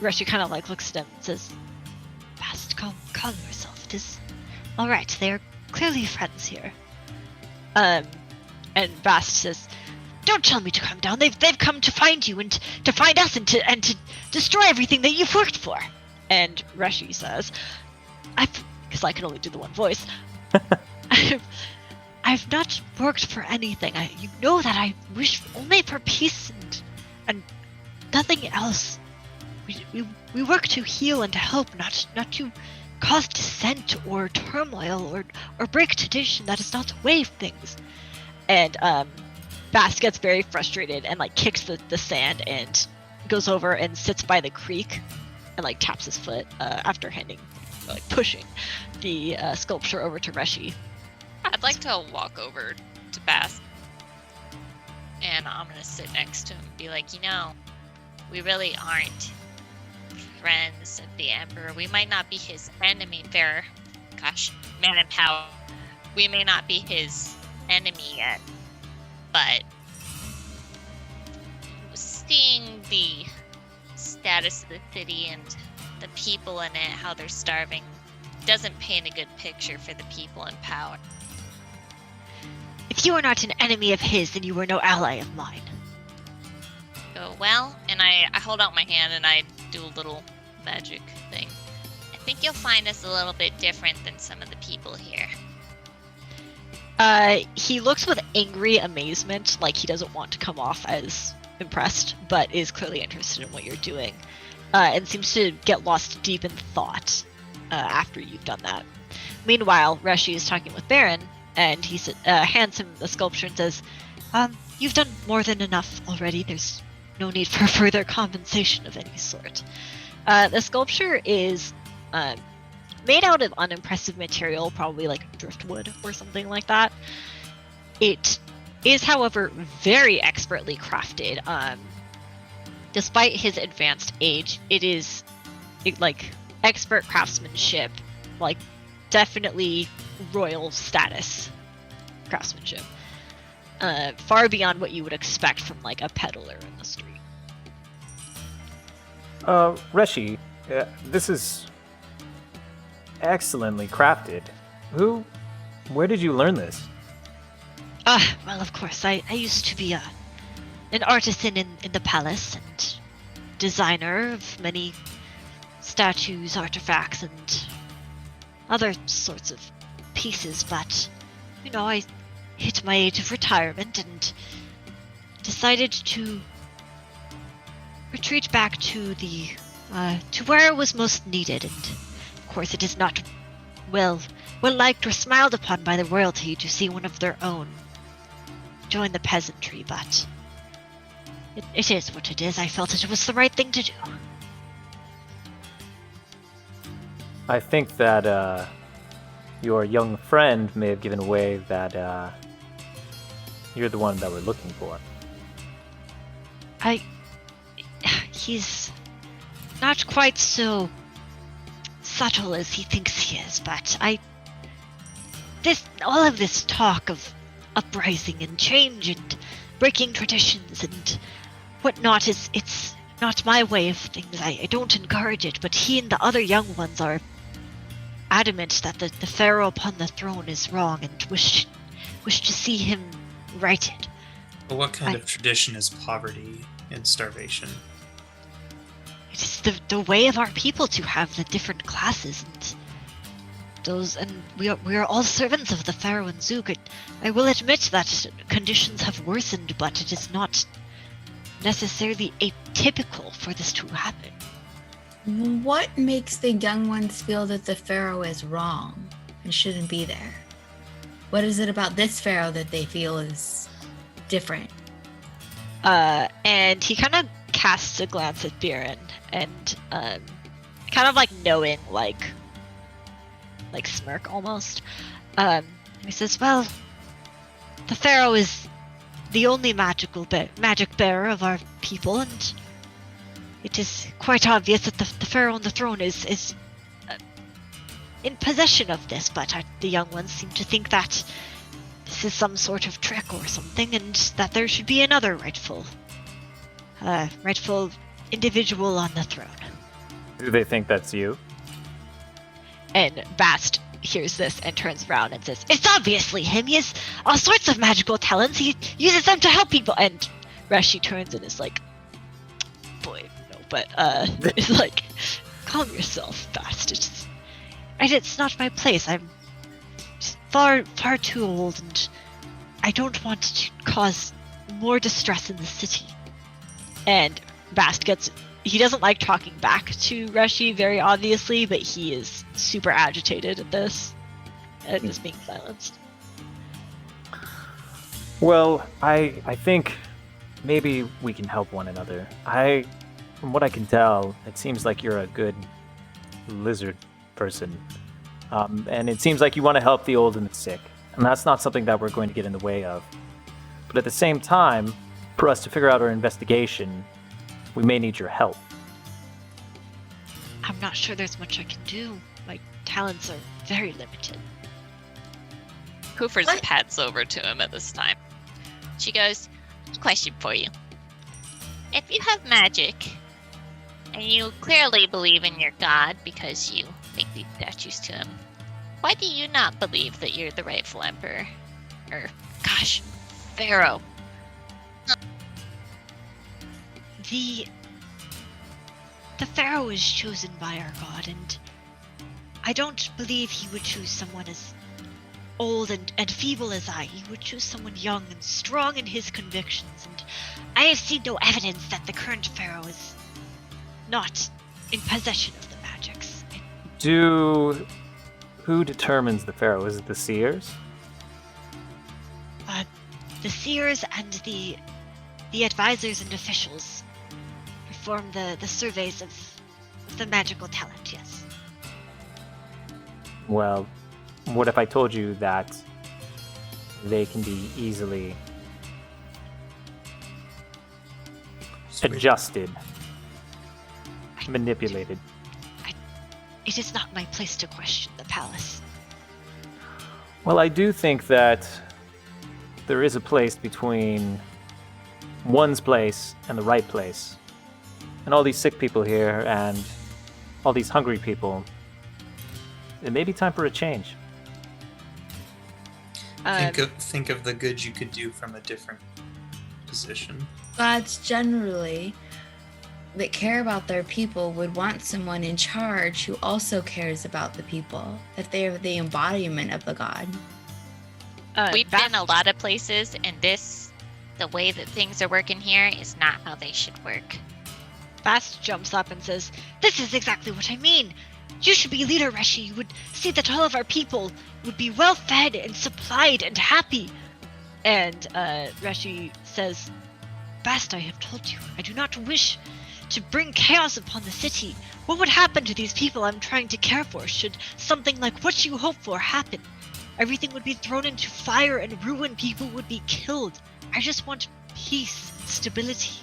Reshi kind of like looks at him and says, "Bast, calm yourself. It is all right. They are clearly friends here." And Bast says, "Don't tell me to calm down. They've come to find you and to find us and to destroy everything that you've worked for." And Reshi says, because I can only do the one voice, I've not worked for anything. You know that I wish only for peace and nothing else. We work to heal and to help, not to cause dissent or turmoil or break tradition. That is not the way of things." And Bast gets very frustrated and like kicks the sand and goes over and sits by the creek and like taps his foot after pushing the sculpture over to Reshi. I'd like to walk over to Bast, and I'm gonna sit next to him and be like, we really aren't friends of the Emperor. We might not be his enemy. Man in power. We may not be his enemy yet, but seeing the status of the city and the people in it, how they're starving, doesn't paint a good picture for the people in power. If you are not an enemy of his, then you are no ally of mine. Oh, well, and I hold out my hand and I do a little magic thing. I think you'll find us a little bit different than some of the people here. He looks with angry amazement, like he doesn't want to come off as impressed, but is clearly interested in what you're doing, and seems to get lost deep in thought after you've done that. Meanwhile, Reshi is talking with Baron, and he hands him the sculpture and says, "You've done more than enough already. There's no need for further compensation of any sort." The sculpture is made out of unimpressive material, probably like driftwood or something like that. It is, however, very expertly crafted. Despite his advanced age, it is like expert craftsmanship, like definitely royal status craftsmanship. Far beyond what you would expect from like a peddler in the street. Reshi, this is excellently crafted. Where did you learn this? Well, of course, I used to be an artisan in the palace and designer of many statues, artifacts, and other sorts of pieces, but, I hit my age of retirement and decided to retreat back to to where it was most needed, and of course it is not well liked or smiled upon by the royalty to see one of their own join the peasantry, but it is what it is. I felt it was the right thing to do. I think that your young friend may have given away that you're the one that we're looking for. He's not quite so subtle as he thinks he is, but all of this talk of uprising and change and breaking traditions and whatnot it's not my way of things. I don't encourage it, but he and the other young ones are adamant that the pharaoh upon the throne is wrong and wish to see him righted. But what kind of tradition is poverty and starvation? It is the way of our people to have the different classes and we are all servants of the Pharaoh and Zook. I will admit that conditions have worsened, but it is not necessarily atypical for this to happen. What makes the young ones feel that the Pharaoh is wrong and shouldn't be there? What is it about this Pharaoh that they feel is different? And he kind of casts a glance at Biren and kind of like knowing, like smirk almost. And he says, well, the Pharaoh is the only magic bearer of our people, and it is quite obvious that the Pharaoh on the throne is in possession of this, but the young ones seem to think that this is some sort of trick or something, and that there should be another rightful individual on the throne. Do they think that's you? And Bast hears this and turns around and says, it's obviously him. He has all sorts of magical talents. He uses them to help people. And Reshi turns and is like, boy, no, but it's like, calm yourself, Bast. It's not my place. I'm just far too old, and I don't want to cause more distress in the city. And Bast he doesn't like talking back to Reshi, very obviously, but he is super agitated at this and is being silenced. Well, I think maybe we can help one another. From what I can tell, it seems like you're a good lizard person. And it seems like you want to help the old and the sick. And that's not something that we're going to get in the way of. But at the same time, for us to figure out our investigation, we may need your help. I'm not sure there's much I can do. My talents are very limited. Poofer's pads over to him at this time. She goes, question for you. If you have magic, and you clearly believe in your god because you make these statues to him, why do you not believe that you're the rightful emperor? Or, gosh, pharaoh? The pharaoh is chosen by our god, and I don't believe he would choose someone as old and feeble as I. He would choose someone young and strong in his convictions, and I have seen no evidence that the current pharaoh is not in possession of the magics. Who determines the pharaoh? Is it the seers? The seers and the advisors and officials perform the surveys of the magical talent, yes. Well, what if I told you that they can be easily adjusted, manipulated? It is not my place to question the palace. Well, I do think that there is a place between one's place and the right place. And all these sick people here and all these hungry people, it may be time for a change. Think of the good you could do from a different position. Gods generally that care about their people would want someone in charge who also cares about the people, that they are the embodiment of the god. We've been a lot of places, and the way that things are working here is not how they should work. Bast jumps up and says, this is exactly what I mean. You should be leader, Reshi. You would see that all of our people would be well fed and supplied and happy. And Reshi says, Bast, I have told you, I do not wish to bring chaos upon the city. What would happen to these people I'm trying to care for should something like what you hope for happen? Everything would be thrown into fire and ruin. People would be killed. I just want peace and stability.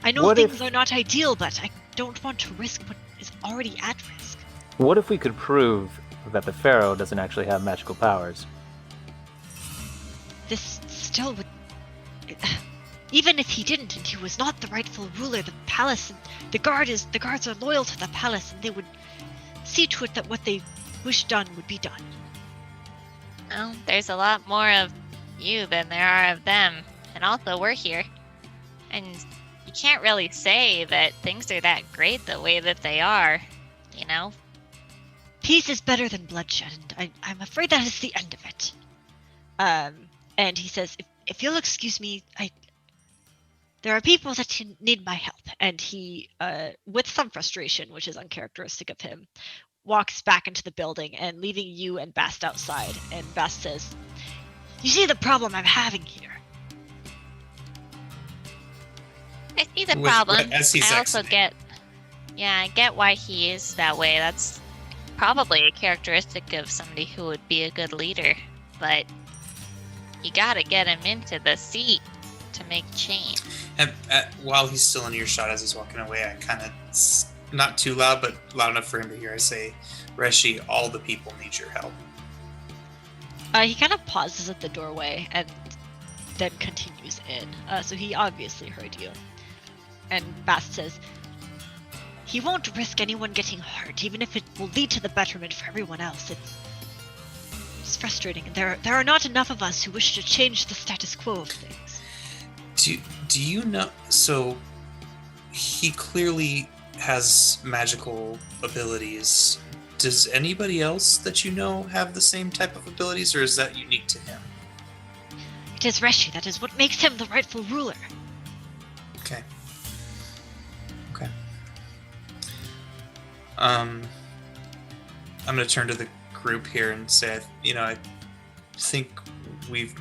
I know What things if- are not ideal, but I don't want to risk what is already at risk. What if we could prove that the Pharaoh doesn't actually have magical powers? This still would... Even if he didn't and he was not the rightful ruler, the palace and the guards are loyal to the palace, and they would see to it that what they wish done would be done. Well, there's a lot more of you than there are of them. And also, we're here. And you can't really say that things are that great the way that they are, you know? Peace is better than bloodshed, and I'm afraid that is the end of it. And he says, if you'll excuse me, there are people that need my help. And he, with some frustration, which is uncharacteristic of him, walks back into the building and leaving you and Bast outside. And Bast says, you see the problem I'm having here. I see the With- problem. as he's I also exiting. I get why he is that way. That's probably a characteristic of somebody who would be a good leader. But you gotta get him into the seat to make change. And while he's still in earshot as he's walking away, I kind of, not too loud, but loud enough for him to hear, I say, Reshi, all the people need your help. He kind of pauses at the doorway and then continues in. So he obviously heard you. And Bast says, he won't risk anyone getting hurt, even if it will lead to the betterment for everyone else. It's frustrating, and there are not enough of us who wish to change the status quo of things. Do you know? So he clearly has magical abilities. Does anybody else that you know have the same type of abilities, or is that unique to him? It is Reshi that is what makes him the rightful ruler. Okay. I'm gonna turn to the group here and say, I think we've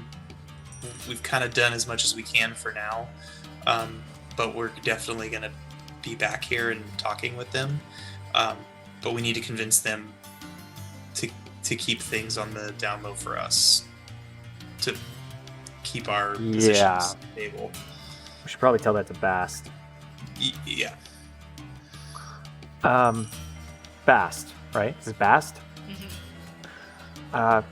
kind of done as much as we can for now, but we're definitely gonna be back here and talking with them. But we need to convince them to keep things on the down low for us, to keep our positions Yeah. stable. We should probably tell that to Bast. Yeah. Bast, right? Is it Bast? Can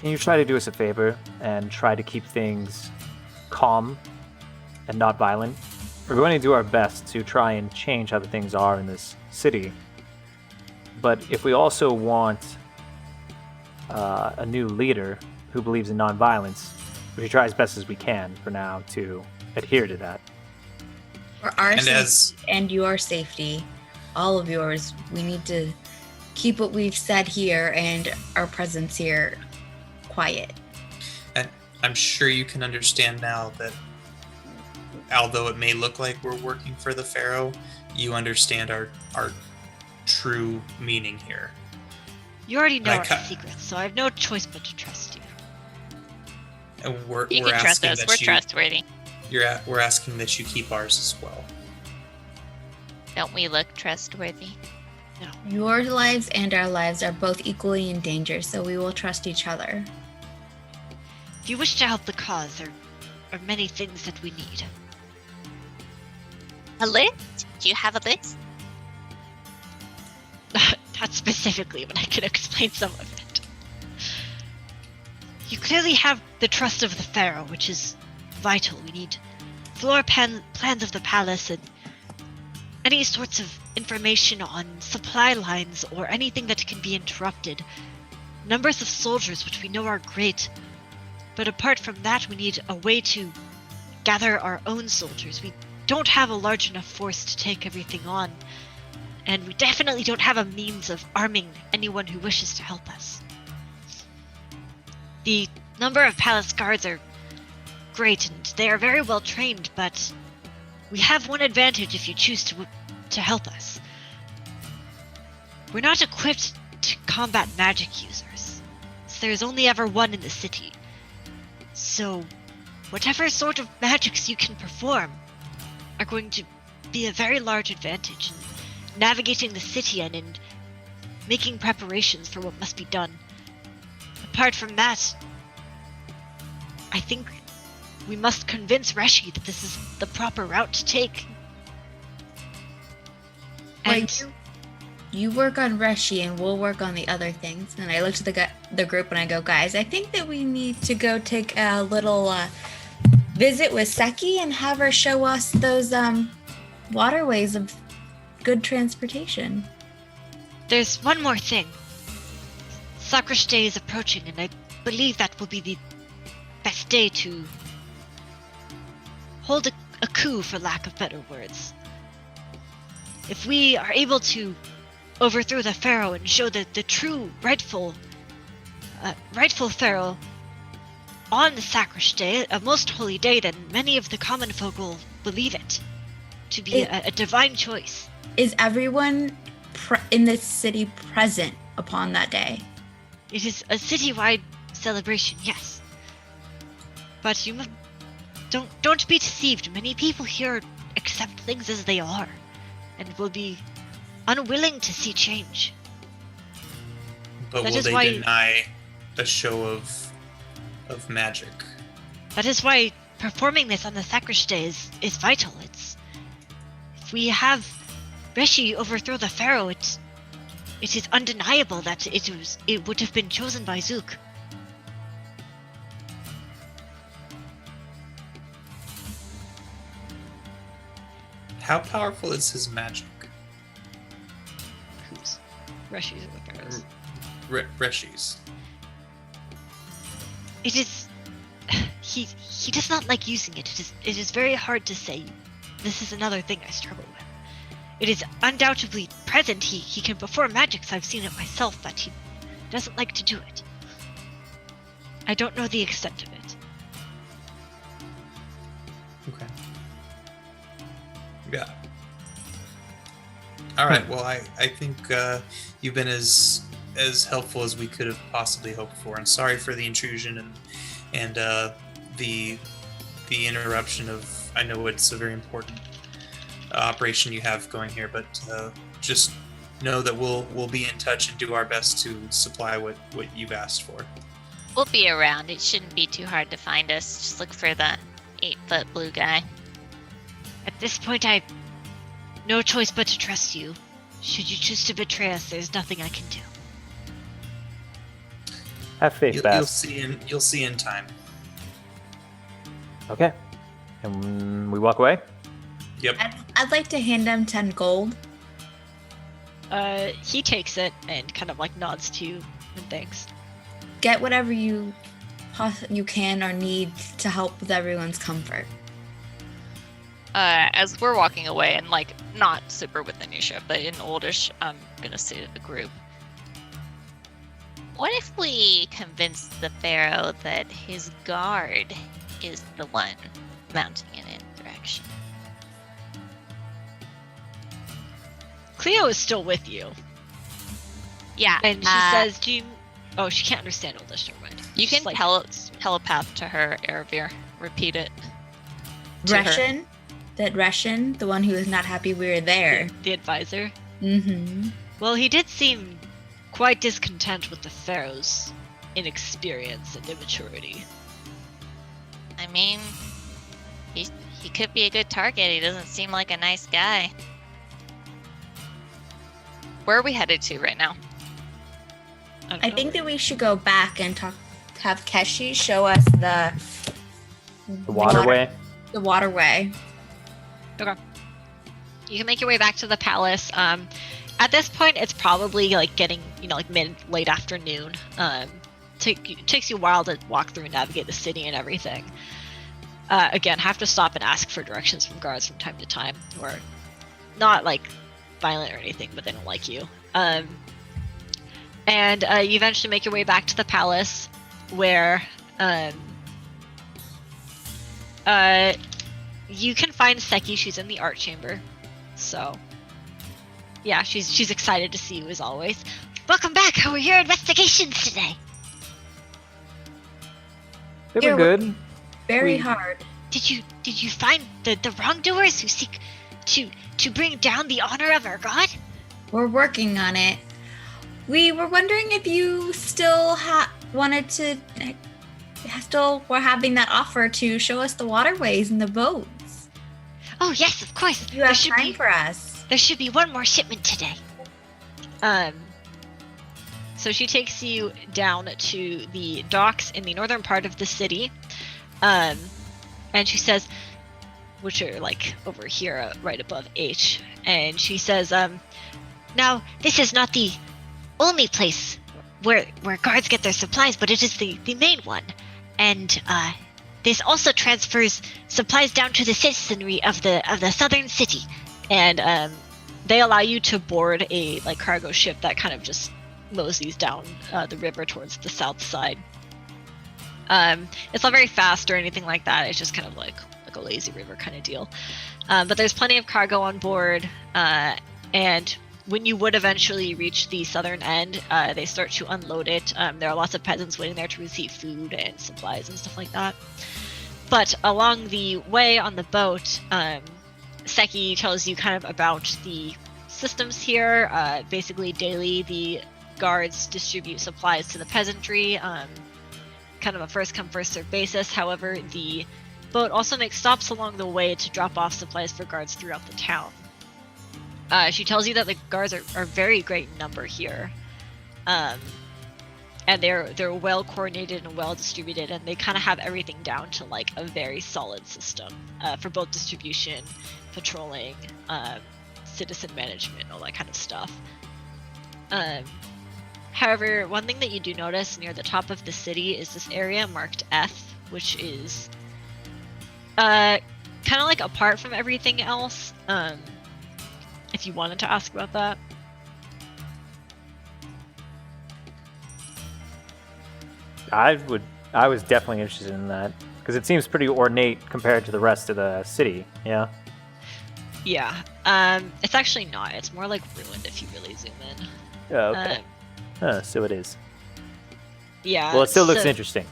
you try to do us a favor and try to keep things calm and not violent? We're going to do our best to try and change how the things are in this city. But if we also want a new leader who believes in nonviolence, we should try as best as we can for now to adhere to that. For our And safety as and your safety, all of yours, we need to keep what we've said here and our presence here quiet. I'm sure you can understand now that although it may look like we're working for the Pharaoh, you understand our true meaning here. You already know I our ca- secrets, so I have no choice but to trust you. And we're You can trust asking us. that We're you trustworthy. we're asking that you keep ours as well. Don't we look trustworthy? Your lives and our lives are both equally in danger, so we will trust each other. If you wish to help the cause, there are many things that we need. A list? Do you have a list? Not specifically, but I can explain some of it. You clearly have the trust of the Pharaoh, which is vital. We need plans of the palace and any sorts of information on supply lines or anything that can be interrupted. Numbers of soldiers, which we know are great. But apart from that, we need a way to gather our own soldiers. We don't have a large enough force to take everything on. And we definitely don't have a means of arming anyone who wishes to help us. The number of palace guards are great and they are very well trained, but we have one advantage if you choose to help us. We're not equipped to combat magic users, so there's only ever one in the city. So, whatever sort of magics you can perform are going to be a very large advantage in navigating the city and in making preparations for what must be done. Apart from that, I think we must convince Reshi that this is the proper route to take. And Like, you work on Reshi and we'll work on the other things. And I look to the group and I go, guys, I think that we need to go take a little visit with Seki and have her show us those waterways of good transportation. there's one more thing. Sakura's Day is approaching, and I believe that will be the best day to hold a coup, for lack of better words. If we are able to overthrow the pharaoh and show the true rightful pharaoh on the Sakura's Day, a most holy day, then many of the common folk will believe it to be a divine choice. Is everyone in this city present upon that day? It is a citywide celebration, yes. But you don't be deceived. Many people here accept things as they are, and will be unwilling to see change. But That will is they why- deny a show of magic? That is why performing this on the Sakura's Day is vital. If we have Reshi overthrow the pharaoh, it is undeniable that it would have been chosen by Zook. How powerful is his magic? Who's Reshi's or the pharaoh's? Reshi's. It is. He does not like using it. It is very hard to say. This is another thing I struggle with. It is undoubtedly present. He can perform magics. I've seen it myself, but he doesn't like to do it. I don't know the extent of it. Okay. Yeah. All right. Well, I think you've been as helpful as we could have possibly hoped for. And sorry for the intrusion and the interruption of. I know it's a very important operation you have going here, but just know that we'll be in touch and do our best to supply what you've asked for. We'll be around. It shouldn't be too hard to find us. Just look for the 8-foot blue guy. At this point, I've no choice but to trust you. Should you choose to betray us, there's nothing I can do. Have faith, You'll Bass. see in time. Okay. And we walk away? Yep. I'd like to hand him 10 gold. He takes it and kind of like nods to you and thanks. Get whatever you can or need to help with everyone's comfort. As we're walking away, and like not super with Anisha, but in oldish, I'm gonna say to the group, what if we convince the pharaoh that his guard is the one mounting an insurrection? Cleo is still with you, Yeah, and she says, "Do you?" Oh, she can't understand Oldish. Never mind. you She's can like, telepath to her, Erebir. Repeat it. To her. Reshin? That Reshin, the one who was not happy we were there. the advisor. Mm-hmm. Well, he did seem quite discontent with the pharaoh's inexperience and immaturity. I mean, he could be a good target. He doesn't seem like a nice guy. Where are we headed to right now? don't I know think where- that we should go back and have Keshi show us the Waterway? The waterway. you can make your way back to the palace. At this point, it's probably like getting, like late afternoon. Takes you a while to walk through and navigate the city and everything. Again, have to stop and ask for directions from guards from time to time, who are not like violent or anything, but they don't like you. And you eventually make your way back to the palace, where you can find Seki. She's in the art chamber. So, yeah, she's excited to see you as always. Welcome back. How were your investigations today? They Yeah, were good. Very We- hard. Did you find the wrongdoers who seek to bring down the honor of our god? We're working on it. We were wondering if you still wanted to. Still, were having that offer to show us the waterways and the boats. Oh yes, of course. You have time for us. There should be one more shipment today. So she takes you down to the docks in the northern part of the city, and she says, which are like over here, right above H, and she says, now this is not the only place where guards get their supplies, but it is the main one, and this also transfers supplies down to the citizenry of the southern city, and they allow you to board a like cargo ship that kind of just moseys down the river towards the south side. It's not very fast or anything like that. It's just kind of like a lazy river kind of deal. But there's plenty of cargo on board, and when you would eventually reach the southern end, they start to unload it. There are lots of peasants waiting there to receive food and supplies and stuff like that. But along the way on the boat, Seki tells you kind of about the systems here. Basically, daily the guards distribute supplies to the peasantry, kind of a first come first served basis. However, the boat also makes stops along the way to drop off supplies for guards throughout the town. She tells you that the guards are very great in number here, and they're well coordinated and well distributed, and they kind of have everything down to like a very solid system for both distribution, patrolling, citizen management, all that kind of stuff. However, one thing that you do notice near the top of the city is this area marked F, which is kind of like apart from everything else. If you wanted to ask about that. I was definitely interested in that because it seems pretty ornate compared to the rest of the city. Yeah. Yeah. It's actually not. It's more like ruined if you really zoom in. Oh, okay. So it is. Yeah. Well, it still looks interesting.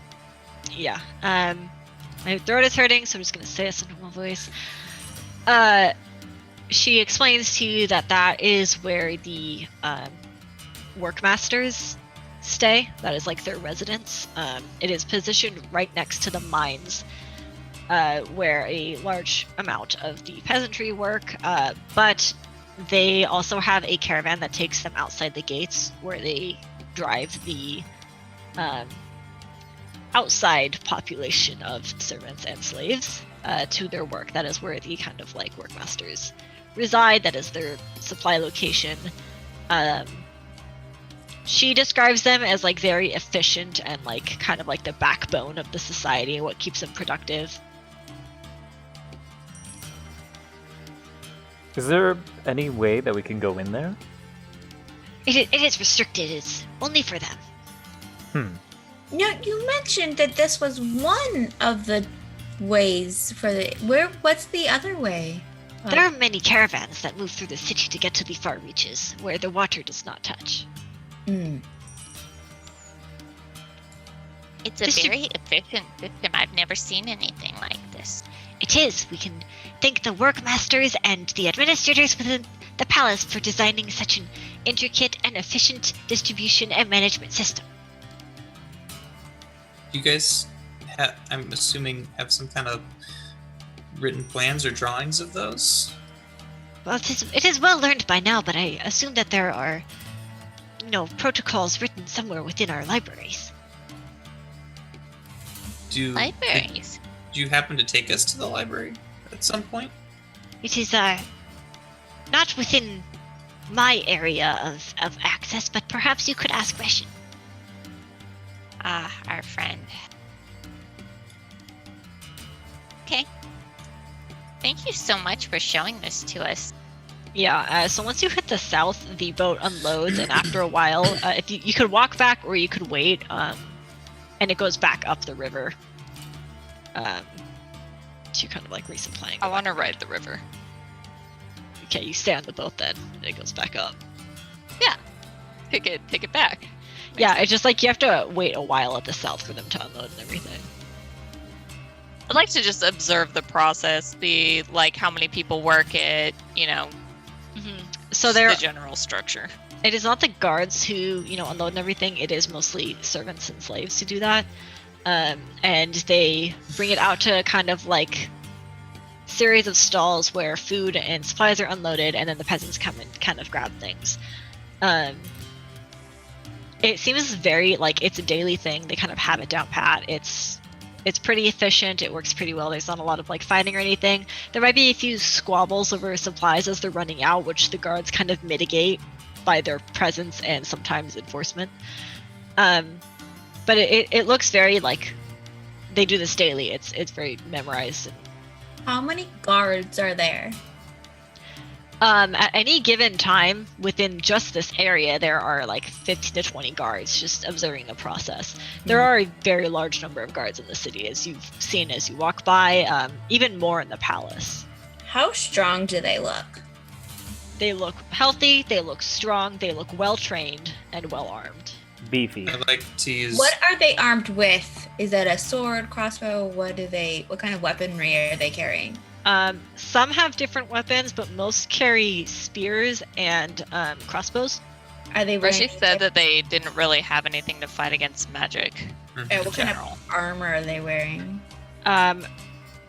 Yeah. My throat is hurting, so I'm just gonna say this in a normal voice. She explains to you that is where the workmasters stay. That is like their residence. It is positioned right next to the mines, where a large amount of the peasantry work, but they also have a caravan that takes them outside the gates, where they drive the outside population of servants and slaves to their work. That is where the kind of like workmasters reside. That is their supply location. She describes them as like very efficient and like kind of like the backbone of the society and what keeps them productive. Is there any way that we can go in there? It is restricted. It's only for them. No, you mentioned that this was one of the ways for the. What's the other way? There are many caravans that move through the city to get to the far reaches, where the water does not touch. It's a very efficient system. I've never seen anything like this. It is. We can thank the workmasters and the administrators within the palace for designing such an intricate and efficient distribution and management system. You guys, I'm assuming, have some kind of written plans or drawings of those? Well, it is well learned by now, but I assume that there are, protocols written somewhere within our libraries. Libraries? Do you happen to take us to the library at some point? It is not within my area of access, but perhaps you could ask Reshin. Our friend. Okay. Thank you so much for showing this to us. Yeah, so once you hit the south, the boat unloads, and after a while, if you could walk back or you could wait, and it goes back up the river to kind of like resupplying. I want to ride the river. Okay, you stay on the boat then, and it goes back up. Yeah, take it back. Yeah, it's just like you have to wait a while at the south for them to unload and everything. I'd like to just observe the process, the like how many people work it, So there, the general structure. it is not the guards who unload and everything. It is mostly servants and slaves who do that, and they bring it out to kind of like series of stalls where food and supplies are unloaded, and then the peasants come and kind of grab things. It seems very like it's a daily thing. They kind of have it down pat. It's pretty efficient. It works pretty well. There's not a lot of like fighting or anything. There might be a few squabbles over supplies as they're running out, which the guards kind of mitigate by their presence and sometimes enforcement. But it looks very like they do this daily. It's very memorized. How many guards are there? At any given time within just this area, there are like 15 to 20 guards just observing the process. There are a very large number of guards in the city, as you've seen as you walk by, even more in the palace. How strong do they look? They look healthy, they look strong, they look well trained and well armed. Beefy. I like to use. What are they armed with? Is it a sword, crossbow? What kind of weaponry are they carrying? Some have different weapons, but most carry spears and crossbows. Are they Rishi wearing? said that they didn't really have anything to fight against magic. What kind general. of armor are they wearing?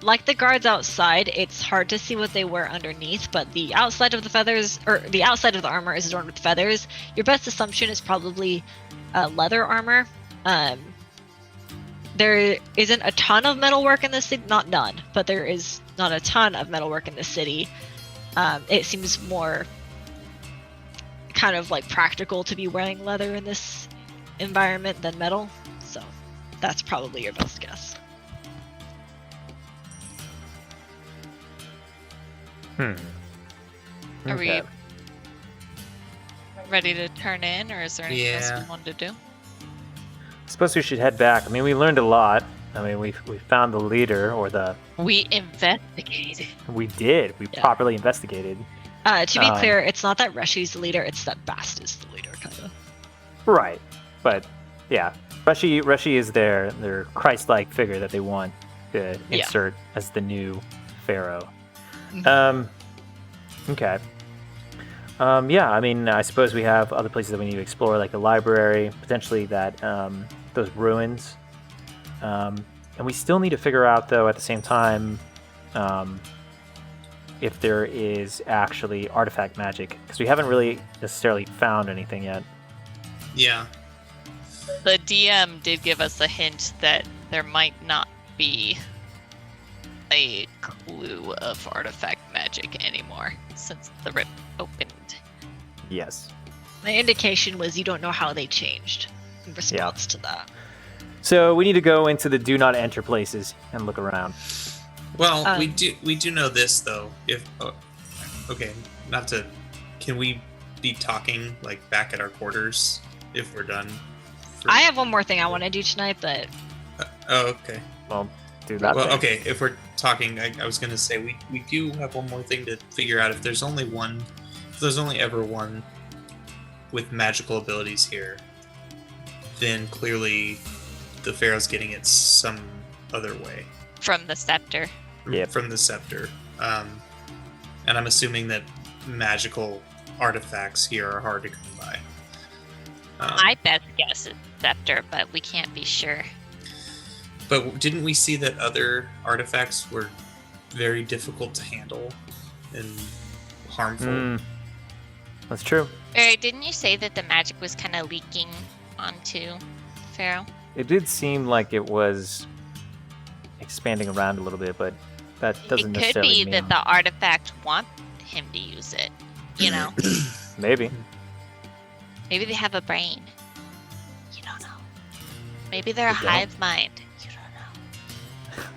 Like the guards outside, it's hard to see what they wear underneath, but the outside of the feathers, or the outside of the armor is adorned with feathers. Your best assumption is probably leather armor. There isn't a ton of metalwork in the city, not none, but there is not a ton of metalwork in the city. It seems more kind of like practical to be wearing leather in this environment than metal, so that's probably your best guess. Are Okay. we ready to turn in, or is there anything else Yeah. we wanted to do? I suppose we should head back. I mean, we learned a lot. I mean, we found the leader, or We investigated. we did. We Yeah. properly investigated. To be clear, it's not that Reshi's the leader, it's that Bast is the leader, kind of. Right. But yeah, Reshi is their Christ-like figure that they want to Yeah. insert as the new pharaoh. Mhm. Okay. Yeah, I mean, I suppose we have other places that we need to explore, like the library, potentially those ruins. And we still need to figure out, though, at the same time, if there is actually artifact magic, because we haven't really necessarily found anything yet. Yeah. The DM did give us a hint that there might not be a clue of artifact magic anymore since the rip opened. Yes. My indication was you don't know how they changed in response to that. So we need to go into the do not enter places and look around. Well, we do know this though. Okay, not to. Can we be talking like back at our quarters if we're done? I have one more thing I want to do tonight, but Okay. Well, do that. Well, then. okay. If we're talking, I was gonna say we do have one more thing to figure out. If there's only ever one with magical abilities here, then clearly the Pharaoh's getting it some other way. From the scepter. Yep. From the scepter. And I'm assuming that magical artifacts here are hard to come by. My best guess is scepter, but we can't be sure. But didn't we see that other artifacts were very difficult to handle and harmful? That's true. Barry, didn't you say that the magic was kind of leaking onto Pharaoh? It did seem like it was expanding around a little bit, but that doesn't It could necessarily be mean... that the artifact want him to use it. You know, Maybe. maybe they have a brain. You don't know. Maybe they're a They don't. hive mind. You don't know.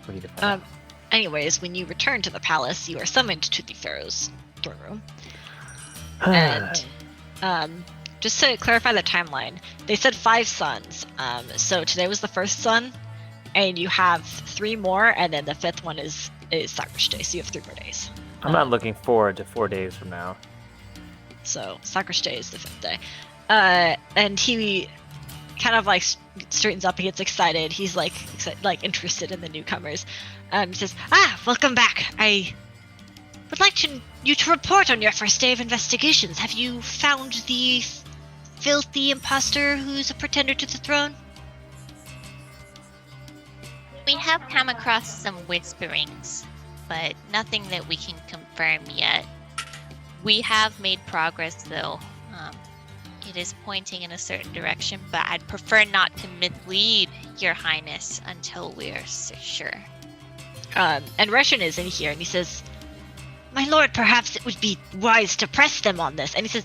We need to find out. anyways, when you return to the palace, you are summoned to the Pharaoh's throne room. And just to clarify the timeline, they said 5 sons. So today was the first son, and you have 3 more, and then the 5th one is Cypress Day, so you have 3 more days. I'm not looking forward to 4 days from now. So Cypress Day is the 5th day. And he kind of like straightens up. He gets excited. He's like interested in the newcomers. He says, welcome back. I would like you to report on your first day of investigations. Have you found the filthy imposter who's a pretender to the throne? We have come across some whisperings, but nothing that we can confirm yet. We have made progress, though. It is pointing in a certain direction, but I'd prefer not to mislead Your Highness until we're sure. And Reshin is in here, and he says, "My lord, perhaps it would be wise to press them on this." And he says,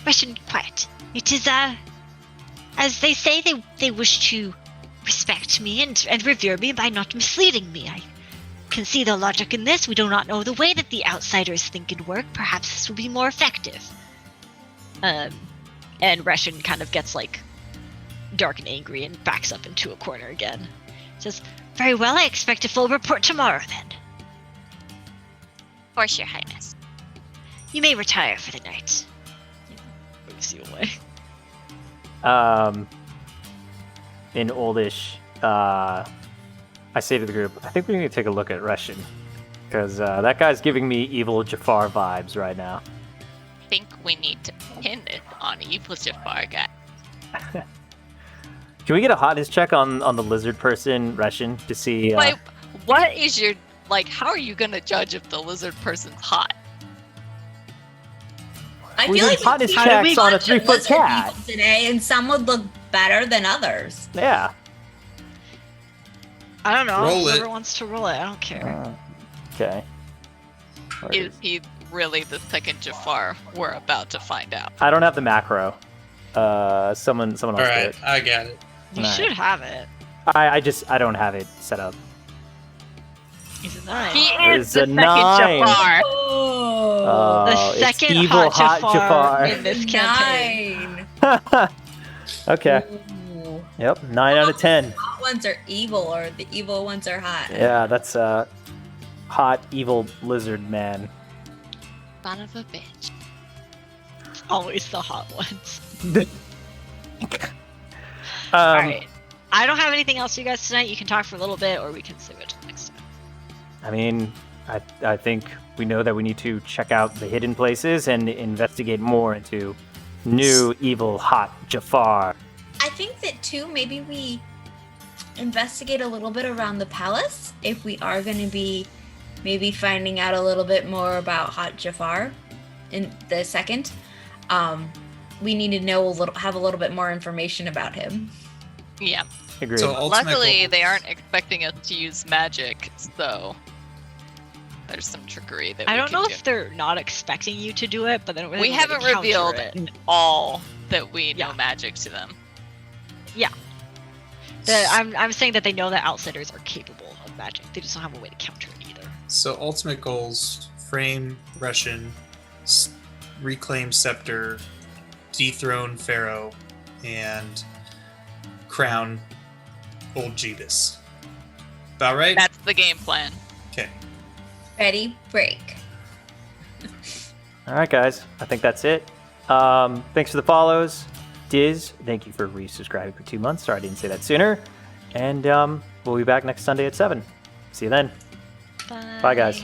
"Reshin, quiet. It is, as they say, they wish to respect me and revere me by not misleading me. I can see the logic in this. We do not know the way that the outsiders think it work. Perhaps this will be more effective." And Reshin kind of gets like dark and angry and backs up into a corner again. He says, "Very well, I expect a full report tomorrow then. Of course, Your Highness. You may retire for the night." Moves you away. In Oldish, I say to the group, I think we need to take a look at Reshin. Because that guy's giving me evil Jafar vibes right now. I think we need to pin it on Evil Jafar guy. Can we get a hotness check on the lizard person, Reshin, to see... Wait, what is your... Like, how are you going to judge if the lizard person's hot? I we feel did like hotness we've checks seen on a bunch of 3-foot lizard cat. people today, and some would look better than others. Yeah. I don't know. Roll it. Whoever wants to roll it, I don't care. Okay. Where Is he really the second Jafar? We're about to find out. I don't have the macro. Someone else All did right, it. I got it. You Nice. should have it. I don't have it set up. He's a 9. He It's is the a second 9. Jafar. Oh, It's the second evil hot Jafar, Jafar. in this campaign. 9. Okay. Ooh. Yep. 9 out of 10. Hot ones are evil, or the evil ones are hot. Yeah, that's a hot evil lizard man. Son of a bitch. Always the hot ones. All Alright. I don't have anything else for you guys tonight. You can talk for a little bit, or we can save it till next time. I mean, I think we know that we need to check out the hidden places and investigate more into new evil hot Jafar. I think that too, maybe we investigate a little bit around the palace if we are going to be maybe finding out a little bit more about Hot Jafar in the second. We need to know have a little bit more information about him. Yeah. Agreed. So ultimate Luckily, goal- they aren't expecting us to use magic, so there's some trickery that I we don't can know do. if they're not expecting you to do it, but they don't really We want to haven't counter revealed it. all that we know Yeah. magic to them. I'm saying that they know that outsiders are capable of magic. They just don't have a way to counter it either. So ultimate goals: frame Reshin, reclaim scepter, dethrone Pharaoh, and crown old Jeebus. About right? That's the game plan. Okay. Ready, break. All right, guys. I think that's it. Thanks for the follows. Diz, thank you for resubscribing for 2 months. Sorry I didn't say that sooner. And we'll be back next Sunday at 7. See you then. Bye, guys.